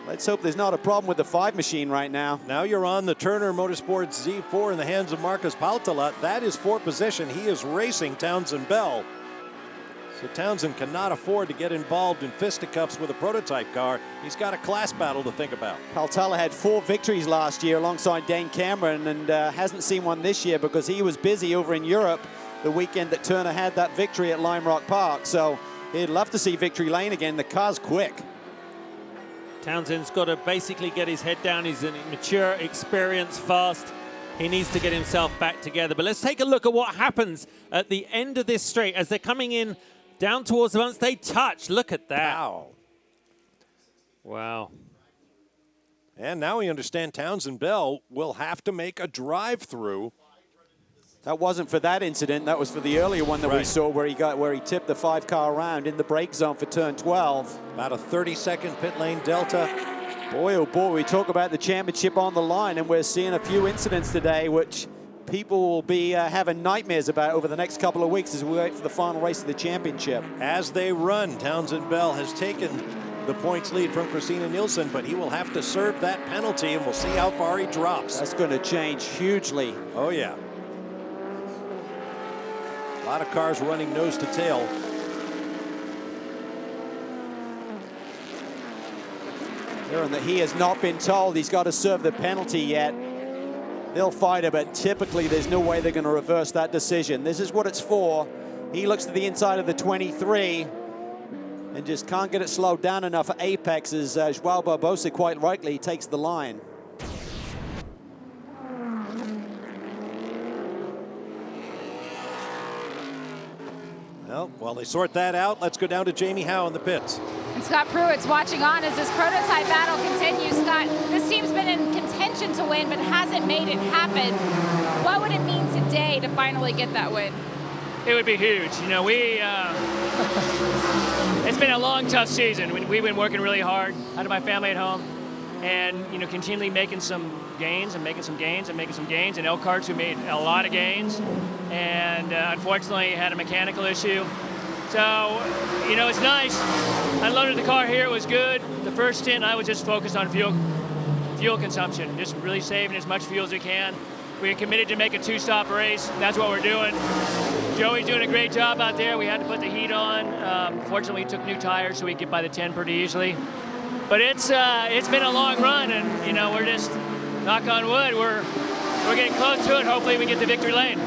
let's hope there's not a problem with the 5 machine right now. Now you're on the Turner Motorsports Z4 in the hands of Marcus Paltala. That is 4th position. He is racing Townsend Bell. So Townsend cannot afford to get involved in fisticuffs with a prototype car. He's got a class battle to think about. Paltala had 4 victories last year alongside Dane Cameron, and hasn't seen one this year because he was busy over in Europe the weekend that Turner had that victory at Lime Rock Park. So he'd love to see victory lane again. The car's quick. Townsend's got to basically get his head down. He's a mature, experienced, fast. He needs to get himself back together. But let's take a look at what happens at the end of this straight as they're coming in down towards the bumps. They touch. Look at that. Wow. And now we understand Townsend Bell will have to make a drive-through. That wasn't for that incident. That was for the earlier one that we saw where he tipped the 5 car around in the brake zone for turn 12. About a 30-second pit lane delta. Boy, oh boy, we talk about the championship on the line, and we're seeing a few incidents today which people will be having nightmares about over the next couple of weeks as we wait for the final race of the championship. As they run, Townsend Bell has taken the points lead from Christina Nielsen, but he will have to serve that penalty, and we'll see how far he drops. That's going to change hugely. Oh, yeah. A lot of cars running nose to tail. And that he has not been told he's got to serve the penalty yet. They'll fight it, but typically there's no way they're going to reverse that decision. This is what it's for. He looks to the inside of the 23 and just can't get it slowed down enough for apex as Joao Barbosa quite rightly takes the line. Well, while they sort that out, let's go down to Jamie Howe in the pits. And Scott Pruitt's watching on as this prototype battle continues. Scott, this team's been in contention to win, but hasn't made it happen. What would it mean today to finally get that win? It would be huge. You know, it's been a long, tough season. We've been working really hard. I had my family at home, and you know, continually making some gains and making some gains and making some gains. And Elkhart, who made a lot of gains, and unfortunately had a mechanical issue. So, you know, it's nice. I loaded the car here, it was good. The first stint, I was just focused on fuel consumption, just really saving as much fuel as we can. We are committed to make a 2-stop race. That's what we're doing. Joey's doing a great job out there. We had to put the heat on. Fortunately, we took new tires so we could get by the 10 pretty easily. But it's been a long run, and you know, we're just, knock on wood, we're getting close to it. Hopefully we get the victory lane.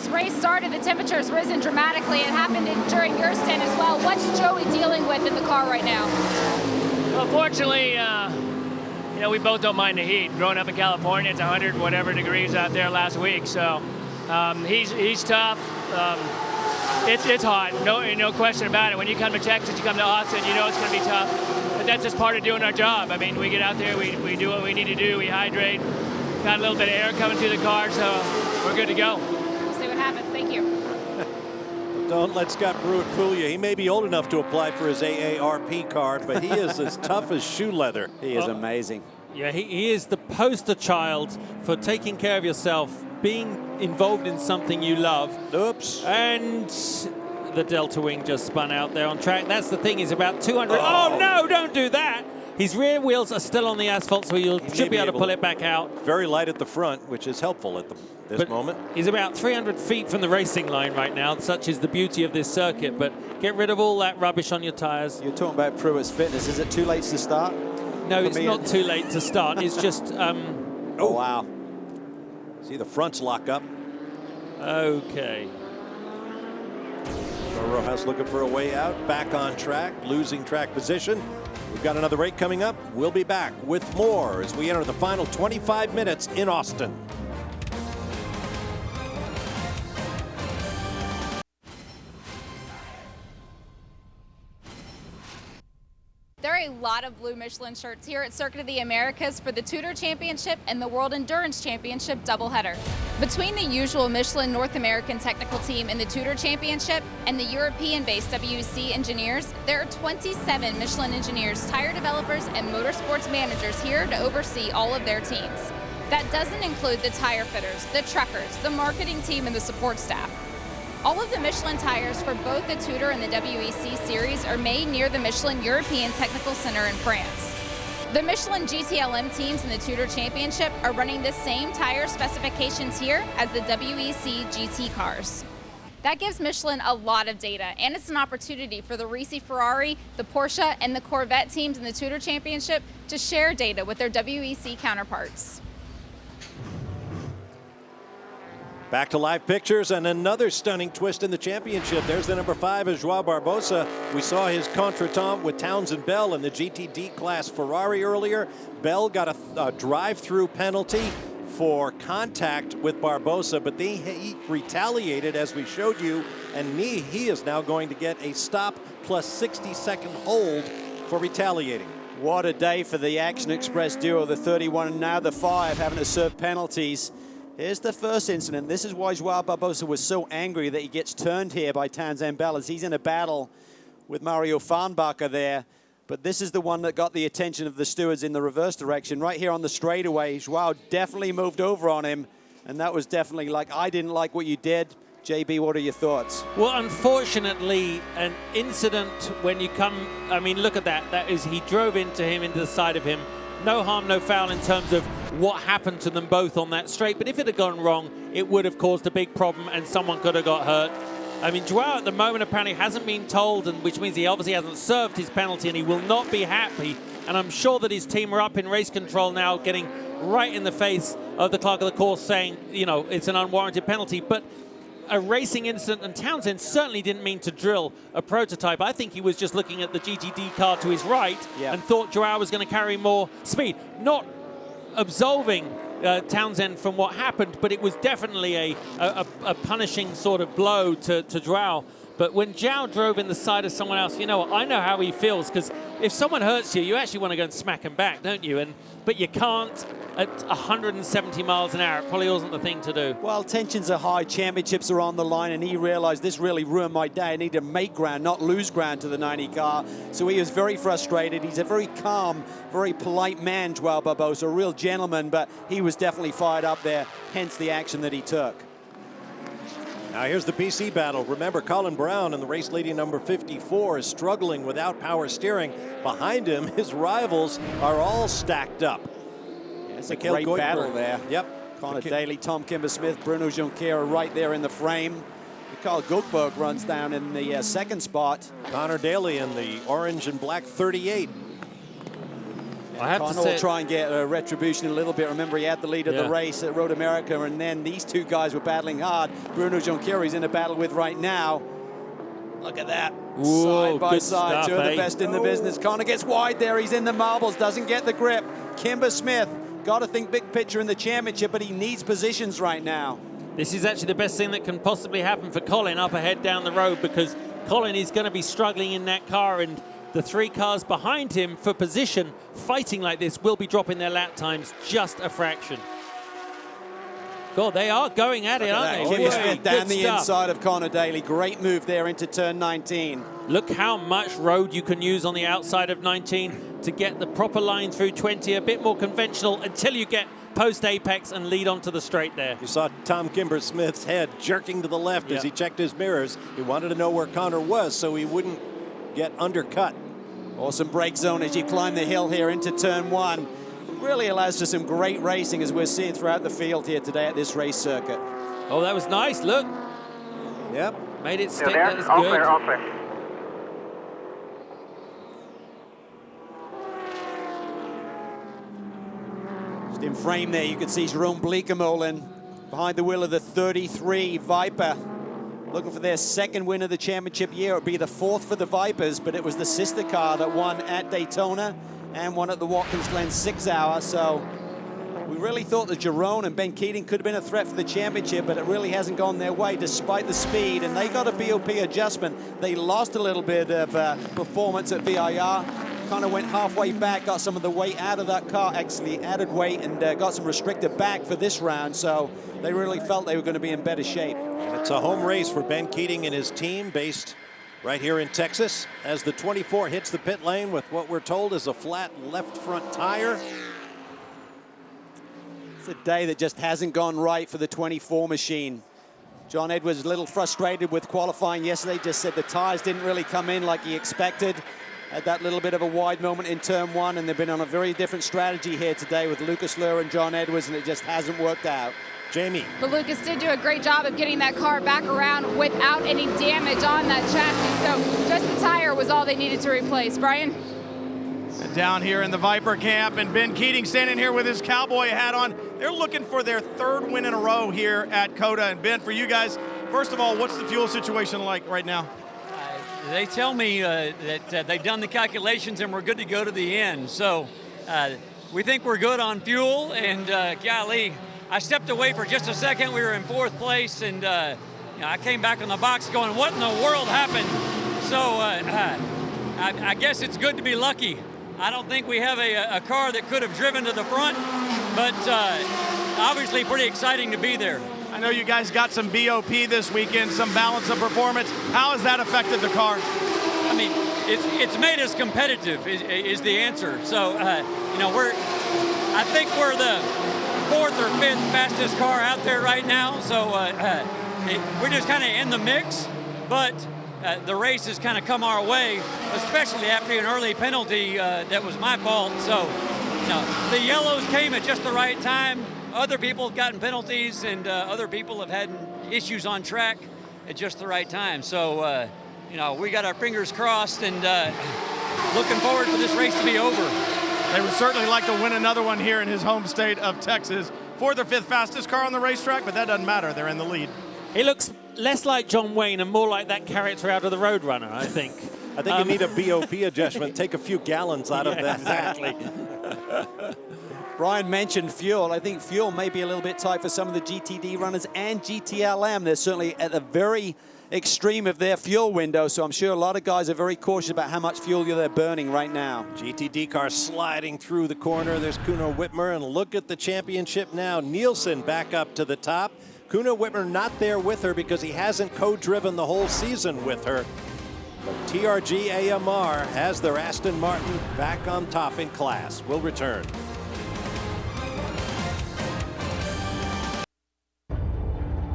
Race started, the temperature's risen dramatically. It happened during your stint as well. What's Joey dealing with in the car right now? Well, fortunately, you know, we both don't mind the heat. Growing up in California, it's 100 whatever degrees out there last week. So he's tough. It's hot. No question about it. When you come to Texas, you come to Austin, you know it's going to be tough. But that's just part of doing our job. I mean, we get out there, we do what we need to do. We hydrate. Got a little bit of air coming through the car, so we're good to go. We'll see what happens. Thank you. Don't let Scott Pruitt fool you. He may be old enough to apply for his AARP card, but he is as tough as shoe leather. He is amazing. Yeah, he is the poster child for taking care of yourself, being involved in something you love. Oops. And the Delta Wing just spun out there on track. That's the thing, he's about 200. Oh, no, don't do that. His rear wheels are still on the asphalt, so you should be able to pull it back out. Very light at the front, which is helpful at this moment. He's about 300 feet from the racing line right now. Such is the beauty of this circuit. But get rid of all that rubbish on your tires. You're talking about Pruitt's fitness. Is it too late to start? No, it's not too late to start. It's just... oh, wow. See, the fronts lock up. Okay. Rojas looking for a way out. Back on track, losing track position. We've got another break coming up. We'll be back with more as we enter the final 25 minutes in Austin. There are a lot of blue Michelin shirts here at Circuit of the Americas for the TUDOR Championship and the World Endurance Championship doubleheader. Between the usual Michelin North American technical team in the TUDOR Championship and the European-based WEC engineers, there are 27 Michelin engineers, tire developers, and motorsports managers here to oversee all of their teams. That doesn't include the tire fitters, the truckers, the marketing team, and the support staff. All of the Michelin tires for both the TUDOR and the WEC series are made near the Michelin European Technical Center in France. The Michelin GTLM teams in the TUDOR Championship are running the same tire specifications here as the WEC GT cars. That gives Michelin a lot of data, and it's an opportunity for the Risi Ferrari, the Porsche, and the Corvette teams in the TUDOR Championship to share data with their WEC counterparts. Back to live pictures and another stunning twist in the championship. There's the number 5 Joao Barbosa. We saw his contretemps with Townsend Bell in the GTD class Ferrari earlier. Bell got a drive-through penalty for contact with Barbosa, but he retaliated as we showed you, and he is now going to get a stop plus 60-second hold for retaliating. What a day for the Action Express duo, the 31 and now the 5, having to serve penalties. Here's the first incident. This is why Joao Barbosa was so angry that he gets turned here by Townsend Bell as he's in a battle with Mario Farnbacher there. But this is the one that got the attention of the stewards in the reverse direction. Right here on the straightaway, Joao definitely moved over on him. And that was definitely like, I didn't like what you did. JB, what are your thoughts? Well, unfortunately, an incident when you come, I mean, look at that. That is, he drove into him, into the side of him. No harm, no foul in terms of what happened to them both on that straight. But if it had gone wrong, it would have caused a big problem and someone could have got hurt. I mean, Joao at the moment apparently hasn't been told, and which means he obviously hasn't served his penalty, and he will not be happy. And I'm sure that his team are up in race control now, getting right in the face of the clerk of the course saying, you know, it's an unwarranted penalty. But a racing incident, and Townsend certainly didn't mean to drill a prototype. I think he was just looking at the GTD car to his right and thought Joao was going to carry more speed. Not absolving Townsend from what happened, but it was definitely a punishing sort of blow to Joao. But when Joao drove in the side of someone else, you know what, I know how he feels, because if someone hurts you, you actually want to go and smack him back, don't you? But you can't at 170 miles an hour. It probably wasn't the thing to do. Well, tensions are high, championships are on the line, and he realized this really ruined my day. I need to make ground, not lose ground to the 90 car. So he was very frustrated. He's a very calm, very polite man, Joao Barbosa, a real gentleman, but he was definitely fired up there, hence the action that he took. Now here's the PC battle. Remember, Colin Brown in the race leading number 54 is struggling without power steering. Behind him, his rivals are all stacked up. Yeah, it's a great battle there. Yep. Connor Daly, Tom Kimber-Smith, Bruno Junqueira right there in the frame. Carl Guckberg runs down in the second spot. Connor Daly in the orange and black 38. I have to say, will try and get a retribution a little bit. Remember, he had the lead of the race at Road America, and then these two guys were battling hard. Bruno Junqueira is in a battle with right now. Look at that. Ooh, side by good side, stuff, two of the eh? best in the business. Connor gets wide there. He's in the marbles, doesn't get the grip. Kimber Smith, got to think big picture in the championship, but he needs positions right now. This is actually the best thing that can possibly happen for Colin up ahead down the road, because Colin is going to be struggling in that car, and the 3 cars behind him for position fighting like this will be dropping their lap times just a fraction. God, they are going at it, aren't they? Kimber Smith down the stuff. inside of Connor Daly. Great move there into turn 19. Look how much road you can use on the outside of 19 to get the proper line through 20, a bit more conventional until you get post-apex and lead onto the straight there. You saw Tom Kimber Smith's head jerking to the left as he checked his mirrors. He wanted to know where Connor was so he wouldn't get undercut. Awesome brake zone as you climb the hill here into turn 1. Really allows for some great racing as we're seeing throughout the field here today at this race circuit. Oh, that was nice, look. Yep. Made it Still stick, there? that is All good. clear, all clear. Just in frame there, you can see Jerome Bleekemolen behind the wheel of the 33 Viper. Looking for their second win of the championship year. It would be the 4th for the Vipers, but it was the sister car that won at Daytona and won at the Watkins Glen 6 Hour. So we really thought that Jerome and Ben Keating could have been a threat for the championship, but it really hasn't gone their way despite the speed. And they got a BOP adjustment. They lost a little bit of performance at VIR. Kind of went halfway back, got some of the weight out of that car, actually added weight, and got some restricted back for this round. So they really felt they were going to be in better shape. And it's a home race for Ben Keating and his team based right here in Texas as the 24 hits the pit lane with what we're told is a flat left front tire. It's a day that just hasn't gone right for the 24 machine. John Edwards a little frustrated with qualifying yesterday, just said the tires didn't really come in like he expected. Had that little bit of a wide moment in turn 1, and they've been on a very different strategy here today with Lucas Luhr and John Edwards, and it just hasn't worked out. Jamie. But Lucas did do a great job of getting that car back around without any damage on that chassis. So just the tire was all they needed to replace. Brian? And down here in the Viper camp, and Ben Keating standing here with his cowboy hat on. They're looking for their 3rd win in a row here at COTA. And Ben, for you guys, first of all, what's the fuel situation like right now? They tell me that they've done the calculations and we're good to go to the end. So we think we're good on fuel, and golly, I stepped away for just a second. We were in 4th place, and I came back on the box going, what in the world happened? So I guess it's good to be lucky. I don't think we have a car that could have driven to the front, but obviously pretty exciting to be there. I know you guys got some BOP this weekend, some balance of performance. How has that affected the car? I mean, it's made us competitive is the answer. So, I think we're the 4th or 5th fastest car out there right now. So we're just kind of in the mix, but the race has kind of come our way, especially after an early penalty that was my fault. So, the yellows came at just the right time. Other people have gotten penalties, and other people have had issues on track at just the right time. So, we got our fingers crossed and looking forward for this race to be over. They would certainly like to win another one here in his home state of Texas. 4th or 5th fastest car on the racetrack, but that doesn't matter. They're in the lead. He looks less like John Wayne and more like that character out of the Roadrunner, I think. I think you need a BOP adjustment. Take a few gallons out of that. Exactly. Brian mentioned fuel. I think fuel may be a little bit tight for some of the GTD runners and GTLM. They're certainly at the very extreme of their fuel window, so I'm sure a lot of guys are very cautious about how much fuel they're burning right now. GTD car sliding through the corner. There's Kuno Whitmer, and look at the championship now. Nielsen back up to the top. Kuno Whitmer not there with her because he hasn't co-driven the whole season with her. But TRG AMR has their Aston Martin back on top in class. We'll return.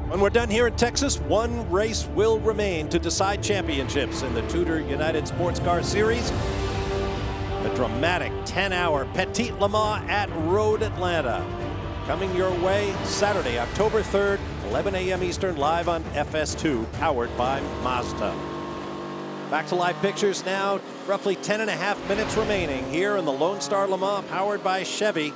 When we're done here in Texas, one race will remain to decide championships in the TUDOR United SportsCar Series. The dramatic 10-hour Petite Le Mans at Road Atlanta. Coming your way Saturday, October 3rd, 11 a.m. Eastern, live on FS2, powered by Mazda. Back to live pictures now. Roughly 10.5 minutes remaining here in the Lone Star Le Mans, powered by Chevy.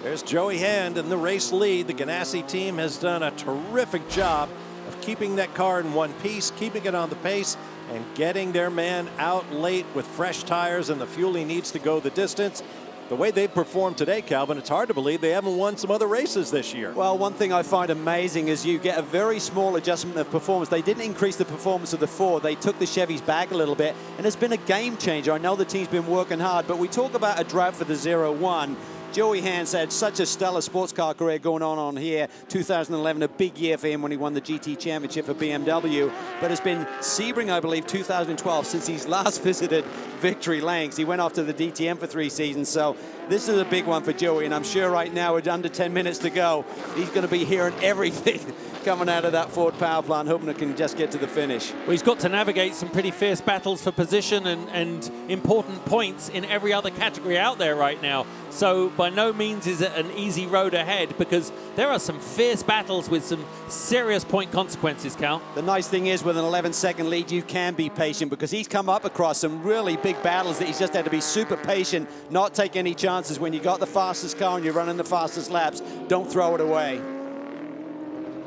There's Joey Hand in the race lead. The Ganassi team has done a terrific job of keeping that car in one piece, keeping it on the pace, and getting their man out late with fresh tires and the fuel he needs to go the distance. The way they've performed today, Calvin, it's hard to believe they haven't won some other races this year. Well, one thing I find amazing is you get a very small adjustment of performance. They didn't increase the performance of the Ford. They took the Chevys back a little bit, and it's been a game changer. I know the team's been working hard, but we talk about a drought for the 0-1. Joey Hans had such a stellar sports car career going on here. 2011, a big year for him when he won the GT Championship for BMW. But it's been Sebring, I believe, 2012 since he's last visited victory lanes. He went off to the DTM for 3 seasons. So this is a big one for Joey. And I'm sure right now, with under 10 minutes to go, he's going to be hearing everything coming out of that Ford power plant, hoping it can just get to the finish. Well, he's got to navigate some pretty fierce battles for position and important points in every other category out there right now. So by no means is it an easy road ahead, because there are some fierce battles with some serious point consequences, Cal. The nice thing is, with an 11-second lead, you can be patient, because he's come up across some really big battles that he's just had to be super patient, not take any chances. When you got the fastest car and you're running the fastest laps, don't throw it away.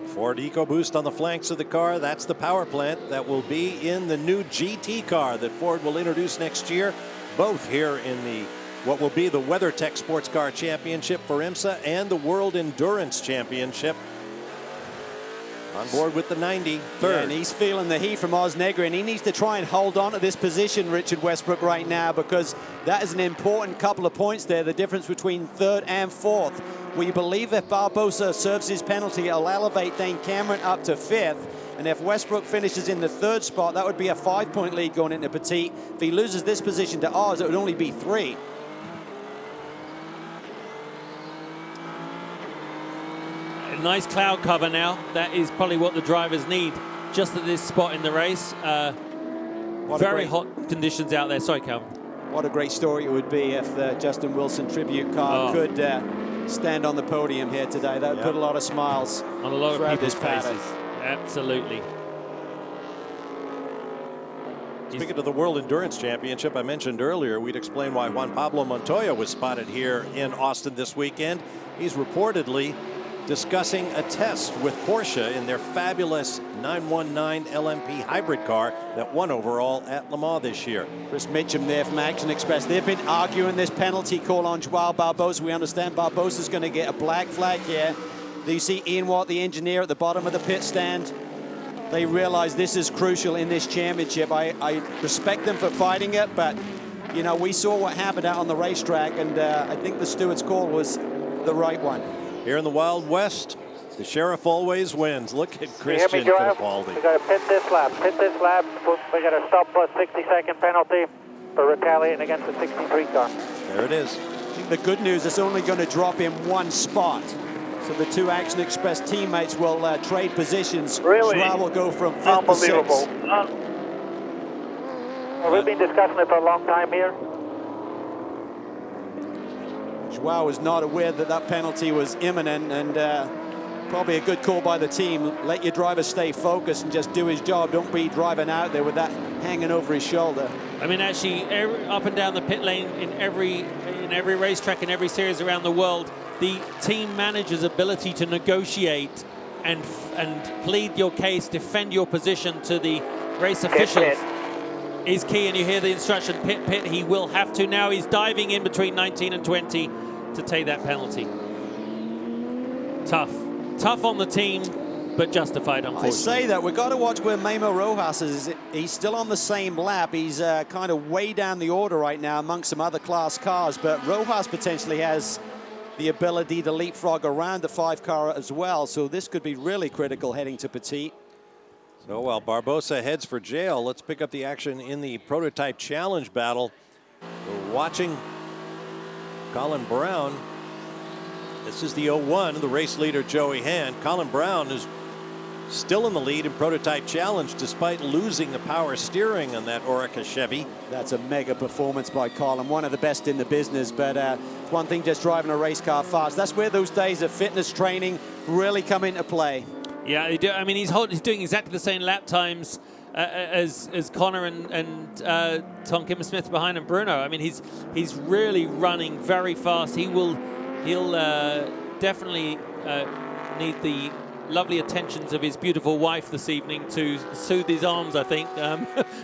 Ford EcoBoost on the flanks of the car. That's the power plant that will be in the new GT car that Ford will introduce next year, both here in the what will be the WeatherTech Sports Car Championship for IMSA and the World Endurance Championship. On board with the 90, third. Yeah, and he's feeling the heat from Oz Negra, and he needs to try and hold on to this position, Richard Westbrook, right now, because that is an important couple of points there, the difference between third and fourth. We believe if Barbosa serves his penalty, it'll elevate Dane Cameron up to fifth. And if Westbrook finishes in the third spot, that would be a 5-point lead going into Petit. If he loses this position to Oz, it would only be 3. Nice cloud cover now. That is probably what the drivers need just at this spot in the race. Very hot conditions out there. Sorry, Calvin. What a great story it would be if the Justin Wilson tribute car could stand on the podium here today. That would put a lot of smiles on a lot of people's faces. Absolutely. Speaking of the World Endurance Championship, I mentioned earlier, we'd explain why Juan Pablo Montoya was spotted here in Austin this weekend. He's reportedly discussing a test with Porsche in their fabulous 919 LMP hybrid car that won overall at Le Mans this year. Chris Mitchum there from Action Express. They've been arguing this penalty call on Joao Barbosa. We understand Barbosa's going to get a black flag here. Do you see Ian Watt, the engineer, at the bottom of the pit stand? They realize this is crucial in this championship. I respect them for fighting it, but, you know, we saw what happened out on the racetrack, and I think the steward's call was the right one. Here in the Wild West, the sheriff always wins. Look at Christian Fittipaldi. We got to pit this lap. Pit this lap. We got a stop plus 60-second penalty for retaliating against the 63 car. There it is. I think the good news is only going to drop him 1 spot. So the 2 Action Express teammates will trade positions. Really? Joao will go from 5th to 6th. We've been discussing it for a long time here. Joao was not aware that that penalty was imminent, and probably a good call by the team. Let your driver stay focused and just do his job. Don't be driving out there with that hanging over his shoulder. I mean, actually, up and down the pit lane in every racetrack, in every series around the world, the team manager's ability to negotiate and plead your case, defend your position to the race officials is key. And you hear the instruction, pit. He will have to now. He's diving in between 19 and 20 to take that penalty. Tough on the team, but justified, unfortunately. I say that. We've got to watch where Memo Rojas is. He's still on the same lap. He's kind of way down the order right now amongst some other class cars, but Rojas potentially has the ability to leapfrog around the 5 car as well, so this could be really critical heading to Petit. So while Barbosa heads for jail, let's pick up the action in the Prototype Challenge battle. We're watching Colin Brown. This is the 01, the race leader Joey Hand. Colin Brown is still in the lead in Prototype Challenge despite losing the power steering on that Orica Chevy. That's a mega performance by Colin, one of the best in the business, but it's one thing just driving a race car fast. That's where those days of fitness training really come into play. Yeah, I mean, he's doing exactly the same lap times as Connor and Tom Kimmer-Smith behind him, Bruno. I mean, he's really running very fast. He'll definitely need the lovely attentions of his beautiful wife this evening to soothe his arms, I think,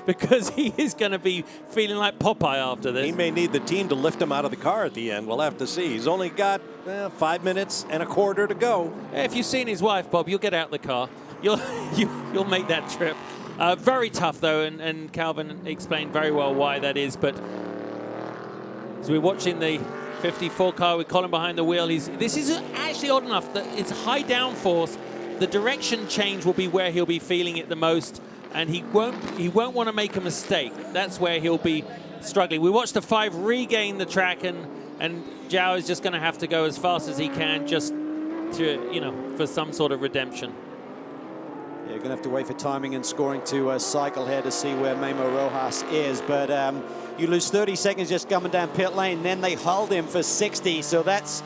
because he is going to be feeling like Popeye after this. He may need the team to lift him out of the car at the end. We'll have to see. He's only got 5 minutes and a quarter to go. If you've seen his wife, Bob, you'll get out of the car. You'll make that trip. Very tough, though, and Calvin explained very well why that is. But as we're watching the 54 car with Colin behind the wheel, this is actually odd enough that it's high downforce. The direction change will be where he'll be feeling it the most, and he won't want to make a mistake. That's where he'll be struggling. We watched the 5 regain the track, and Zhao is just going to have to go as fast as he can just to, for some sort of redemption. Yeah, you're going to have to wait for timing and scoring to cycle here to see where Memo Rojas is. But you lose 30 seconds just coming down pit lane. Then they hold him for 60. So that's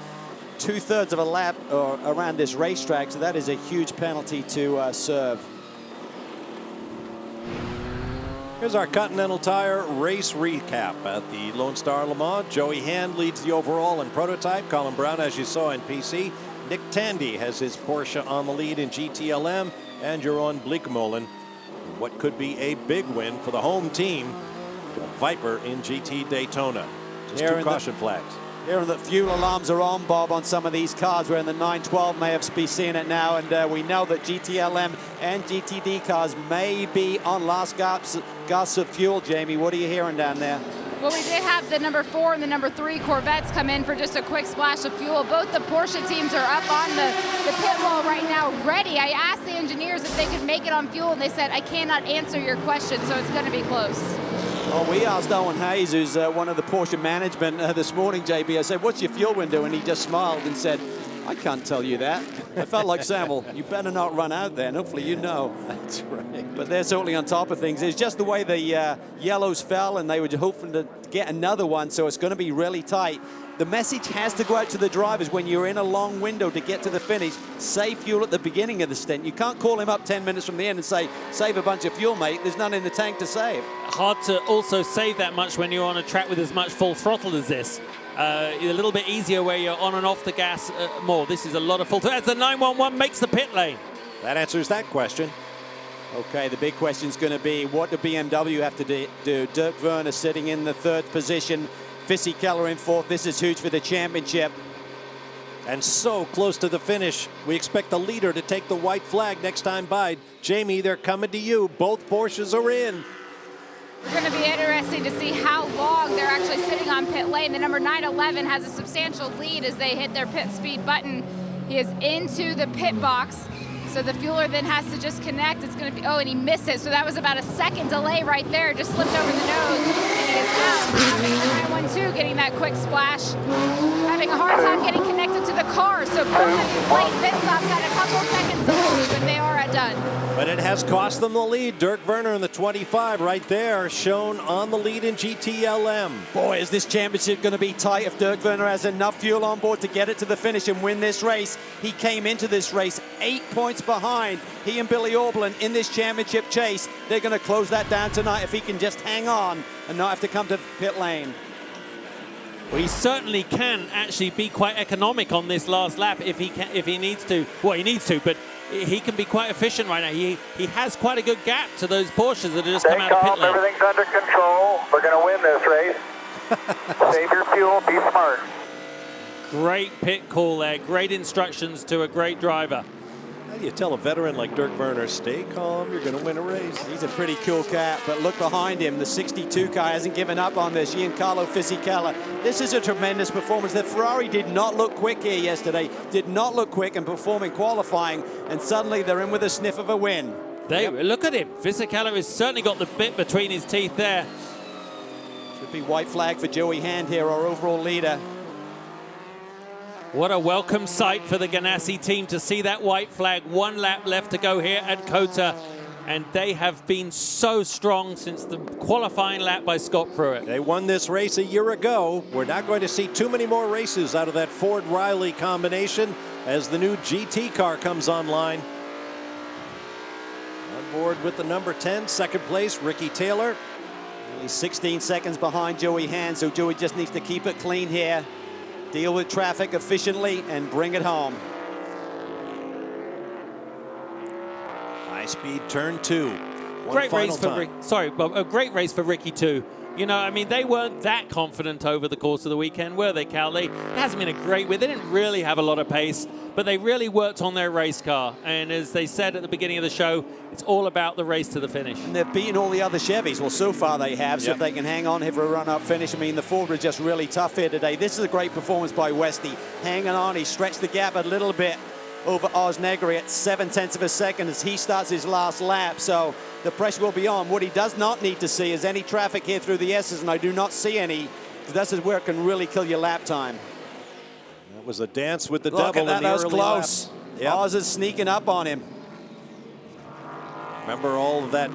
2/3 of a lap around this racetrack. So that is a huge penalty to serve. Here's our Continental Tire race recap at the Lone Star Le Mans. Joey Hand leads the overall in prototype. Colin Brown, as you saw in PC. Nick Tandy has his Porsche on the lead in GTLM. And Jeroen Bleekemolen, what could be a big win for the home team, the Viper in GT Daytona. Just 2 caution flags. Here the fuel alarms are on, Bob, on some of these cars. We're in the 912, may have be seeing it now, and we know that GTLM and GTD cars may be on last gasps of fuel. Jamie, what are you hearing down there? Well, we did have the number 4 and the number 3 Corvettes come in for just a quick splash of fuel. Both the Porsche teams are up on the pit wall right now, ready. I asked the engineers if they could make it on fuel, and they said, I cannot answer your question, so it's going to be close. Well, we asked Owen Hayes, who's one of the Porsche management this morning, JB. I said, what's your fuel window? And he just smiled and said, I can't tell you that. I felt like saying, well, you better not run out there, and hopefully you know. That's right. But they're certainly on top of things. It's just the way the yellows fell, and they were hoping to get another one, so it's going to be really tight. The message has to go out to the drivers when you're in a long window to get to the finish. Save fuel at the beginning of the stint. You can't call him up 10 minutes from the end and say, save a bunch of fuel, mate. There's none in the tank to save. Hard to also save that much when you're on a track with as much full throttle as this. A little bit easier where you're on and off the gas more. This is a lot of full throttle. As the 911 makes the pit lane. That answers that question. Okay, the big question is going to be, what do BMW have to do? Dirk Werner sitting in the 3rd position. Fissy Keller in 4th. This is huge for the championship. And so close to the finish. We expect the leader to take the white flag next time by. Jamie, they're coming to you. Both Porsches are in. It's going to be interesting to see how long they're actually sitting on pit lane. The number 911 has a substantial lead as they hit their pit speed button. He is into the pit box. So the fueler then has to just connect. It's going to be, oh, and he missed it. So that was about a second delay right there. Just slipped over the nose. And he is out. The 912 getting that quick splash. Having a hard time getting connected to the car. So both of these late pit stops had a couple seconds to lose, but they are done. But it has cost them the lead. Dirk Werner in the 25 right there, shown on the lead in GTLM. Boy, is this championship going to be tight if Dirk Werner has enough fuel on board to get it to the finish and win this race. He came into this race 8 points behind. He and Billy Orblin in this championship chase. They're going to close that down tonight if he can just hang on and not have to come to pit lane. Well, he certainly can actually be quite economic on this last lap if he needs to. Well, he needs to, but he can be quite efficient right now. He has quite a good gap to those Porsches that have just come out of pit lane. Everything's under control. We're going to win this race. Save your fuel. Be smart. Great pit call there. Great instructions to a great driver. How do you tell a veteran like Dirk Werner, stay calm, you're going to win a race? He's a pretty cool cat, but look behind him. The 62 car hasn't given up on this. Giancarlo Fisichella. This is a tremendous performance. The Ferrari did not look quick here yesterday. Did not look quick and perform in qualifying, and suddenly they're in with a sniff of a win. Look at him. Fisichella has certainly got the bit between his teeth there. Should be white flag for Joey Hand here, our overall leader. What a welcome sight for the Ganassi team to see that white flag. 1 lap left to go here at COTA. And they have been so strong since the qualifying lap by Scott Pruitt. They won this race a year ago. We're not going to see too many more races out of that Ford-Riley combination as the new GT car comes online. On board with the number 10, 2nd place, Ricky Taylor. He's 16 seconds behind Joey Hand, so Joey just needs to keep it clean here. Deal with traffic efficiently and bring it home. High-speed turn 2. Great race for sorry, Bob. A great race for Ricky too. You know, I mean, they weren't that confident over the course of the weekend, were they, Cal? It hasn't been a great week. They didn't really have a lot of pace, but they really worked on their race car. And as they said at the beginning of the show, it's all about the race to the finish. And they've beaten all the other Chevys. Well, so far they have. So if they can hang on here for a run-up finish, I mean, the Ford were just really tough here today. This is a great performance by Westy. Hanging on, he stretched the gap a little bit over Oz Negri at 0.7 of a second as he starts his last lap. So the pressure will be on. What he does not need to see is any traffic here through the S's, and I do not see any. This is where it can really kill your lap time. That was a dance with the Look devil at that, in the that was early close. lap. Yep. Oz is sneaking up on him. Remember all of that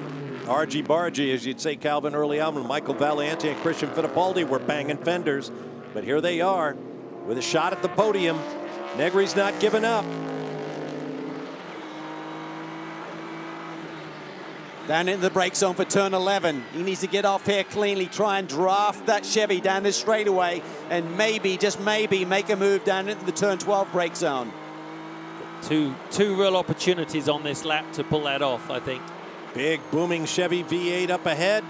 argy-bargy, as you'd say, Calvin, early on when Michael Valiante and Christian Fittipaldi were banging fenders. But here they are with a shot at the podium. Negri's not giving up. Down into the brake zone for turn 11. He needs to get off here cleanly, try and draft that Chevy down this straightaway, and maybe, just maybe, make a move down into the turn 12 brake zone. Two real opportunities on this lap to pull that off, I think. Big booming Chevy V8 up ahead.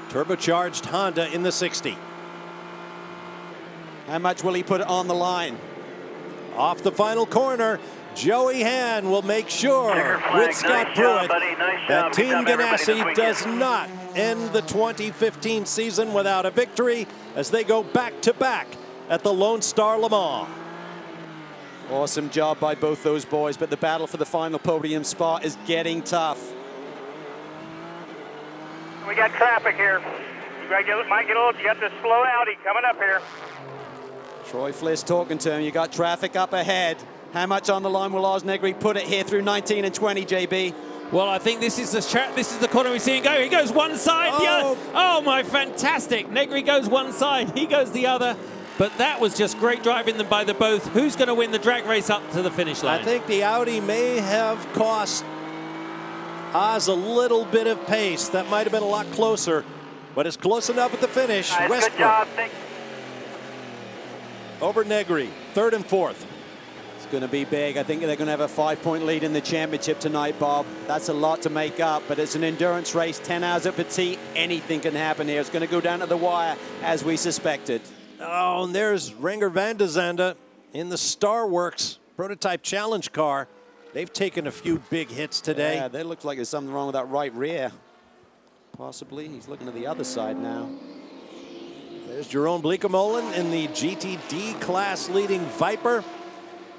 Turbocharged Honda in the 60. How much will he put it on the line? Off the final corner, Joey Han will make sure with Scott Pruitt that Team Ganassi does not end the 2015 season without a victory as they go back-to-back at the Lone Star Le Mans. Awesome job by both those boys, but the battle for the final podium spot is getting tough. We got traffic here. You got this slow Audi coming up here. Troy Fliss talking to him. You got traffic up ahead. How much on the line will Oz Negri put it here through 19 and 20, JB? Well, I think this is the corner we see him go. He goes one side, the other. Oh, my, fantastic. Negri goes one side, he goes the other. But that was just great driving them by the both. Who's going to win the drag race up to the finish line? I think the Audi may have cost Oz a little bit of pace. That might have been a lot closer, but it's close enough at the finish. Nice, Westbrook good job. over Negri, 3rd and 4th. It's going to be big. I think they're going to have a 5-point lead in the championship tonight, Bob. That's a lot to make up, but it's an endurance race, 10 hours at Petit. Anything can happen here. It's going to go down to the wire, as we suspected. Oh, and there's Renger van de Zande in the Starworks prototype challenge car. They've taken a few big hits today. Yeah, they look like there's something wrong with that right rear. Possibly. He's looking to the other side now. There's Jerome Bleekemolen in the GTD class leading Viper.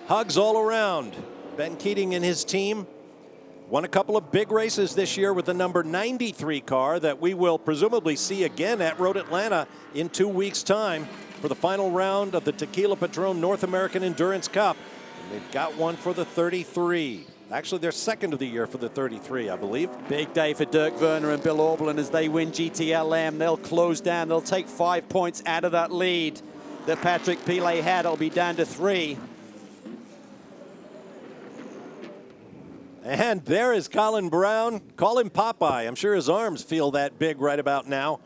Hugs all around. Ben Keating and his team won a couple of big races this year with the number 93 car that we will presumably see again at Road Atlanta in 2 weeks' time for the final round of the Tequila Patron North American Endurance Cup. And they've got one for the 33. Actually, they're second of the year for the 33, I believe. Big day for Dirk Werner and Bill Auberlen as they win GTLM. They'll close down. They'll take 5 points out of that lead that Patrick Pilet had. It'll be down to 3. And there is Colin Brown. Call him Popeye. I'm sure his arms feel that big right about now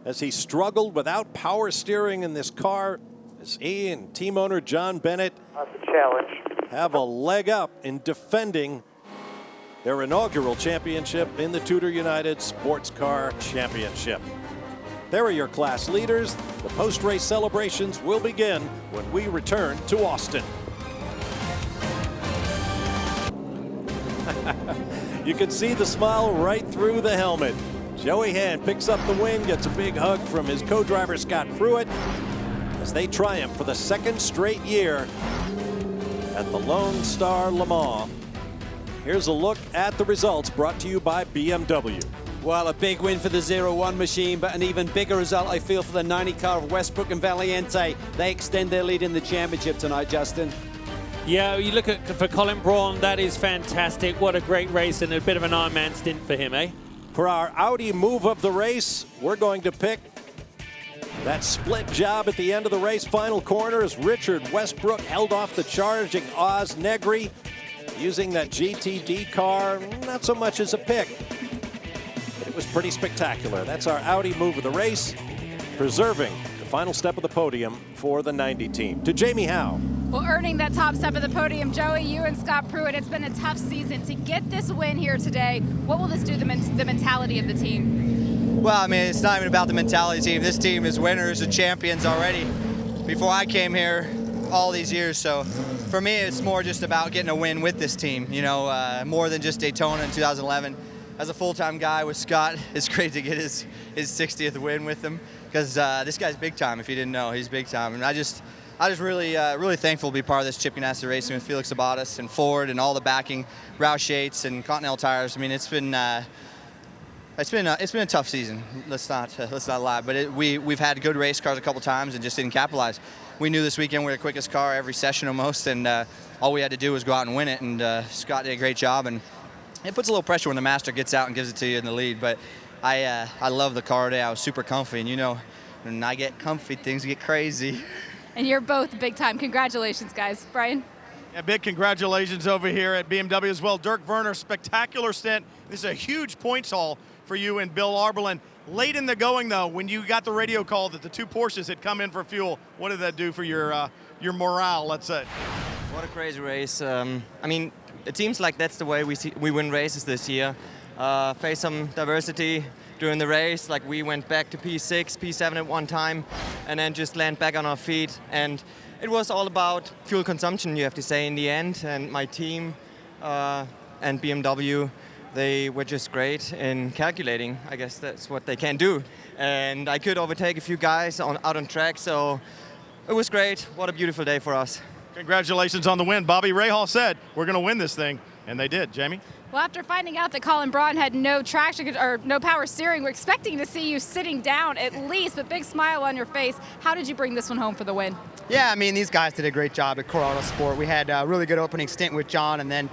as he struggled without power steering in this car as he and team owner John Bennett have a leg up in defending their inaugural championship in the TUDOR United SportsCar Championship. There are your class leaders. The post-race celebrations will begin when we return to Austin. You can see the smile right through the helmet. Joey Han picks up the win, gets a big hug from his co-driver Scott Pruitt as they triumph for the 2nd straight year at the Lone Star Le Mans. Here's a look at the results brought to you by BMW. Well, a big win for the 0-1 machine, but an even bigger result, I feel, for the 90 car of Westbrook and Valiente. They extend their lead in the championship tonight, Justin. Yeah, you look at for Colin Braun, that is fantastic. What a great race and a bit of an Ironman stint for him, eh? For our Audi move of the race, we're going to pick that split job at the end of the race. Final corner as Richard Westbrook held off the charging Oz Negri using that GTD car, not so much as a pick, but it was pretty spectacular. That's our Audi move of the race, preserving the final step of the podium for the 90 team. To Jamie Howe. Well, earning that top step of the podium, Joey, you and Scott Pruitt, it's been a tough season. To get this win here today, what will this do to the mentality of the team? Well, I mean, it's not even about the mentality of the team. This team is winners and champions already before I came here all these years. So for me, it's more just about getting a win with this team, you know, more than just Daytona in 2011. As a full-time guy with Scott, it's great to get his 60th win with him, because this guy's big time. If you didn't know, he's big time. And I just really thankful to be part of this Chip Ganassi Racing with Felix Sabates and Ford and all the backing, Roush Yates and Continental Tires. I mean, it's been a tough season. Let's not lie. But we've had good race cars a couple times and just didn't capitalize. We knew this weekend we were the quickest car every session almost, and all we had to do was go out and win it. And Scott did a great job. And it puts a little pressure when the master gets out and gives it to you in the lead. But I love the car today. I was super comfy, and you know, when I get comfy, things get crazy. And you're both big time. Congratulations, guys. Brian? Yeah, big congratulations over here at BMW as well. Dirk Werner, spectacular stint. This is a huge points haul for you and Bill Arberlin. Late in the going, though, when you got the radio call that the two Porsches had come in for fuel, what did that do for your morale, let's say? What a crazy race. I mean, it seems like that's the way we win races this year. Face some diversity during the race, like we went back to P6, P7 at one time, and then just land back on our feet. And it was all about fuel consumption, you have to say, in the end. And my team and BMW, they were just great in calculating. I guess that's what they can do. And I could overtake a few guys out on track, so it was great. What a beautiful day for us. Congratulations on the win. Bobby Rahal said, we're going to win this thing, and they did. Jamie? Well, after finding out that Colin Braun had no traction or no power steering, we're expecting to see you sitting down at least, but big smile on your face. How did you bring this one home for the win? Yeah, I mean, these guys did a great job at Core Auto Sport. We had a really good opening stint with John, and then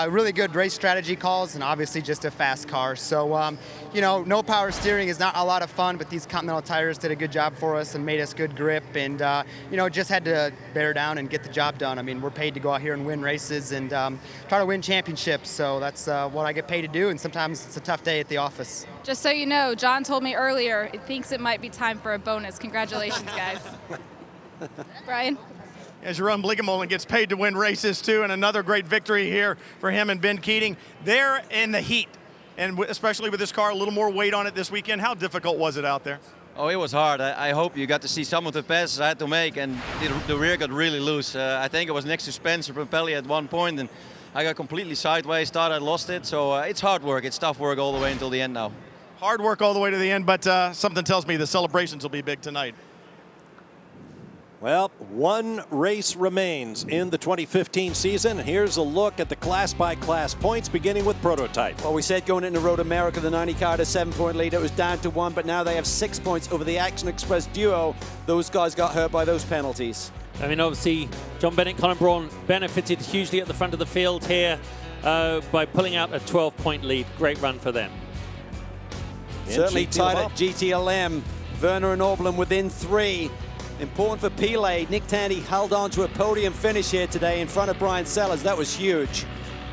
really good race strategy calls, and obviously just a fast car. So, you know, no power steering is not a lot of fun, but these Continental tires did a good job for us and made us good grip, and, you know, just had to bear down and get the job done. I mean, we're paid to go out here and win races and try to win championships, so that's what I get paid to do, and sometimes it's a tough day at the office. Just so you know, John told me earlier, he thinks it might be time for a bonus. Congratulations, guys. Brian? As Jerome Bleekemolen gets paid to win races, too, and another great victory here for him and Ben Keating. They're in the heat, and especially with this car, a little more weight on it this weekend. How difficult was it out there? Oh, it was hard. I hope you got to see some of the passes I had to make, and the rear got really loose. I think it was next to Spencer Propelli at one point, and I got completely sideways, thought I lost it. So it's hard work. It's tough work all the way until the end now. Hard work all the way to the end, but something tells me the celebrations will be big tonight. Well, one race remains in the 2015 season. Here's a look at the class-by-class points, beginning with Prototype. Well, we said going into Road America, the 90 car had a 7-point lead. It was down to 1, but now they have 6 points over the Action Express duo. Those guys got hurt by those penalties. I mean, obviously, John Bennett, Colin Braun benefited hugely at the front of the field here by pulling out a 12-point lead. Great run for them. Certainly tied at GTLM. Werner and Orblin within 3. Important for Pele. Nick Tandy held on to a podium finish here today in front of Brian Sellers. That was huge.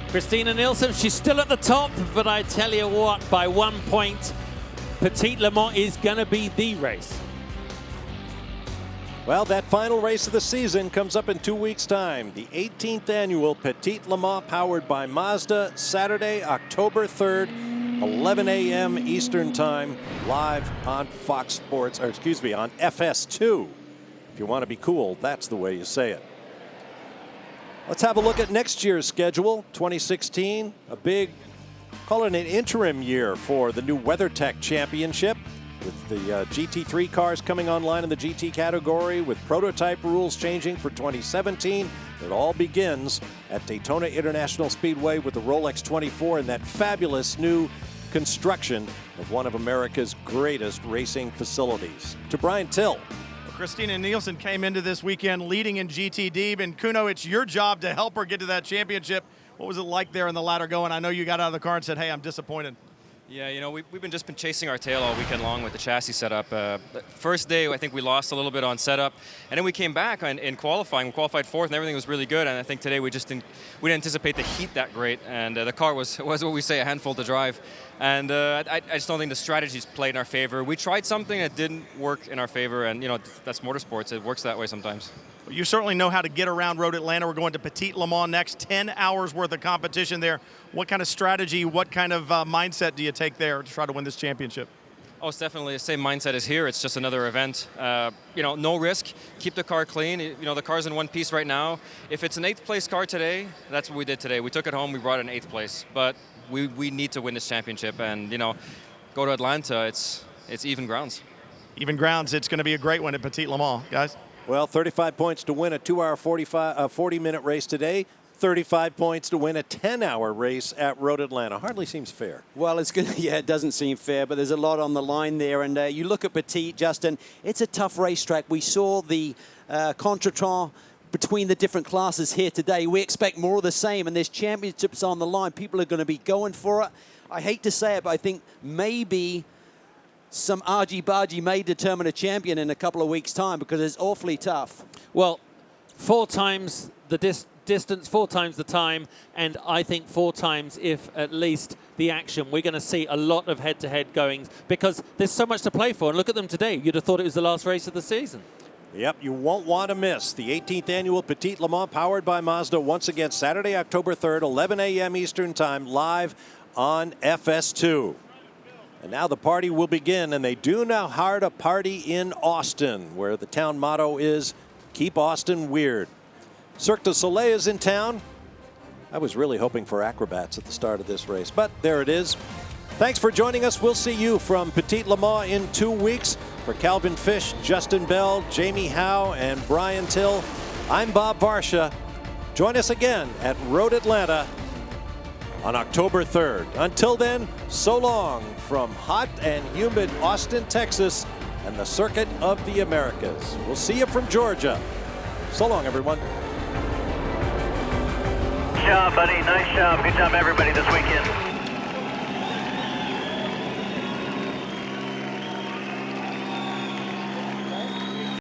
Christina Nielsen, she's still at the top, but I tell you what, by 1 point, Petit Le Mans is going to be the race. Well, that final race of the season comes up in 2 weeks' time. The 18th annual Petit Le Mans, powered by Mazda, Saturday, October 3rd, 11 a.m. Eastern Time, live on Fox Sports, or excuse me, on FS2. If you want to be cool, that's the way you say it. Let's have a look at next year's schedule. 2016, a big, call it an interim year for the new WeatherTech Championship, with the GT3 cars coming online in the GT category, with prototype rules changing for 2017. It all begins at Daytona International Speedway with the Rolex 24 and that fabulous new construction of one of America's greatest racing facilities. To Brian Till. Christina Nielsen came into this weekend leading in GTD, and Kuno, it's your job to help her get to that championship. What was it like there in the ladder going? I know you got out of the car and said, hey, I'm disappointed. Yeah, you know, we've been chasing our tail all weekend long with the chassis setup. First day, I think we lost a little bit on setup, and then we came back in qualifying. We qualified 4th, and everything was really good. And I think today we didn't anticipate the heat that great, and the car was what we say, a handful to drive. And I just don't think the strategies played in our favor. We tried something that didn't work in our favor, and you know, that's motorsports. It works that way sometimes. You certainly know how to get around Road Atlanta. We're going to Petit Le Mans next, 10 hours worth of competition there. What kind of strategy, what kind of mindset do you take there to try to win this championship? Oh, it's definitely the same mindset as here. It's just another event. No risk. Keep the car clean. The car's in one piece right now. If it's an 8th place car today, that's what we did today. We took it home. We brought it in 8th place. But we need to win this championship. And, go to Atlanta. It's even grounds. Even grounds. It's going to be a great one at Petit Le Mans, guys. Well, 35 points to win a 2-hour 40-minute race today. 35 points to win a 10-hour race at Road Atlanta. Hardly seems fair. Well, it's good. Yeah, it doesn't seem fair, but there's a lot on the line there. And you look at Petit, Justin, it's a tough racetrack. We saw the contretemps between the different classes here today. We expect more of the same, and there's championships on the line. People are going to be going for it. I hate to say it, but I think maybe some argy-bargy may determine a champion in a couple of weeks' time because it's awfully tough. Well, 4 times the distance, 4 times the time, and I think 4 times, if at least, the action. We're going to see a lot of head-to-head goings because there's so much to play for. And look at them today. You'd have thought it was the last race of the season. Yep, you won't want to miss the 18th annual Petit Le Mans powered by Mazda once again Saturday, October 3rd, 11 a.m. Eastern Time, live on FS2. And now the party will begin, and they do know how to party in Austin, where the town motto is, keep Austin weird. Cirque du Soleil is in town. I was really hoping for acrobats at the start of this race, but there it is. Thanks for joining us. We'll see you from Petit Le Mans in 2 weeks. For Calvin Fish, Justin Bell, Jamie Howe, and Brian Till, I'm Bob Varsha. Join us again at Road Atlanta on October 3rd. Until then, so long from hot and humid Austin, Texas, and the Circuit of the Americas. We'll see you from Georgia. So long, everyone. Good job, buddy. Nice job. Good job, everybody, this weekend.